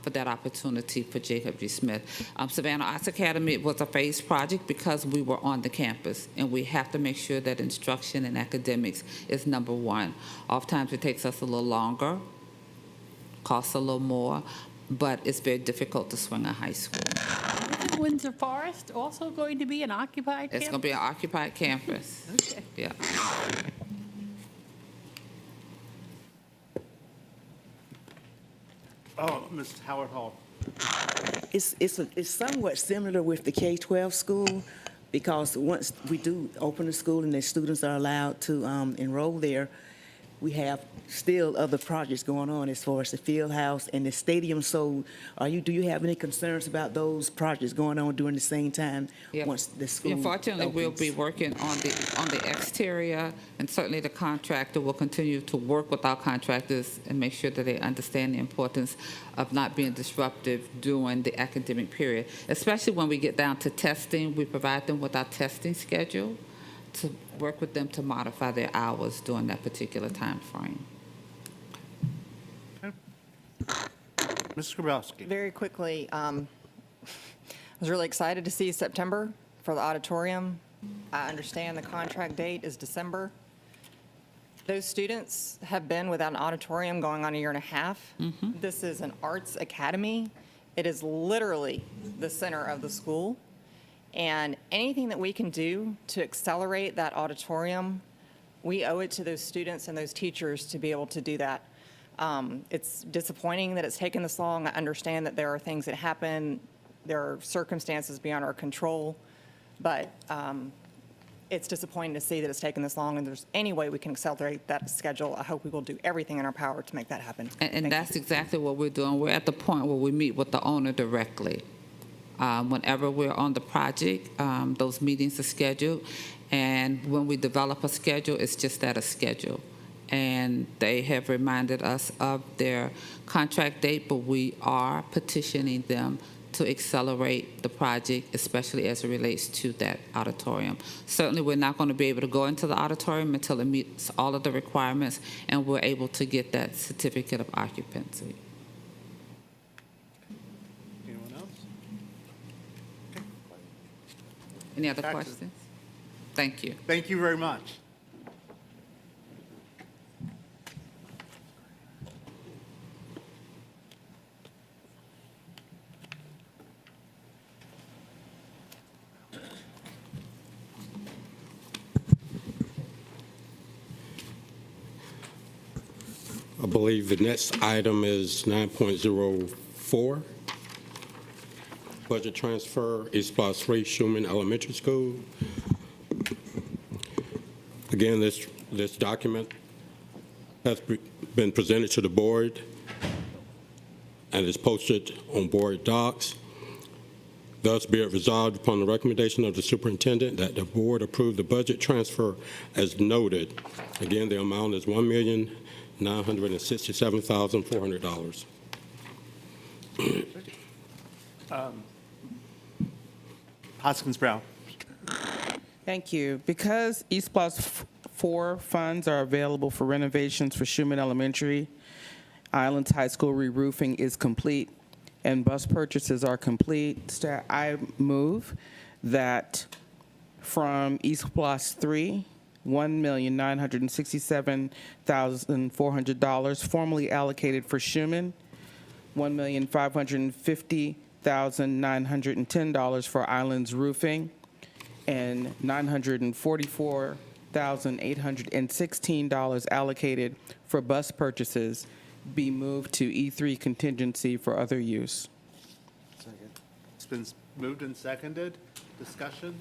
for that opportunity for Jacob G. Smith. Savannah Arts Academy was a phased project because we were on the campus, and we have to make sure that instruction and academics is number one. Oftentimes it takes us a little longer, costs a little more, but it's very difficult to swing a high school. Isn't Windsor Forest also going to be an occupied campus? It's going to be an occupied campus. Okay. Yeah. Oh, Mr. Howard Hall. It's somewhat similar with the K-12 school, because once we do open the school and the students are allowed to enroll there, we have still other projects going on as far as the field house and the stadium. So do you have any concerns about those projects going on during the same time once the school Unfortunately, we'll opens? be working on the exterior, and certainly the contractor will continue to work with our contractors and make sure that they understand the importance of not being disruptive during the academic period, especially when we get down to testing. We provide them with our testing schedule to work with them to modify their hours during that particular time frame. Ms. Grabowski. Very quickly, I was really excited to see September for the auditorium. I understand the contract date is December. Those students have been without an auditorium going on a year and a half. This is an arts academy. It is literally the center of the school. And anything that we can do to accelerate that auditorium, we owe it to those students and those teachers to be able to do that. It's disappointing that it's taken this long. I understand that there are things that happen. There are circumstances beyond our control. But it's disappointing to see that it's taken this long, and there's any way we can accelerate that schedule. I hope we will do everything in our power to make that happen. And that's exactly what we're doing. We're at the point where we meet with the owner directly. Whenever we're on the project, those meetings are scheduled, and when we develop a schedule, it's just that, a schedule. And they have reminded us of their contract date, but we are petitioning them to accelerate the project, especially as it relates to that auditorium. Certainly, we're not going to be able to go into the auditorium until it meets all of the requirements and we're able to get that certificate of occupancy. Anyone else? Any other Back to- questions? Thank you. Thank you very much. I believe the next item is 9.04, budget transfer, East Block 3, Schumann Elementary School. Again, this document has been presented to the board and is posted on board docs. Thus, be it resolved upon the recommendation of the superintendent that the board approve the budget transfer as noted. Again, the amount is $1,967,400. Hoskins Brown. Thank you. Because East Plus 4 funds are available for renovations for Schumann Elementary, Islands High School re-roofing is complete, and bus purchases are complete, I move that from East Plus 3, $1,967,400 formally allocated for Schumann, $1,550,910 for Islands roofing, and $944,816 allocated for bus purchases be moved to E3 contingency for other use. It's been moved and seconded. Discussion?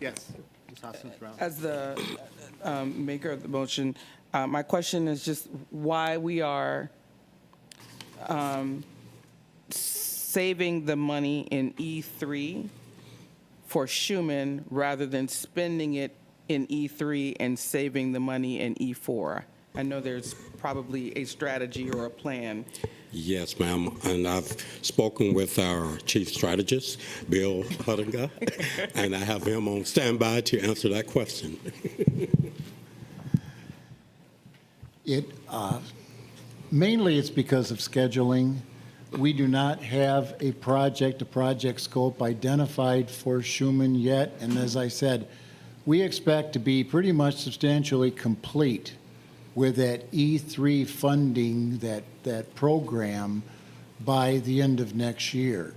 Yes, Ms. Hoskins Brown. As the maker of the motion, my question is just why we are saving the money in E3 for Schumann rather than spending it in E3 and saving the money in E4. I know there's probably a strategy or a plan. Yes, ma'am, and I've spoken with our chief strategist, Bill Huttinger, and I have him on standby to answer that question. Mainly it's because of scheduling. We do not have a project scope identified for Schumann yet, and as I said, we expect to be pretty much substantially complete with that E3 funding, that program, by the end of next year.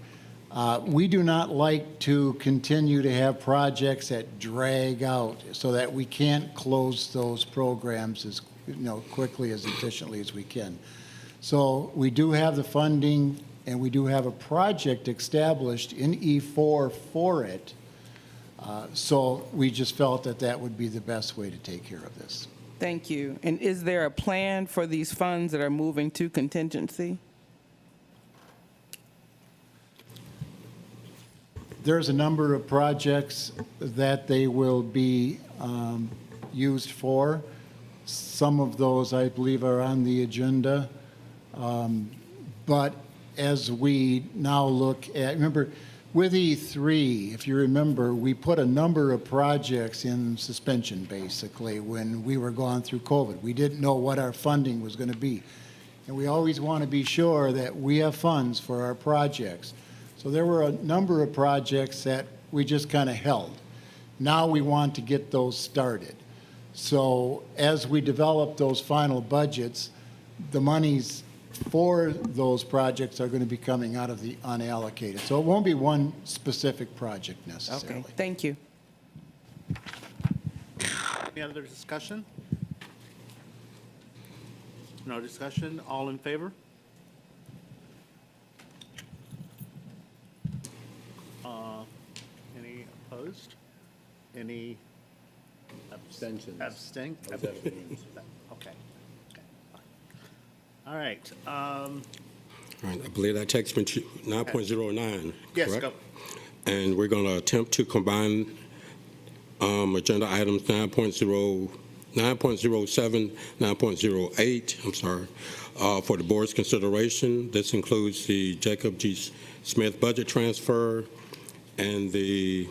We do not like to continue to have projects that drag out so that we can't close those programs as quickly, as efficiently as we can. So we do have the funding, and we do have a project established in E4 for it. So we just felt that that would be the best way to take care of this. Thank you. And is there a plan for these funds that are moving to contingency? There's a number of projects that they will be used for. Some of those, I believe, are on the agenda. But as we now look at, remember, with E3, if you remember, we put a number of projects in suspension, basically, when we were going through COVID. We didn't know what our funding was going to be. And we always want to be sure that we have funds for our projects. So there were a number of projects that we just kind of held. Now we want to get those started. So as we develop those final budgets, the monies for those projects are going to be coming out of the unallocated. So it won't be one specific project necessarily. Okay, thank you. Any other discussion? No discussion. All in favor? Any opposed? Any Abstentions. Okay. Okay, fine. All right. All right, I believe that takes me to 9.09, Yes, correct? go. And we're going to attempt to combine agenda items 9.07, 9.08, I'm sorry, for the board's consideration. This includes the Jacob G. Smith budget transfer and the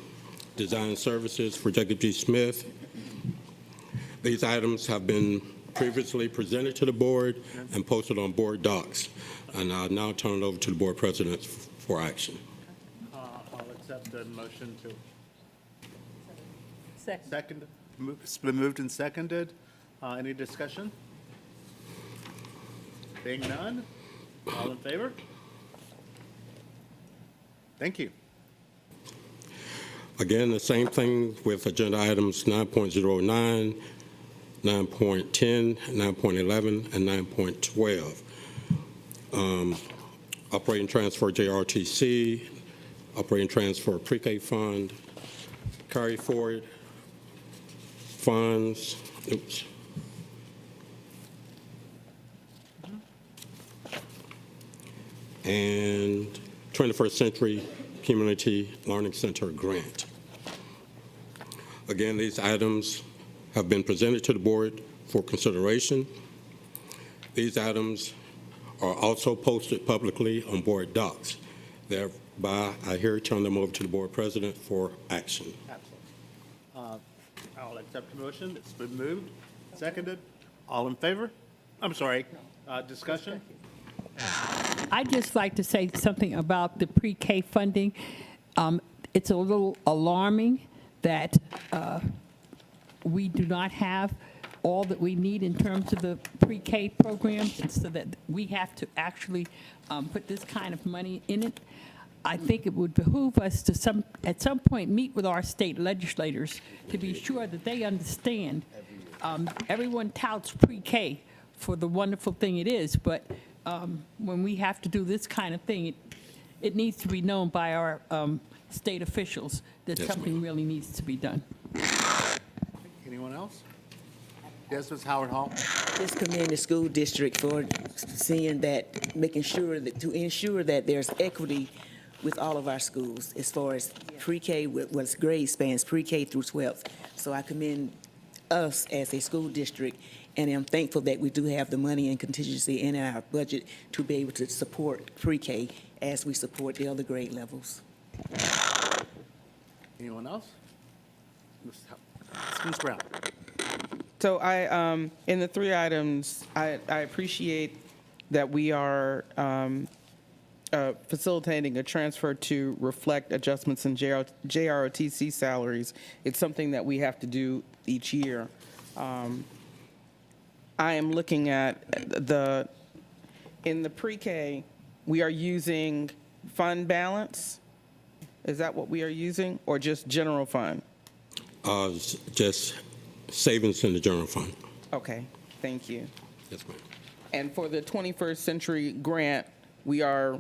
design services for Jacob G. Smith. These items have been previously presented to the board and posted on board docs. And I'll now turn it over to the board president for action. I'll accept the motion to. Second. Second. It's been moved and seconded. Any discussion? Being none, all in favor? Thank you. Again, the same thing with agenda items 9.09, 9.10, 9.11, and 9.12. Operating transfer JRTC, operating transfer pre-K fund, carry forward funds, oops. And 21st Century Community Learning Center grant. Again, these items have been presented to the board for consideration. These items are also posted publicly on board docs. Thereby, I here turn them over to the board president for action. Absolutely. I'll accept the motion. It's been moved, seconded. All in favor? I'm sorry, discussion? I'd just like to say something about the pre-K funding. It's a little alarming that we do not have all that we need in terms of the pre-K programs, and so that we have to actually put this kind of money in it. I think it would behoove us to at some point meet with our state legislators to be sure that they understand. Everyone touts pre-K for the wonderful thing it is, but when we have to do this kind of thing, it needs to be known by our state officials that Yes, something ma'am. really needs to be done. Anyone else? Yes, Ms. Howard Hall? Just commend the school district for seeing that, making sure that, to ensure that there's equity with all of our schools as far as pre-K, what's grade spans, pre-K through 12th. So I commend us as a school district, and I'm thankful that we do have the money and contingency in our budget to be able to support pre-K as we support the other grade levels. Anyone else? Ms. Brown? So in the three items, I appreciate that we are facilitating a transfer to reflect adjustments in JROTC salaries. It's something that we have to do each year. I am looking at in the pre-K, we are using fund balance. Is that what we are using, or just general fund? Just savings in the general fund. Okay, thank you. Yes, ma'am. And for the 21st Century grant, we are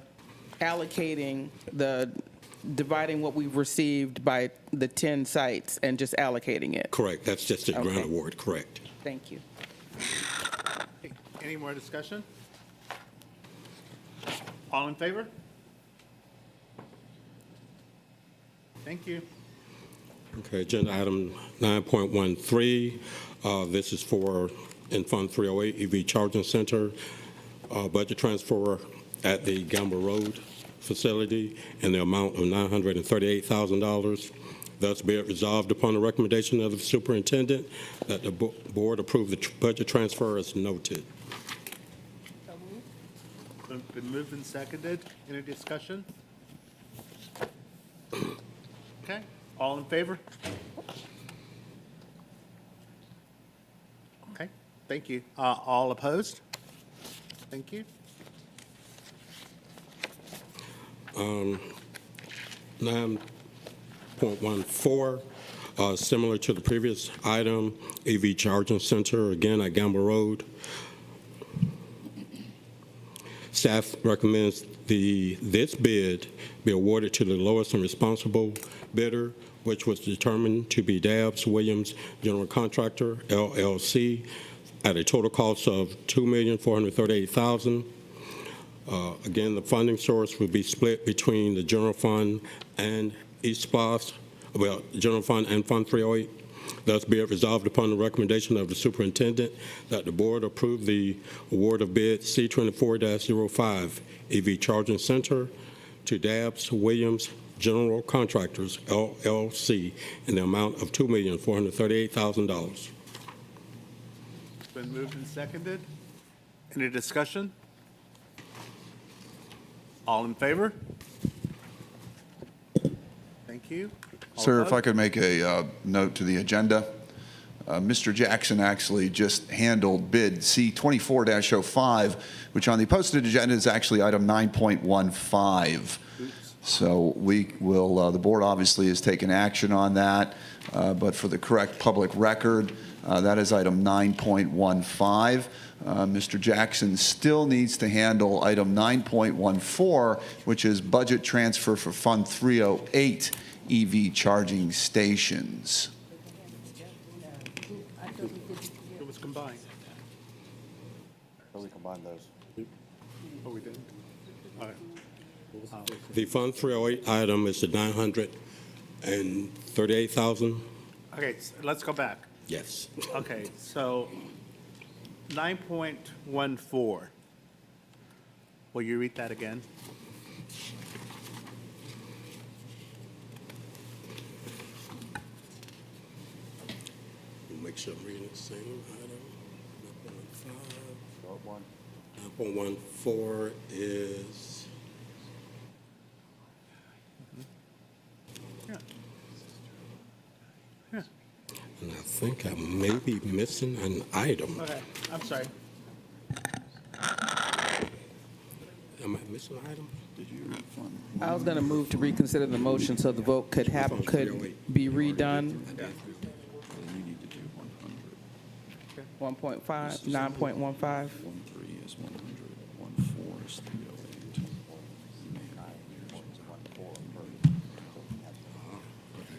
allocating dividing what we've received by the 10 sites and just allocating it. Correct. That's just a grant Okay. award, correct. Thank you. Any more discussion? All in favor? Thank you. Okay, agenda item 9.13. This is for, in Fund 308, EV Charging Center, budget transfer at the Gamble Road facility in the amount of $938,000. Thus be it resolved upon the recommendation of the superintendent that the board approve the budget transfer as noted. Been moved and seconded. Any discussion? Okay, all in favor? Thank you. All opposed? Thank you. 9.14, similar to the previous item, EV Charging Center, again at Gamble Road. Staff recommends this bid be awarded to the lowest and responsible bidder, which was determined to be Dabbs Williams General Contractor, LLC, at a total cost of $2,438,000. Again, the funding source will be split between the general fund and general fund and Fund 308. Thus be it resolved upon the recommendation of the superintendent that the board approve the award of bid C24-05 EV Charging Center to Dabbs Williams General Contractors, LLC, in the amount of $2,438,000. It's been moved and seconded. Any discussion? All in favor? Thank you. All Sir, if I opposed? could make a note to the agenda. Mr. Jackson actually just handled bid C24-05, which on the posted agenda is actually item 9.15. So we will, the board obviously has taken action on that, but for the correct public record, that is item 9.15. Mr. Jackson still needs to handle item 9.14, which is budget transfer for Fund 308 EV charging stations. It was combined. So we combine those. Oh, we didn't? All right. The Fund 308 item is the $938,000. Okay, let's go back. Yes. Okay, so 9.14. Will you read that again? Make sure I'm reading the same item. 9.14 is and I think I may be missing an item. Okay, I'm sorry. Am I missing an item? Did you read Fund? I was going to move to reconsider the motion so the vote could be redone. 1.5, 9.15. 13 is 100, 14 is 308.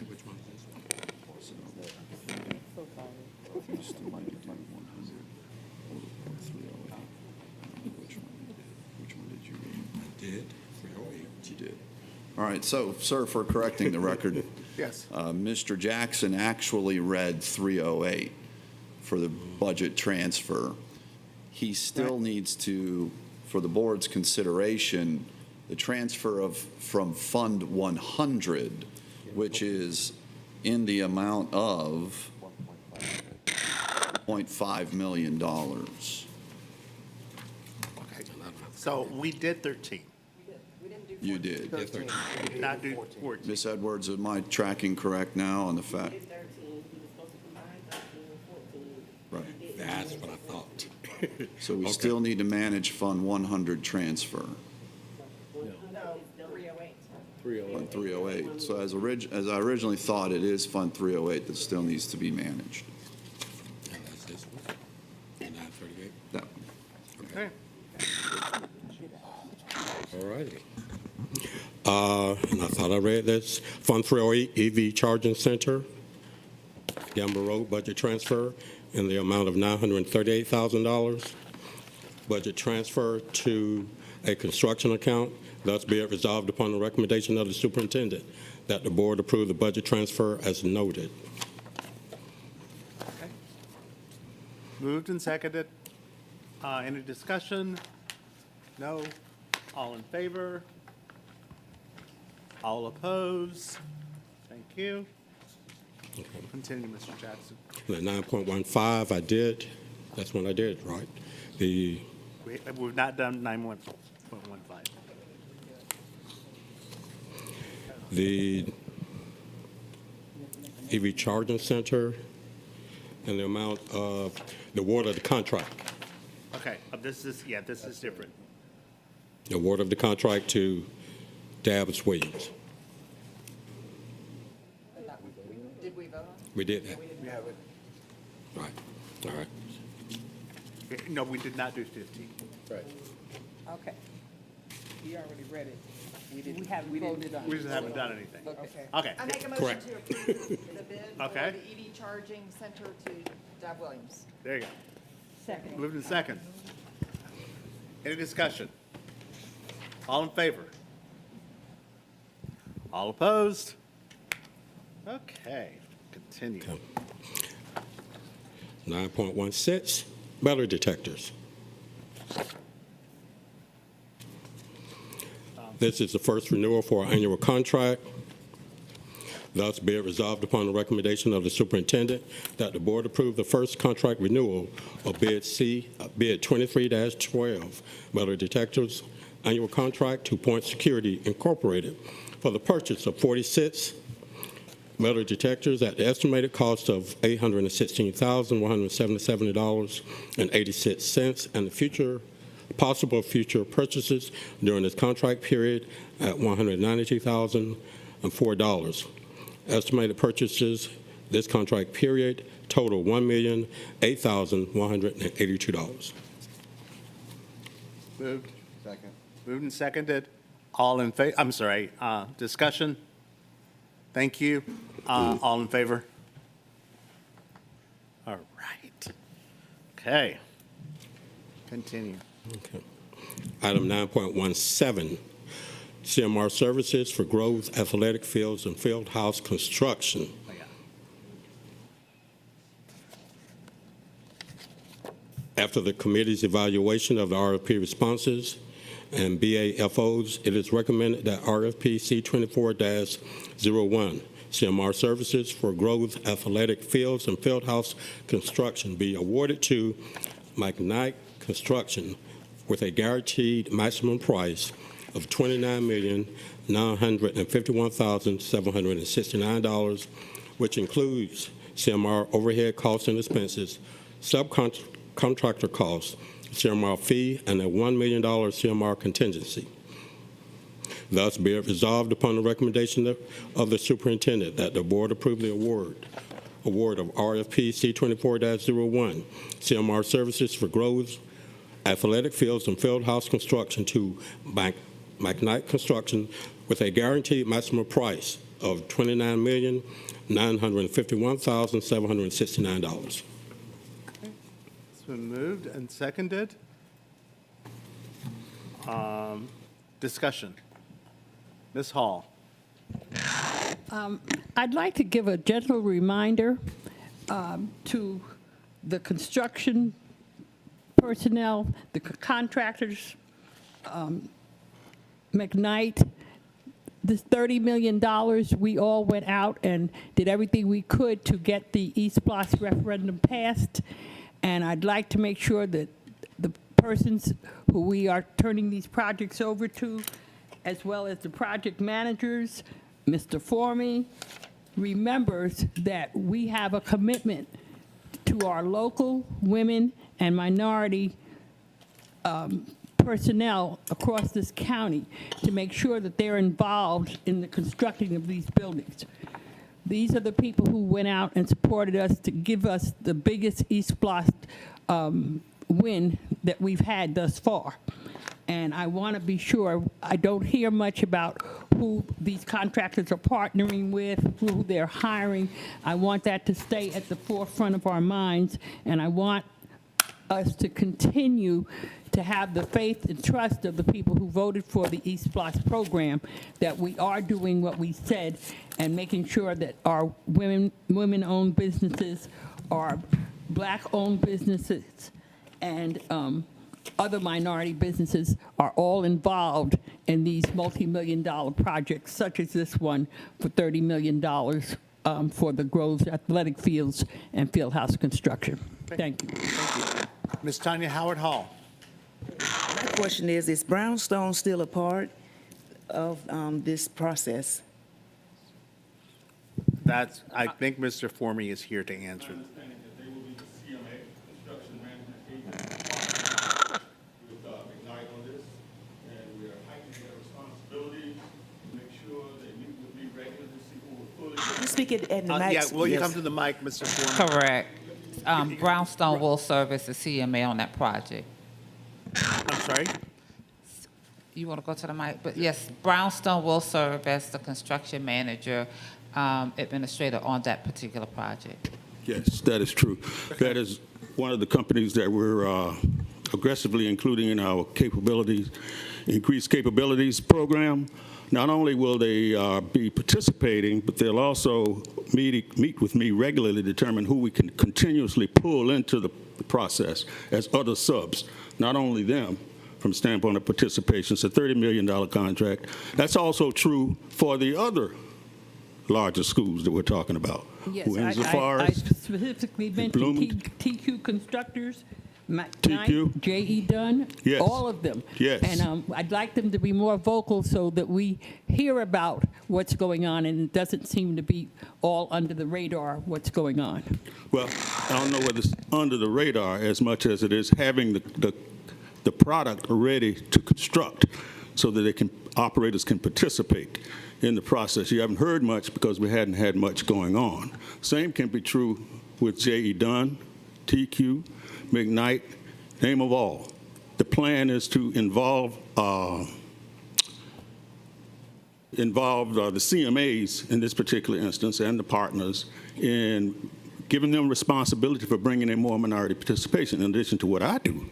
Which one is this one? Used to might be 100, 308. Which one did you read? I did. 308. You did. All right, so, sir, for correcting the record, Yes. Mr. Jackson actually read 308 for the budget transfer. He still needs to, for the board's consideration, the transfer from Fund 100, which is in the amount of $0.5 million. Okay. So we did 13. You did. We did not do 14. Ms. Edwards, am I tracking correct now on the fact? Right. That's what I thought. So we Okay. still need to manage Fund 100 transfer. Fund 308. So as I originally thought, it is Fund 308 that still needs to be managed. And that's this one. 938. That one. Okay. All righty. And I thought I read this. Fund 308 EV Charging Center, Gamble Road, budget transfer in the amount of $938,000. Budget transfer to a construction account. Thus be it resolved upon the recommendation of the superintendent that the board approve the budget transfer as noted. Okay. Moved and seconded. Any discussion? No? All in favor? All opposed? Thank you. Continue, Mr. Jackson. The 9.15 I did. That's what I did, right? We've not done 9.15. The EV Charging Center, in the amount of the award of the contract. Okay, this is different. The award of the contract to Davis Williams. Did we vote on We did that. We have it. All right. All right. No, we did not do 15. Right. Okay. He already read it. We haven't voted on it. We just haven't done anything. Okay. Okay. I make a motion Correct. to approve the bid for Okay. the EV charging center to Dave Williams. There you go. Second. Moved in second. Any discussion? All in favor? All opposed? Okay, continue. 9.16, metal detectors. This is the first renewal for our annual contract. Thus, be it resolved upon the recommendation of the superintendent that the board approve the first contract renewal of bid 23-12, metal detectors annual contract to Point Security Incorporated for the purchase of 46 metal detectors at the estimated cost of $816,177.86 and the possible future purchases during this contract period at $192,004. Estimated purchases this contract period total $1,008,182. Moved. Second. Moved and seconded. All in favor, I'm sorry, discussion? Thank you. All in favor? All right. Okay. Continue. Okay. Item 9.17, CMR services for growth, athletic fields, and field house construction. After the committee's evaluation of the RFP responses and BAFOs, it is recommended that RFP C24-01, CMR services for growth, athletic fields, and field house construction be awarded to McKnight Construction with a guaranteed maximum price of $29,951,769, which includes CMR overhead costs and expenses, subcontractor costs, CMR fee, and a $1 million CMR contingency. Thus, be it resolved upon the recommendation of the superintendent that the board approve the award of RFP C24-01, CMR services for growth, athletic fields, and field house construction to McKnight Construction with a guaranteed maximum price of $29,951,769. It's been moved and seconded. Discussion. Ms. Hall. I'd like to give a gentle reminder to the construction personnel, the contractors, McKnight, this $30 million, we all went out and did everything we could to get the East Block referendum passed. And I'd like to make sure that the persons who we are turning these projects over to, as well as the project managers, Mr. Formey, remembers that we have a commitment to our local women and minority personnel across this county to make sure that they're involved in the constructing of these buildings. These are the people who went out and supported us to give us the biggest East Block win that we've had thus far. And I want to be sure, I don't hear much about who these contractors are partnering with, who they're hiring. I want that to stay at the forefront of our minds, and I want us to continue to have the faith and trust of the people who voted for the East Blocks program, that we are doing what we said and making sure that our women-owned businesses, our black-owned businesses, and other minority businesses are all involved in these multi-million-dollar projects, such as this one for $30 million for the Groves Athletic Fields and Fieldhouse construction. Thank you. Thank you. Ms. Tanya Howard Hall. My question is Brownstone still a part of this process? I think Mr. Formey is here to answer. speak at the mic. Yeah, will you Yes. come to the mic, Mr. Foreman? Correct. Brownstone will serve as the CMA on that project. I'm sorry? You want to go to the mic? But yes, Brownstone will serve as the construction manager, administrator on that particular project. Yes, that is true. That is one of the companies that we're aggressively including in our capabilities, increased capabilities program. Not only will they be participating, but they'll also meet with me regularly to determine who we can continuously pull into the process as other subs, not only them, from standpoint of participation. It's a $30 million contract. That's also true for the other larger schools that we're talking about. Yes, Windsor I Forest, specifically mentioned Bloomington. TQ Constructors, TQ? J.E. Dunn, Yes. all of them. Yes. And I'd like them to be more vocal so that we hear about what's going on, and it doesn't seem to be all under the radar what's going on. Well, I don't know whether it's under the radar as much as it is having the product ready to construct so that operators can participate in the process. You haven't heard much because we hadn't had much going on. Same can be true with J.E. Dunn, TQ, McKnight, name of all. The plan is to involve the CMAs in this particular instance and the partners in giving them responsibility for bringing in more minority participation in addition to what I do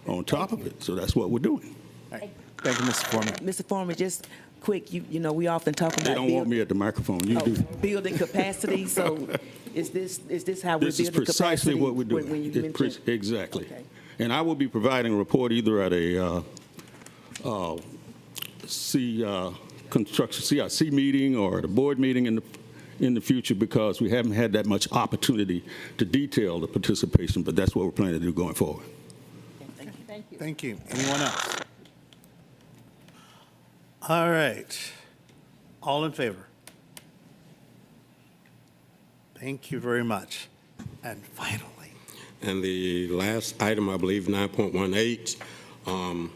on top of it. So that's what we're doing. Thank you, Mr. Foreman. Mr. Foreman, just quick, you know, we often talk about They don't want me at the microphone. You do. building capacity, so is this how we're This is building precisely capacity? what we're doing. When you mentioned, Exactly. Okay. And I will be providing a report either at a CIC meeting or at a board meeting in the future because we haven't had that much opportunity to detail the participation, but that's what we're planning to do going forward. Thank you. Anyone else? All right. All in favor? Thank you very much. And finally, And the last item, I believe, 9.18,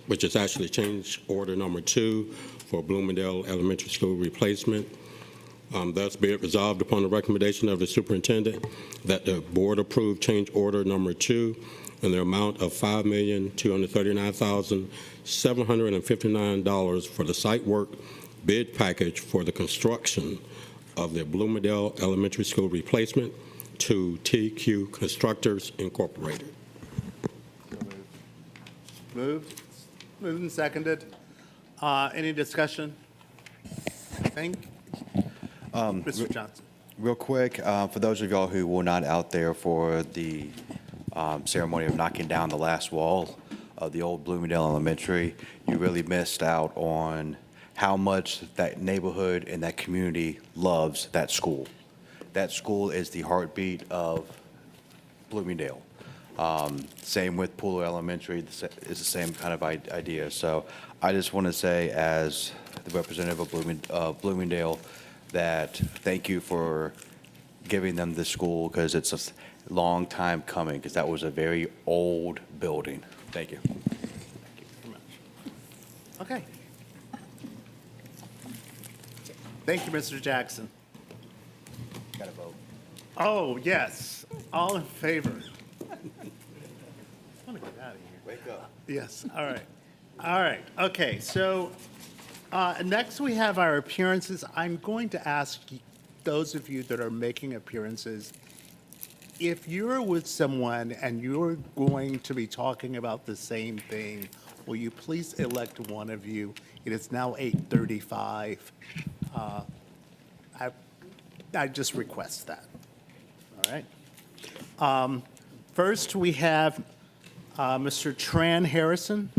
which is actually change order number 2 for Bloomingdale Elementary School replacement. Thus be it resolved upon the recommendation of the superintendent that the board approve change order number 2 in the amount of $5,239,759 for the site work bid package for the construction of the Bloomingdale Elementary School replacement to TQ Constructors Incorporated. moved and seconded. Any discussion? Mr. Johnson. Real quick, for those of y'all who were not out there for the ceremony of knocking down the last wall of the old Bloomingdale Elementary, you really missed out on how much that neighborhood and that community loves that school. That school is the heartbeat of Bloomingdale. Same with Pooler Elementary, it's the same kind of idea. So I just want to say, as the representative of Bloomingdale, that thank you for giving them the school, because it's a long time coming, because that was a very old building. Thank you. Okay. Thank you, Mr. Jackson. Got to vote. Oh, yes. All in favor? I want to get out of here. Wake up. Yes, all right. All right, okay, so next we have our appearances. I'm going to ask those of you that are making appearances, if you're with someone and you're going to be talking about the same thing, will you please elect one of you? It is now 8:35. I just request that. All right. First, we have Mr. Tran Harrison.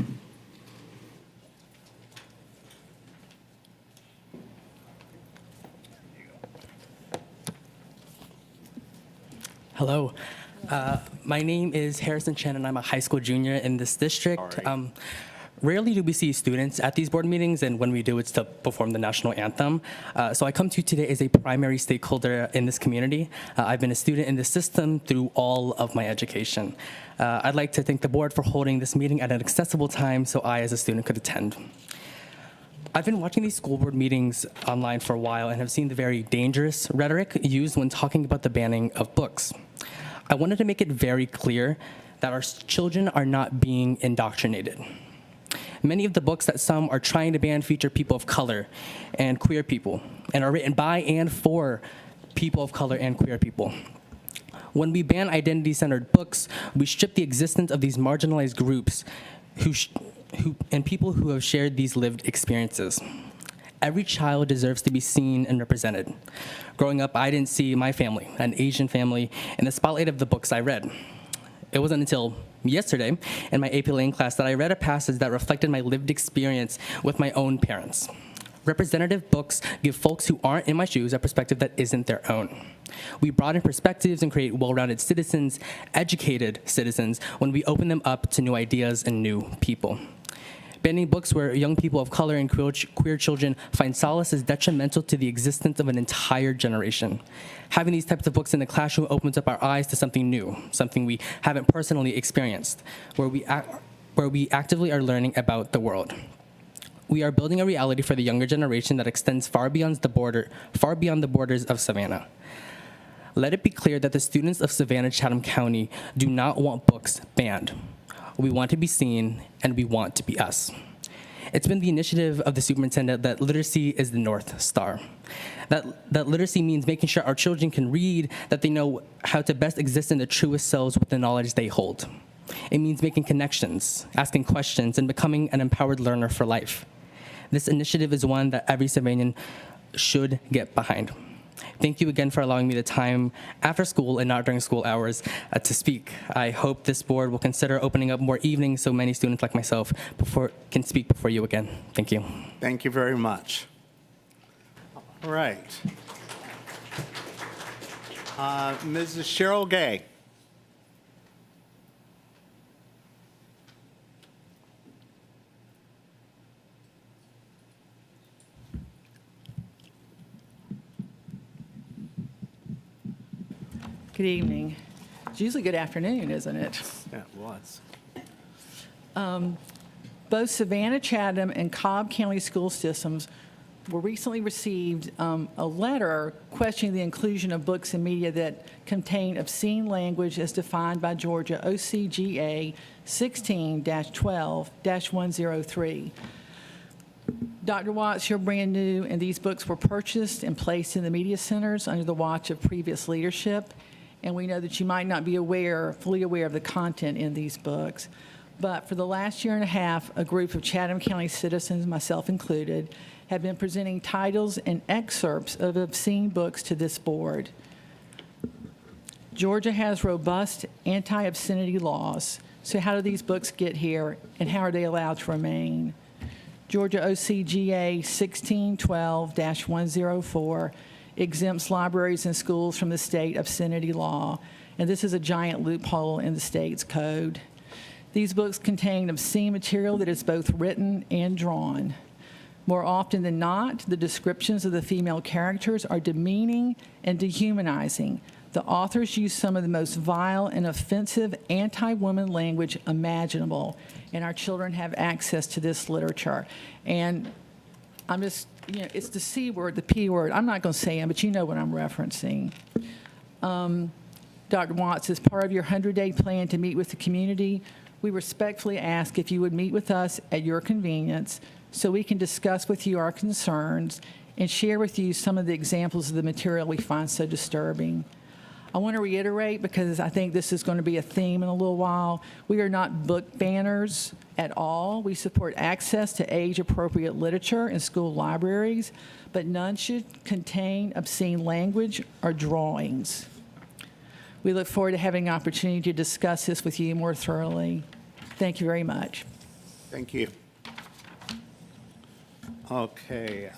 Hello. My name is Harrison Chen, and I'm a high school junior in this district. Rarely do we see students at these board meetings, and when we do, it's to perform the national anthem. So I come to you today as a primary stakeholder in this community. I've been a student in the system through all of my education. I'd like to thank the board for holding this meeting at an accessible time so I, as a student, could attend. I've been watching these school board meetings online for a while and have seen the very dangerous rhetoric used when talking about the banning of books. I wanted to make it very clear that our children are not being indoctrinated. Many of the books that some are trying to ban feature people of color and queer people and are written by and for people of color and queer people. When we ban identity-centered books, we strip the existence of these marginalized groups and people who have shared these lived experiences. Every child deserves to be seen and represented. Growing up, I didn't see my family, an Asian family, in the spotlight of the books I read. It wasn't until yesterday in my AP Lang class that I read a passage that reflected my lived experience with my own parents. Representative books give folks who aren't in my shoes a perspective that isn't their own. We broaden perspectives and create well-rounded citizens, educated citizens, when we open them up to new ideas and new people. Banning books where young people of color and queer children find solace is detrimental to the existence of an entire generation. Having these types of books in the classroom opens up our eyes to something new, something we haven't personally experienced, where we actively are learning about the world. We are building a reality for the younger generation that extends far beyond the borders of Savannah. Let it be clear that the students of Savannah-Chatham County do not want books banned. We want to be seen, and we want to be us. It's been the initiative of the superintendent that literacy is the North Star. That literacy means making sure our children can read, that they know how to best exist in their truest selves with the knowledge they hold. It means making connections, asking questions, and becoming an empowered learner for life. This initiative is one that every Savannah should get behind. Thank you again for allowing me the time after school and not during school hours to speak. I hope this board will consider opening up more evenings so many students like myself can speak before you again. Thank you. Thank you very much. All right. Mrs. Cheryl Gay. Good evening. It's usually good afternoon, isn't it? Yeah, it was. Both Savannah-Chatham and Cobb County school systems were recently received a letter questioning the inclusion of books and media that contain obscene language as defined by Georgia OCGA 16-12-103. Dr. Watts, you're brand new, and these books were purchased and placed in the media centers under the watch of previous leadership. And we know that you might not be fully aware of the content in these books. But for the last year and a half, a group of Chatham County citizens, myself included, have been presenting titles and excerpts of obscene books to this board. Georgia has robust anti-obscenity laws. So how do these books get here, and how are they allowed to remain? Georgia OCGA 1612-104 exempts libraries and schools from the state obscenity law, and this is a giant loophole in the state's code. These books contain obscene material that is both written and drawn. More often than not, the descriptions of the female characters are demeaning and dehumanizing. The authors use some of the most vile and offensive anti-woman language imaginable, and our children have access to this literature. And I'm just, it's the C word, the P word. I'm not going to say them, but you know what I'm referencing. Dr. Watts, as part of your 100-day plan to meet with the community, we respectfully ask if you would meet with us at your convenience so we can discuss with you our concerns and share with you some of the examples of the material we find so disturbing. I want to reiterate, because I think this is going to be a theme in a little while, we are not book banners at all. We support access to age-appropriate literature in school libraries, but none should contain obscene language or drawings. We look forward to having an opportunity to discuss this with you more thoroughly. Thank you very much. Thank you. Okay.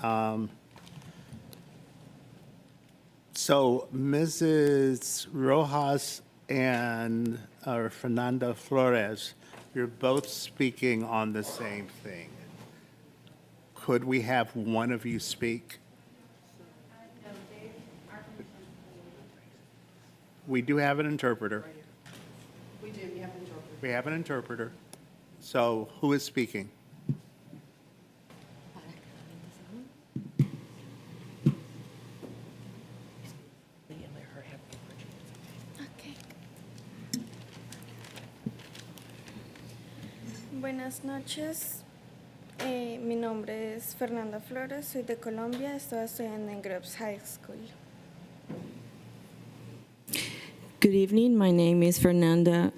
So Mrs. Rojas and Fernanda Flores, you're both speaking on the same thing. Could we have one of you speak? We do have an interpreter. We do. We have an interpreter. We have an interpreter. So who is speaking? Buenas noches. Mi nombre es Fernanda Flores, soy de Colombia, estoy estudiando en Groves High School. Good evening. My name is Fernanda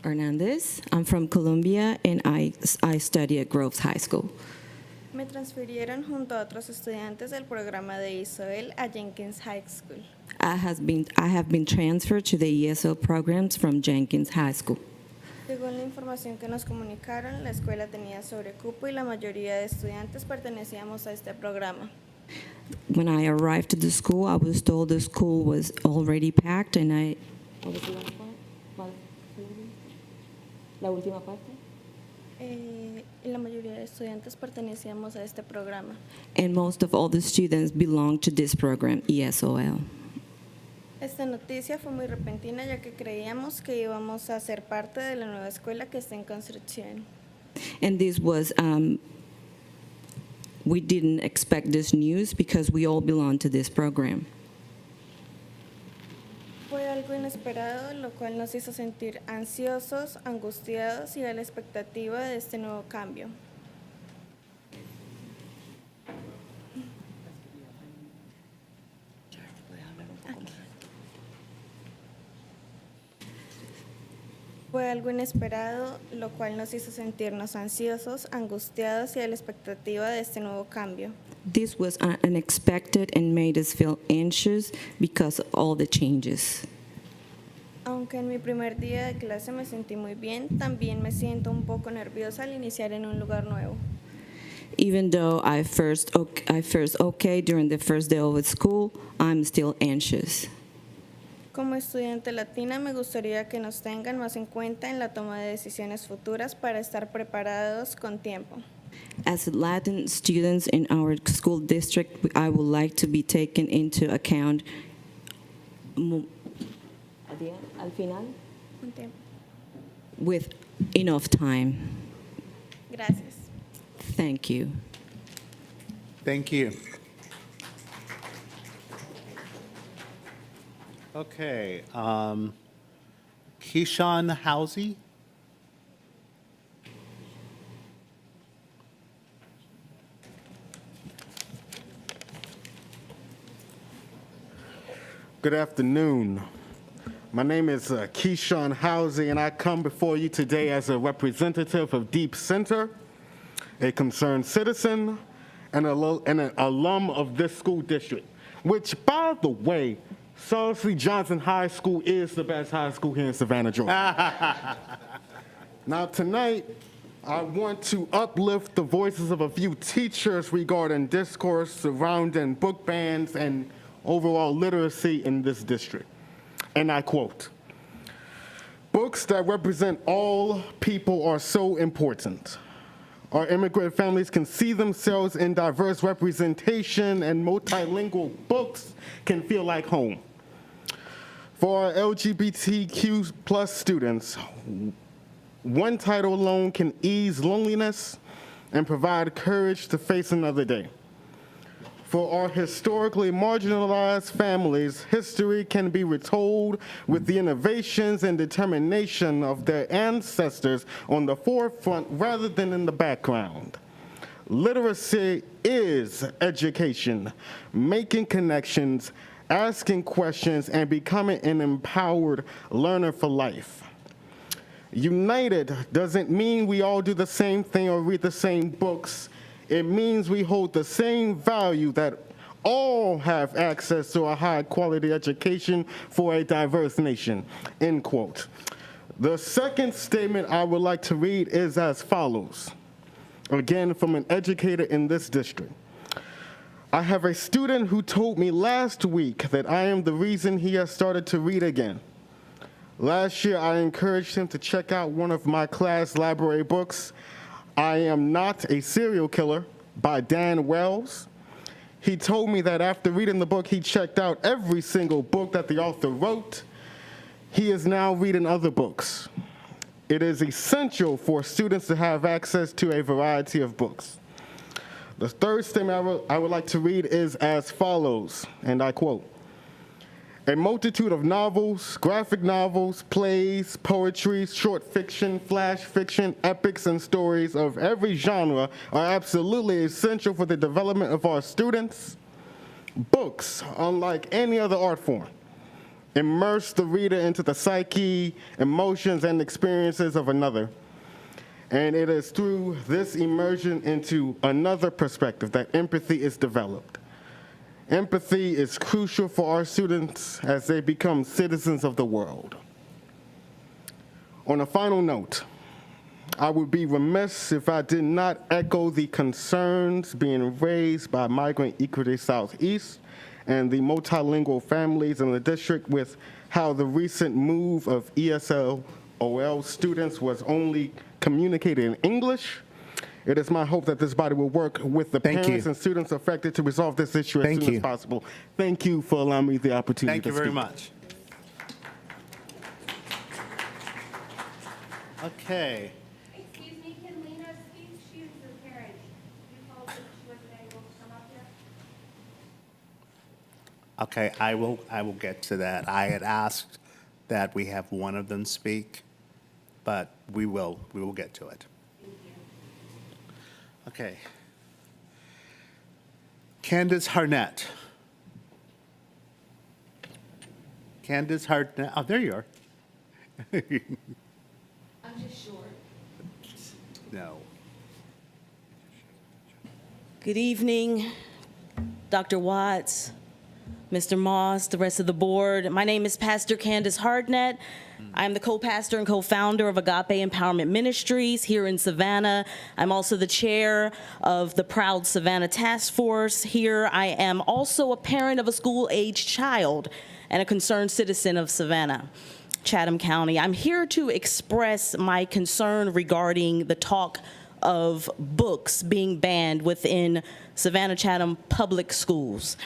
Hernandez. I'm from Colombia, and I study at Groves High School. Me transfirieron junto a otros estudiantes del programa de ISOL a Jenkins High School. I have been transferred to the ESL programs from Jenkins High School. Según la información que nos comunicaron, la escuela tenía sobrecupo y la mayoría de estudiantes pertenecíamos a este programa. When I arrived to the school, I was told the school was already packed, and What was the last part? La última parte? Y la mayoría de estudiantes pertenecíamos a este programa. And most of all the students belong to this program, ESOL. Esta noticia fue muy repentina ya que creíamos que íbamos a ser parte de la nueva escuela que está en construcción. And this was, we didn't expect this news because we all belong to this program. Fue algo inesperado, lo cual nos hizo sentir ansiosos, angustiados y a la expectativa de este nuevo cambio. Fue algo inesperado, lo cual nos hizo sentirnos ansiosos, angustiados y a la expectativa de este nuevo cambio. This was unexpected and made us feel anxious because of all the changes. Aunque en mi primer día de clase me sentí muy bien, también me siento un poco nerviosa al iniciar en un lugar nuevo. Even though I first okay during the first day of school, I'm still anxious. Como estudiante latina, me gustaría que nos tengan más en cuenta en la toma de decisiones futuras para estar preparados con tiempo. As Latin students in our school district, I would like to be taken into account. Al final? Con tiempo. With enough time. Gracias. Thank you. Thank you. Okay, Keyshawn Housey. Good afternoon. My name is Keyshawn Housey, and I come before you today as a representative of Deep Center, a concerned citizen, and an alum of this school district, which, by the way, Sarsley Johnson High School is the best high school here in Savannah, Georgia. Now, tonight, I want to uplift the voices of a few teachers regarding discourse surrounding book bans and overall literacy in this district. And I quote, "Books that represent all people are so important. Our immigrant families can see themselves in diverse representation, and multilingual books can feel like home. For our LGBTQ plus students, one title alone can ease loneliness and provide courage to face another day. For our historically marginalized families, history can be retold with the innovations and determination of their ancestors on the forefront rather than in the background. Literacy is education, making connections, asking questions, and becoming an empowered learner for life. United doesn't mean we all do the same thing or read the same books. It means we hold the same value that all have access to a high-quality education for a diverse nation," end quote. The second statement I would like to read is as follows, again from an educator in this district. "I have a student who told me last week that I am the reason he has started to read again. Last year, I encouraged him to check out one of my class library books, I Am Not a Serial Killer by Dan Wells. He told me that after reading the book, he checked out every single book that the author wrote. He is now reading other books. It is essential for students to have access to a variety of books." The third statement I would like to read is as follows, and I quote, A multitude of novels, graphic novels, plays, poetry, short fiction, flash fiction, epics, and stories of every genre are absolutely essential for the development of our students. Books, unlike any other art form, immerse the reader into the psyche, emotions, and experiences of another. And it is through this immersion into another perspective that empathy is developed. Empathy is crucial for our students as they become citizens of the world. On a final note, I would be remiss if I did not echo the concerns being raised by Migrant Equity Southeast and the multilingual families in the district with how the recent move of ESL/OL students was only communicated in English. It is my hope that this body will work with the parents and students affected to resolve this issue as soon as possible. Thank you for allowing me the opportunity to speak. Thank you very much. Okay. Excuse me, can Lena speak? She was the parent. You told her she wasn't able to come up here? Okay, I will get to that. I had asked that we have one of them speak, but we will get to it. Okay. Candace Harnett. Candace Harnett. Oh, there you are. I'm just short. No. Good evening, Dr. Watts, Mr. Moss, the rest of the board. My name is Pastor Candace Hardnett. I'm the co-pastor and co-founder of Agape Empowerment Ministries here in Savannah. I'm also the chair of the Proud Savannah Task Force here. I am also a parent of a school-aged child and a concerned citizen of Savannah-Chatham County. I'm here to express my concern regarding the talk of books being banned within Savannah-Chatham public schools.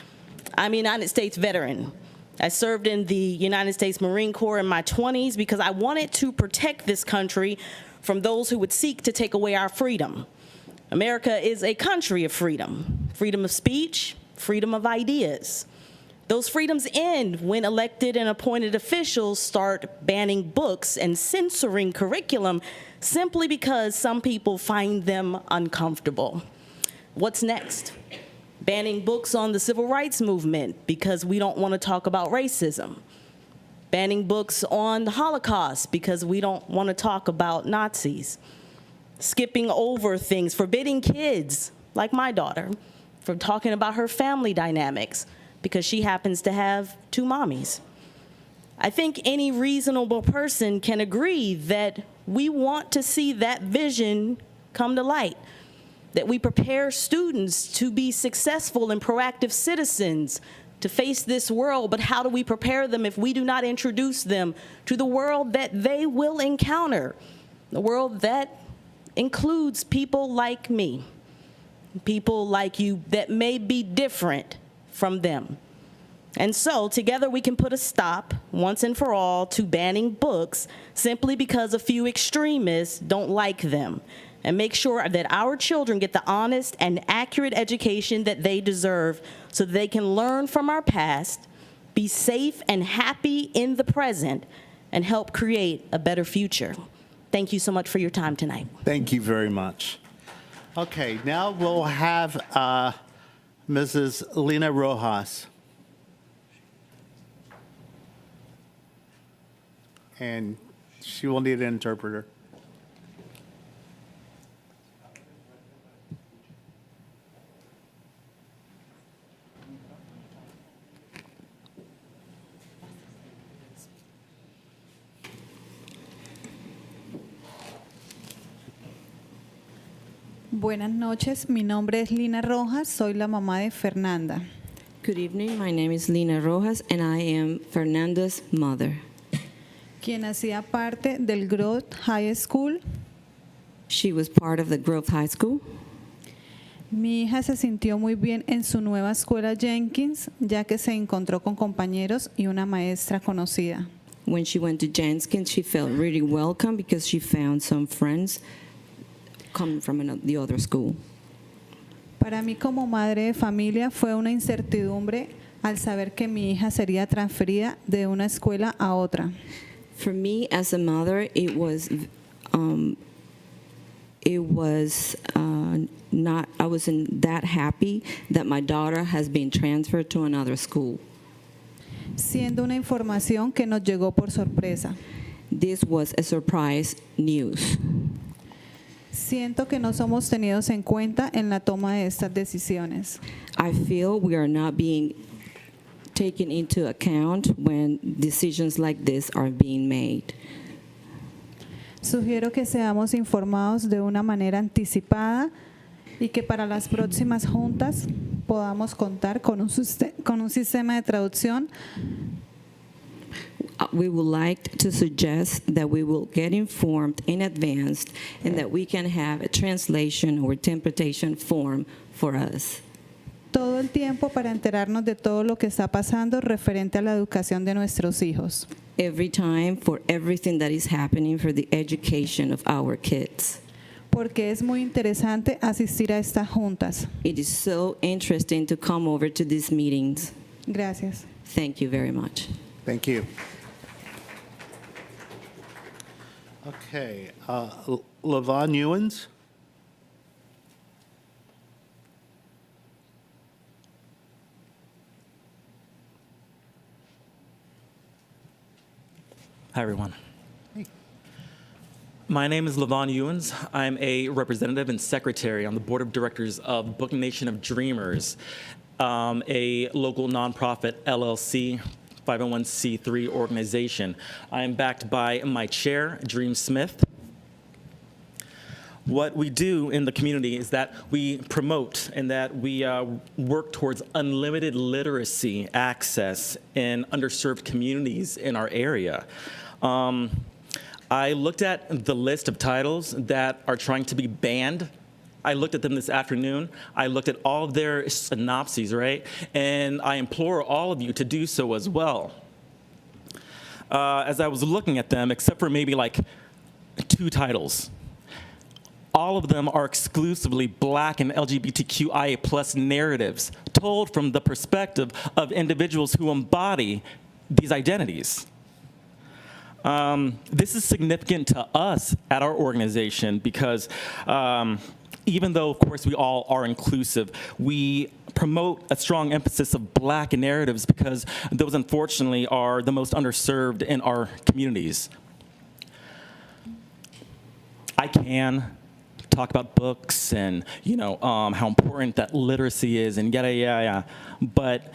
I'm a United States veteran. I served in the United States Marine Corps in my 20s because I wanted to protect this country from those who would seek to take away our freedom. America is a country of freedom, freedom of speech, freedom of ideas. Those freedoms end when elected and appointed officials start banning books and censoring curriculum simply because some people find them uncomfortable. What's next? Banning books on the civil rights movement because we don't want to talk about racism. Banning books on the Holocaust because we don't want to talk about Nazis. Skipping over things, forbidding kids, like my daughter, from talking about her family dynamics because she happens to have 2 mommies. I think any reasonable person can agree that we want to see that vision come to light, that we prepare students to be successful and proactive citizens to face this world, but how do we prepare them if we do not introduce them to the world that they will encounter, the world that includes people like me, people like you that may be different from them. And so together we can put a stop once and for all to banning books simply because a few extremists don't like them, and make sure that our children get the honest and accurate education that they deserve so they can learn from our past, be safe and happy in the present, and help create a better future. Thank you so much for your time tonight. Thank you very much. Okay, now we'll have Mrs. Lena Rojas. And she will need an interpreter. Buenas noches, mi nombre es Lina Rojas, soy la mamá de Fernanda. Good evening, my name is Lina Rojas and I am Fernanda's mother. Quien hacía parte del Growth High School. She was part of the Growth High School. Mi hija se sintió muy bien en su nueva escuela Jenkins, ya que se encontró con compañeros y una maestra conocida. When she went to Jenkins, she felt really welcome because she found some friends coming from the other school. Para mí como madre de familia fue una incertidumbre al saber que mi hija sería transferida de una escuela a otra. For me, as a mother, it was not. I wasn't that happy that my daughter has been transferred to another school. Siendo una información que nos llegó por sorpresa. This was a surprise news. Siento que no somos tenidos en cuenta en la toma de estas decisiones. I feel we are not being taken into account when decisions like this are being made. Sugiero que seamos informados de una manera anticipada y que para las próximas juntas podamos contar con un sistema de traducción. We would like to suggest that we will get informed in advance and that we can have a translation or interpretation form for us. Todo el tiempo para enterarnos de todo lo que está pasando referente a la educación de nuestros hijos. Every time for everything that is happening for the education of our kids. Porque es muy interesante asistir a estas juntas. It is so interesting to come over to these meetings. Gracias. Thank you very much. Thank you. Okay, Levon Ewens? Hi, everyone. Hey. My name is Levon Ewens. I'm a representative and secretary on the board of directors of Book Nation of Dreamers, a local nonprofit LLC, 501c3 organization. I am backed by my chair, Dream Smith. What we do in the community is that we promote and that we work towards unlimited literacy access in underserved communities in our area. I looked at the list of titles that are trying to be banned. I looked at them this afternoon. I looked at all of their synopses, right? And I implore all of you to do so as well. As I was looking at them, except for maybe like 2 titles, all of them are exclusively Black and LGBTQIA plus narratives told from the perspective of individuals who embody these identities. This is significant to us at our organization because even though, of course, we all are inclusive, we promote a strong emphasis of Black narratives because those, unfortunately, are the most underserved in our communities. I can talk about books and, you know, how important that literacy is and yada, yada, yada. But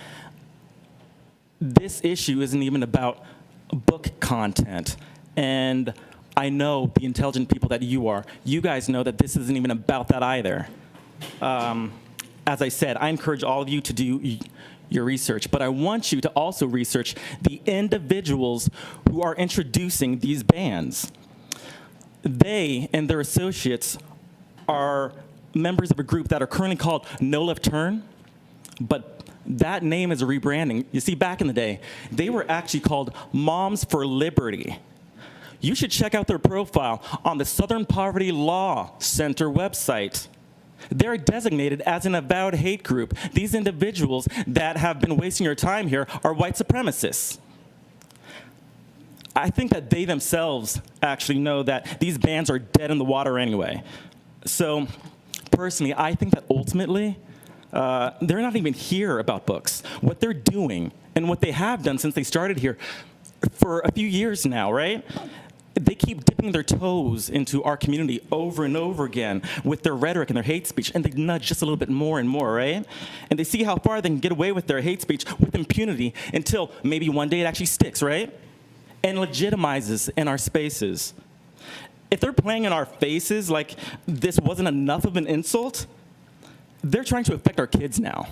this issue isn't even about book content. And I know the intelligent people that you are. You guys know that this isn't even about that either. As I said, I encourage all of you to do your research, but I want you to also research the individuals who are introducing these bans. They and their associates are members of a group that are currently called No Left Turn, but that name is a rebranding. You see, back in the day, they were actually called Moms for Liberty. You should check out their profile on the Southern Poverty Law Center website. They're designated as an avowed hate group. These individuals that have been wasting your time here are white supremacists. I think that they themselves actually know that these bans are dead in the water anyway. So personally, I think that ultimately, they're not even here about books. What they're doing and what they have done since they started here for a few years now, right? They keep dipping their toes into our community over and over again with their rhetoric and their hate speech, and they nudge just a little bit more and more, right? And they see how far they can get away with their hate speech with impunity until maybe one day it actually sticks, right? And legitimizes in our spaces. If they're playing in our faces like this wasn't enough of an insult, they're trying to affect our kids now.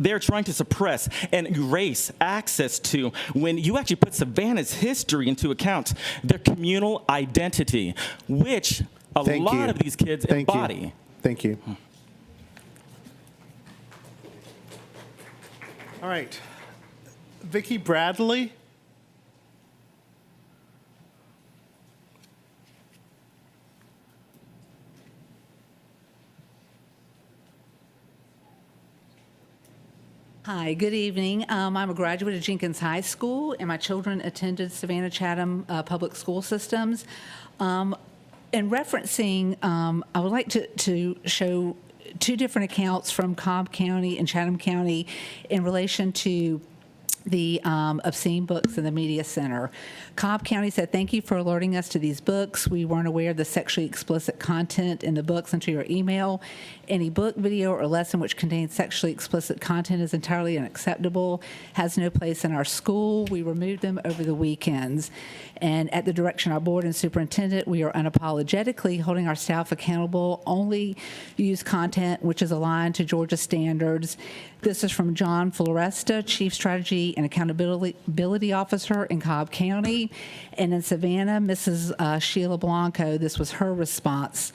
They're trying to suppress and erase access to, when you actually put Savannah's history into account, their communal identity, which a lot of these kids embody. Thank you. All right. Vicki Bradley? Hi, good evening. I'm a graduate of Jenkins High School, and my children attended Savannah-Chatham Public School Systems. In referencing, I would like to show two different accounts from Cobb County and Chatham County in relation to the obscene books in the media center. Cobb County said, "Thank you for alerting us to these books. We weren't aware of the sexually explicit content in the books until your email. Any book, video, or lesson which contains sexually explicit content is entirely unacceptable, has no place in our school. We removed them over the weekends. And at the direction of our board and superintendent, we are unapologetically holding our staff accountable, only use content which is aligned to Georgia standards." This is from John Floresta, Chief Strategy and Accountability Officer in Cobb County. And in Savannah, Mrs. Sheila Blanco, this was her response.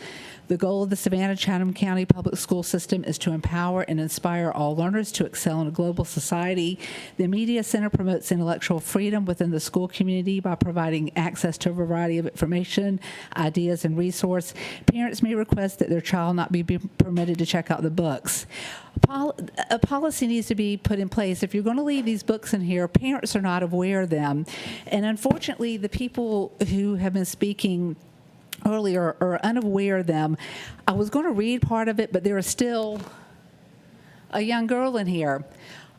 "The goal of the Savannah-Chatham County Public School System is to empower and inspire all learners to excel in a global society. The Media Center promotes intellectual freedom within the school community by providing access to a variety of information, ideas, and resources. Parents may request that their child not be permitted to check out the books. A policy needs to be put in place. If you're going to leave these books in here, parents are not aware of them. And unfortunately, the people who have been speaking earlier are unaware of them. I was going to read part of it, but there is still a young girl in here.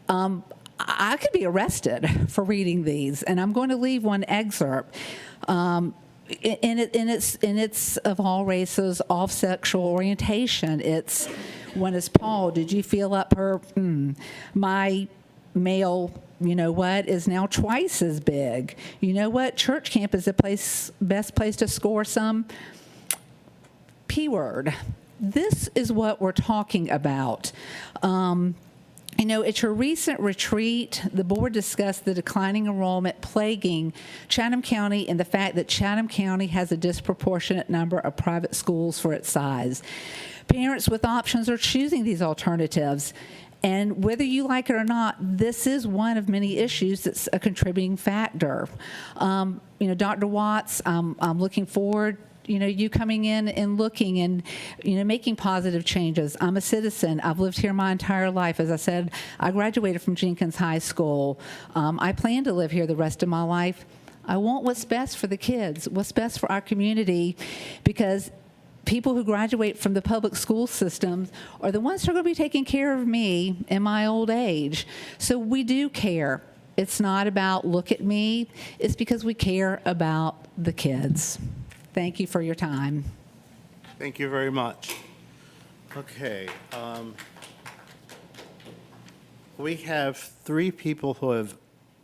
I could be arrested for reading these, and I'm going to leave one excerpt. And it's of all races, all sexual orientation. It's one is, "Paul, did you feel up her? My male, you know what, is now twice as big. You know what, church camp is the best place to score some P word." This is what we're talking about. At your recent retreat, the board discussed the declining enrollment plaguing Chatham County and the fact that Chatham County has a disproportionate number of private schools for its size. Parents with options are choosing these alternatives. And whether you like it or not, this is one of many issues that's a contributing factor. Dr. Watts, I'm looking forward you coming in and looking and, making positive changes. I'm a citizen. I've lived here my entire life. As I said, I graduated from Jenkins High School. I plan to live here the rest of my life. I want what's best for the kids, what's best for our community, because people who graduate from the public school systems are the ones who are going to be taking care of me in my old age. So we do care. It's not about look at me. It's because we care about the kids. Thank you for your time. Thank you very much. Okay. We have 3 people who have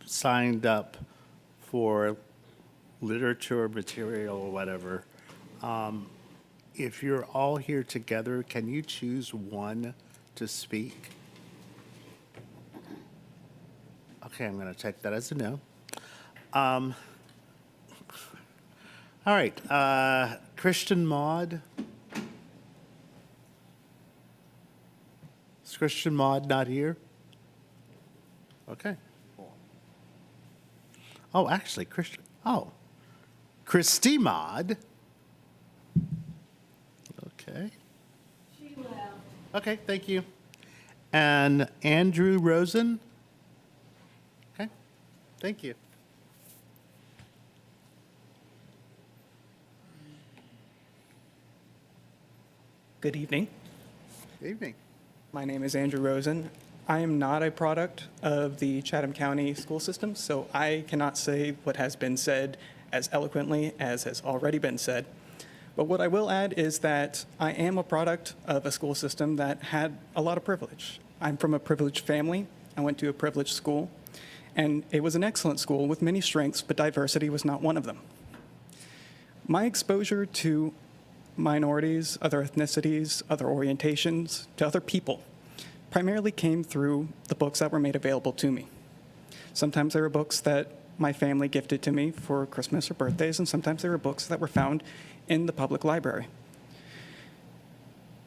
signed up for literature, material, or whatever. If you're all here together, can you choose one to speak? Okay, I'm going to take that as a no. All right, Christian Maud. Is Christian Maud not here? Okay. Oh, actually, Christy Maud. Okay. She left. Okay, thank you. And Andrew Rosen. Okay, thank you. Good evening. Good evening. My name is Andrew Rosen. I am not a product of the Chatham County school system, so I cannot say what has been said as eloquently as has already been said. But what I will add is that I am a product of a school system that had a lot of privilege. I'm from a privileged family. I went to a privileged school, and it was an excellent school with many strengths, but diversity was not one of them. My exposure to minorities, other ethnicities, other orientations, to other people, primarily came through the books that were made available to me. Sometimes they were books that my family gifted to me for Christmas or birthdays, and sometimes they were books that were found in the public library.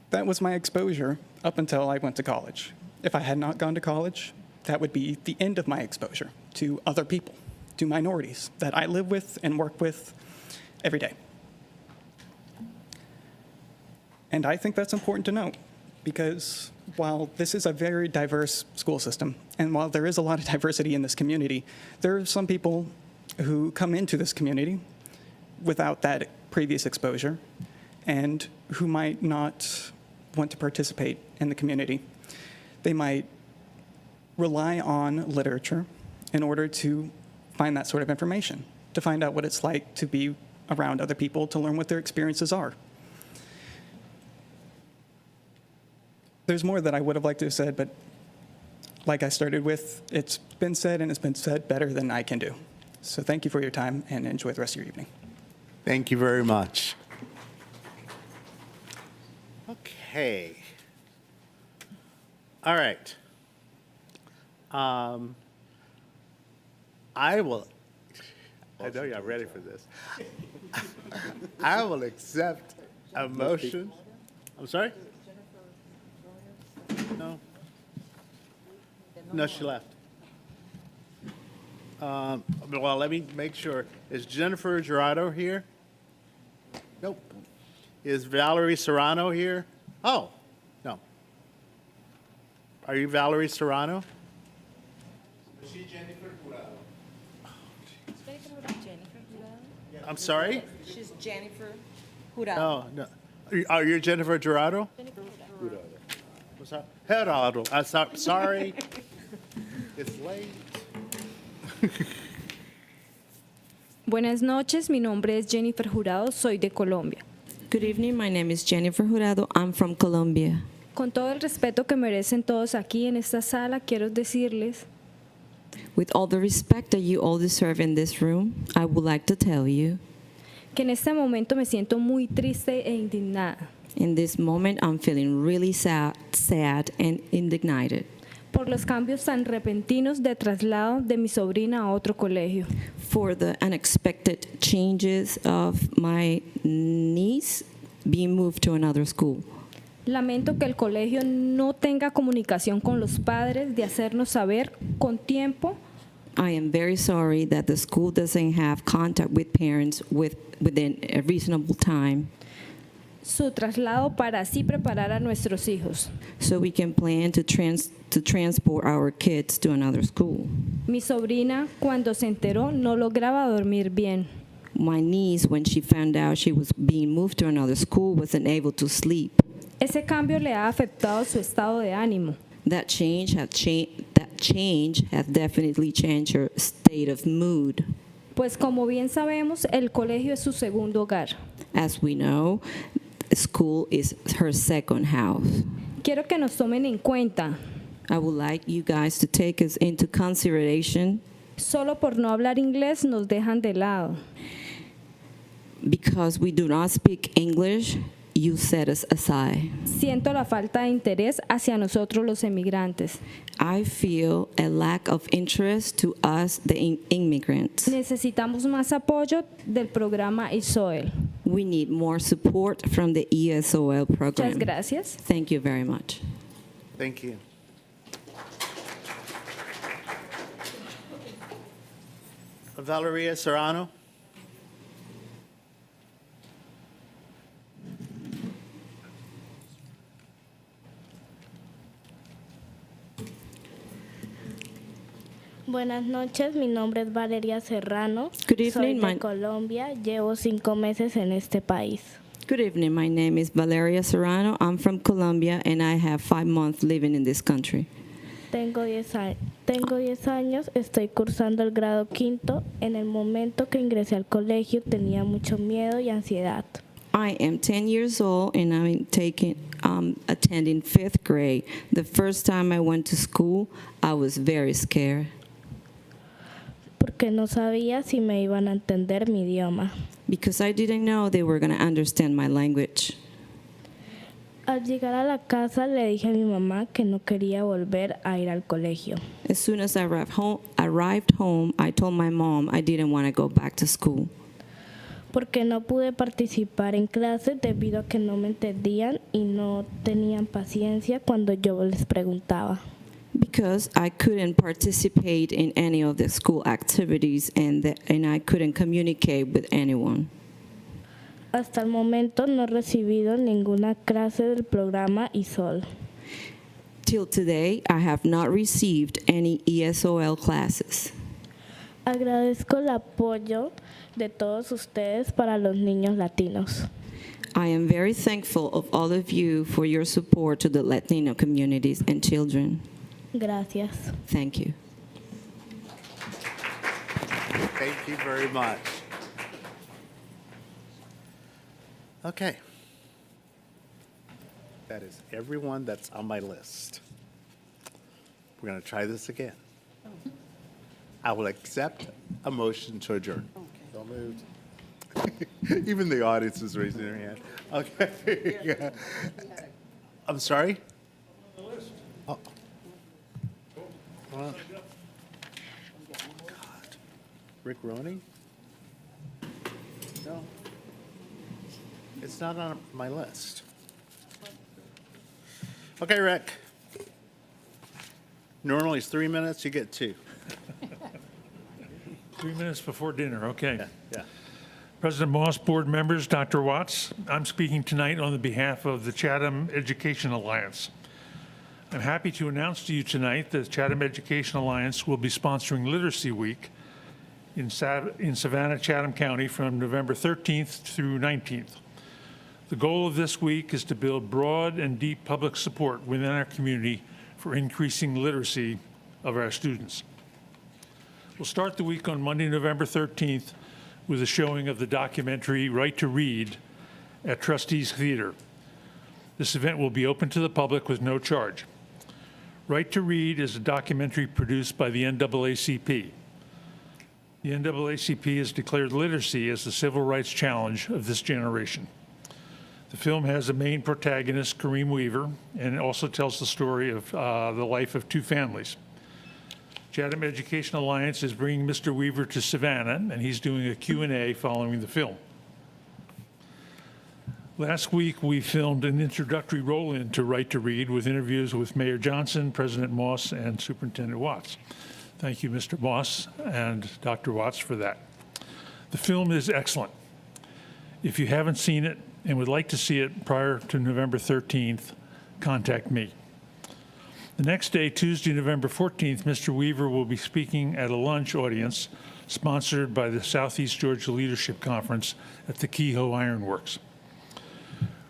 That was my exposure up until I went to college. If I had not gone to college, that would be the end of my exposure to other people, to minorities that I live with and work with every day. And I think that's important to note. because while this is a very diverse school system, and while there is a lot of diversity in this community, there are some people who come into this community without that previous exposure and who might not want to participate in the community. They might rely on literature in order to find that sort of information, to find out what it's like to be around other people, to learn what their experiences are. There's more that I would have liked to have said, but like I started with, it's been said, and it's been said better than I can do. So thank you for your time, and enjoy the rest of your evening. Thank you very much. Okay. All right. I know you're ready for this. I will accept a motion. I'm sorry? No. No, she left. Well, let me make sure. Is Jennifer Gerardo here? Nope. Is Valerie Serrano here? Oh, no. Are you Valerie Serrano? I'm sorry? She's Jennifer Jurado. No, no. Are you Jennifer Gerardo? What's that? Gerardo. I'm sorry. It's late. Buenas noches, mi nombre es Jennifer Jurado, soy de Colombia. Good evening, my name is Jennifer Jurado. I'm from Colombia. Con todo el respeto que merecen todos aquí en esta sala, quiero decirles With all the respect that you all deserve in this room, I would like to tell you, que en este momento me siento muy triste e indignada in this moment, I'm feeling really sad and indignated por los cambios tan repentinos de traslado de mi sobrina a otro colegio. for the unexpected changes of my niece being moved to another school. Lamento que el colegio no tenga comunicación con los padres de hacernos saber con tiempo I am very sorry that the school doesn't have contact with parents within a reasonable time su traslado para así preparar a nuestros hijos. so we can plan to transport our kids to another school. Mi sobrina, cuando se enteró, no lograba dormir bien. My niece, when she found out she was being moved to another school, wasn't able to sleep. Ese cambio le ha afectado su estado de ánimo. That change has definitely changed her state of mood. Pues como bien sabemos, el colegio es su segundo hogar. As we know, school is her second house. Quiero que nos tomen en cuenta. I would like you guys to take us into consideration. Solo por no hablar inglés nos dejan de lado. Because we do not speak English, you set us aside. Siento la falta de interés hacia nosotros los emigrantes. I feel a lack of interest to us, the immigrants. Necesitamos más apoyo del programa ISOEL. We need more support from the ESOL program. Muchas gracias. Thank you very much. Thank you. Valeria Serrano? Buenas noches, mi nombre es Valeria Serrano. Good evening, Soy de Colombia, llevo 5 meses en este país. Good evening. My name is Valeria Serrano. I'm from Colombia, and I have 5 months living in this country. Tengo 10 años, estoy cursando el grado quinto. En el momento que ingresé al colegio tenía mucho miedo y ansiedad. I am 10 years old, and I'm attending 5th grade. The first time I went to school, I was very scared. Porque no sabía si me iban a entender mi idioma. Because I didn't know they were going to understand my language. Al llegar a la casa le dije a mi mamá que no quería volver a ir al colegio. As soon as I arrived home, I told my mom I didn't want to go back to school. Porque no pude participar en clases debido a que no me entendían y no tenían paciencia cuando yo les preguntaba. Because I couldn't participate in any of the school activities and I couldn't communicate with anyone. Hasta el momento no he recibido ninguna clase del programa ISOL. Till today, I have not received any ESOL classes. Agradezco el apoyo de todos ustedes para los niños latinos. I am very thankful of all of you for your support to the Latino communities and children. Gracias. Thank you. Thank you very much. Okay. That is everyone that's on my list. We're going to try this again. I will accept a motion to adjourn. So moved. Even the audience is raising their hand. Okay. Yeah. I'm sorry? Oh. Well, God. Rick Roney? No. It's not on my list. Okay, Rick. Normally it's 3 minutes, you get 2. 3 minutes before dinner, okay. Yeah. President Moss, board members, Dr. Watts, I'm speaking tonight on the behalf of the Chatham Education Alliance. I'm happy to announce to you tonight that the Chatham Education Alliance will be sponsoring Literacy Week in Savannah-Chatham County from November 13th through 19th. The goal of this week is to build broad and deep public support within our community for increasing literacy of our students. We'll start the week on Monday, November 13th with a showing of the documentary Right to Read at Trustees Theater. This event will be open to the public with no charge. Right to Read is a documentary produced by the NAACP. The NAACP has declared literacy as the civil rights challenge of this generation. The film has a main protagonist, Kareem Weaver, and it also tells the story of the life of 2 families. Chatham Education Alliance is bringing Mr. Weaver to Savannah, and he's doing a Q&A following the film. Last week, we filmed an introductory roll-in to Right to Read with interviews with Mayor Johnson, President Moss, and Superintendent Watts. Thank you, Mr. Moss and Dr. Watts, for that. The film is excellent. If you haven't seen it and would like to see it prior to November 13th, contact me. The next day, Tuesday, November 14th, Mr. Weaver will be speaking at a lunch audience sponsored by the Southeast Georgia Leadership Conference at the Kehoe Iron Works.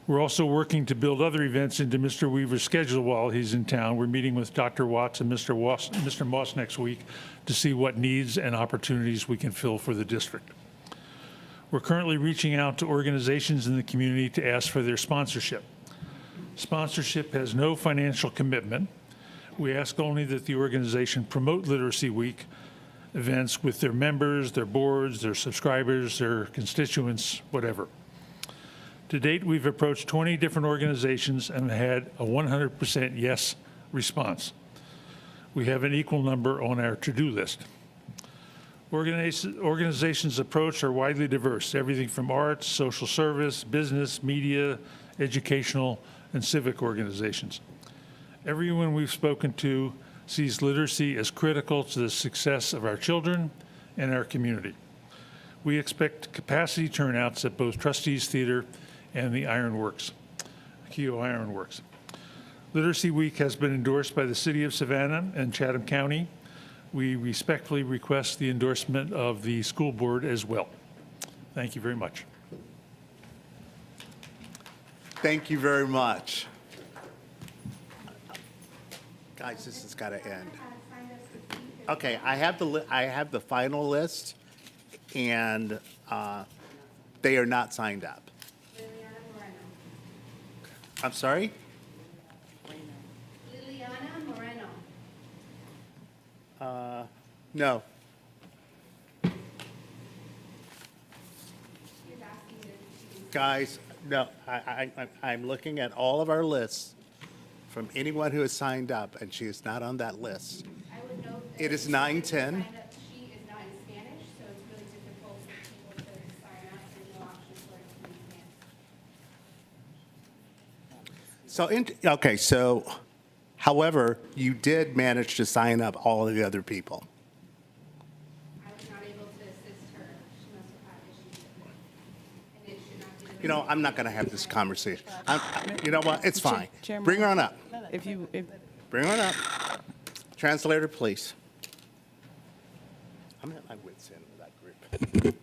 We're also working to build other events into Mr. Weaver's schedule while he's in town. We're meeting with Dr. Watts and Mr. Moss next week to see what needs and opportunities we can fill for the district. We're currently reaching out to organizations in the community to ask for their sponsorship. Sponsorship has no financial commitment. We ask only that the organization promote Literacy Week events with their members, their boards, their subscribers, their constituents, whatever. To date, we've approached 20 different organizations and had a 100% yes response. We have an equal number on our to-do list. Organizations' approach are widely diverse, everything from arts, social service, business, media, educational, and civic organizations. Everyone we've spoken to sees literacy as critical to the success of our children and our community. We expect capacity turnouts at both Trustees Theater and the Ironworks, Kehoe Ironworks. Literacy Week has been endorsed by the City of Savannah and Chatham County. We respectfully request the endorsement of the school board as well. Thank you very much. Thank you very much. Guys, this has got to end. Okay, I have the final list, and they are not signed up. I'm sorry? Liliana Moreno. No. Guys, no, I'm looking at all of our lists from anyone who has signed up, and she is not on that list. It is 9:10. She is not in Spanish, so it's really difficult for people to sign up. There's no option for it to be Spanish. Okay, so, however, you did manage to sign up all of the other people. I was not able to assist her. She must have had issues with it. And it should not be the You know, I'm not going to have this conversation. You know what? It's fine. Chairman. Bring her on up. If you, if, Bring her on up. Translator, please. I'm at my wit's end with that group.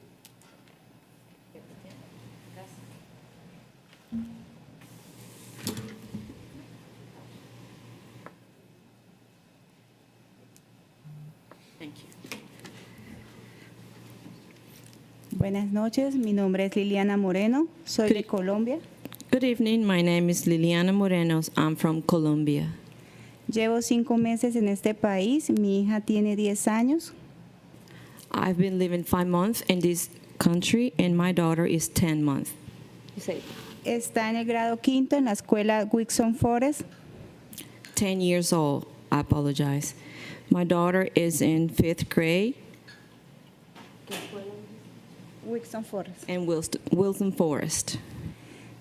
thank you. Buenas noches, mi nombre es Liliana Moreno, soy de Colombia. Good evening. My name is Liliana Morenos. I'm from Colombia. Llevo 5 meses en este país, mi hija tiene 10 años. I've been living 5 months in this country, and my daughter is 10 months. Está en el grado quinto en la escuela Wixon Forest. 10 years old. I apologize. My daughter is in 5th grade Wixon Forest. in Wilson Forest.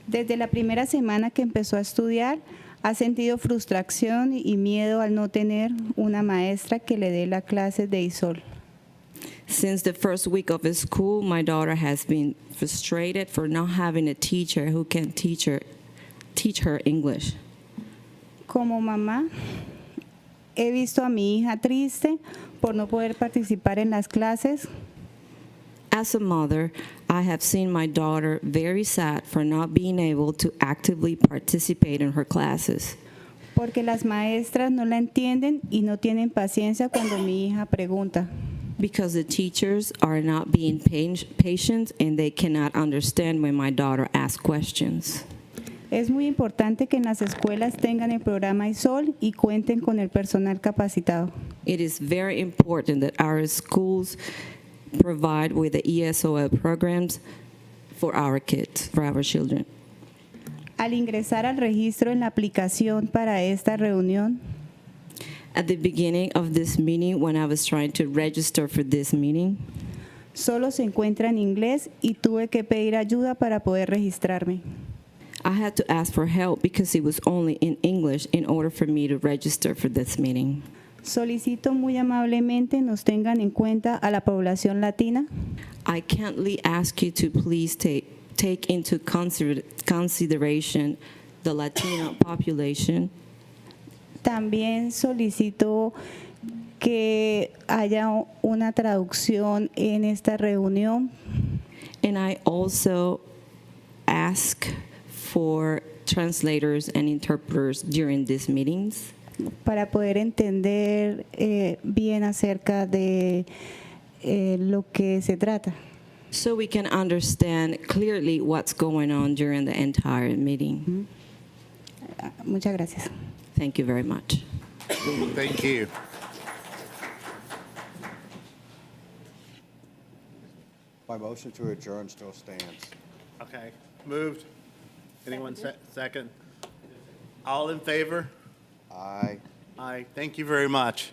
Desde la primera semana que empezó a estudiar, ha sentido frustración y miedo al no tener una maestra que le dé la clase de ISOL. Since the first week of school, my daughter has been frustrated for not having a teacher who can teach her English. Como mamá, he visto a mi hija triste por no poder participar en las clases. As a mother, I have seen my daughter very sad for not being able to actively participate in her classes. Porque las maestras no la entienden y no tienen paciencia cuando mi hija pregunta. Because the teachers are not being patient and they cannot understand when my daughter asks questions. Es muy importante que en las escuelas tengan el programa ISOL y cuenten con el personal capacitado. It is very important that our schools provide with the ESOL programs for our kids, for our children. Al ingresar al registro en la aplicación para esta reunión, At the beginning of this meeting, when I was trying to register for this meeting, solo se encuentra en inglés y tuve que pedir ayuda para poder registrarme. I had to ask for help because it was only in English in order for me to register for this meeting. Solicito muy amablemente nos tengan en cuenta a la población latina. I kindly ask you to please take into consideration the Latino population. También solicito que haya una traducción en esta reunión. And I also ask for translators and interpreters during these meetings para poder entender bien acerca de lo que se trata. so we can understand clearly what's going on during the entire meeting. Muchas gracias. Thank you very much. Thank you. My motion to adjourn still stands. Okay, moved. Anyone second? All in favor? Aye. Aye, thank you very much.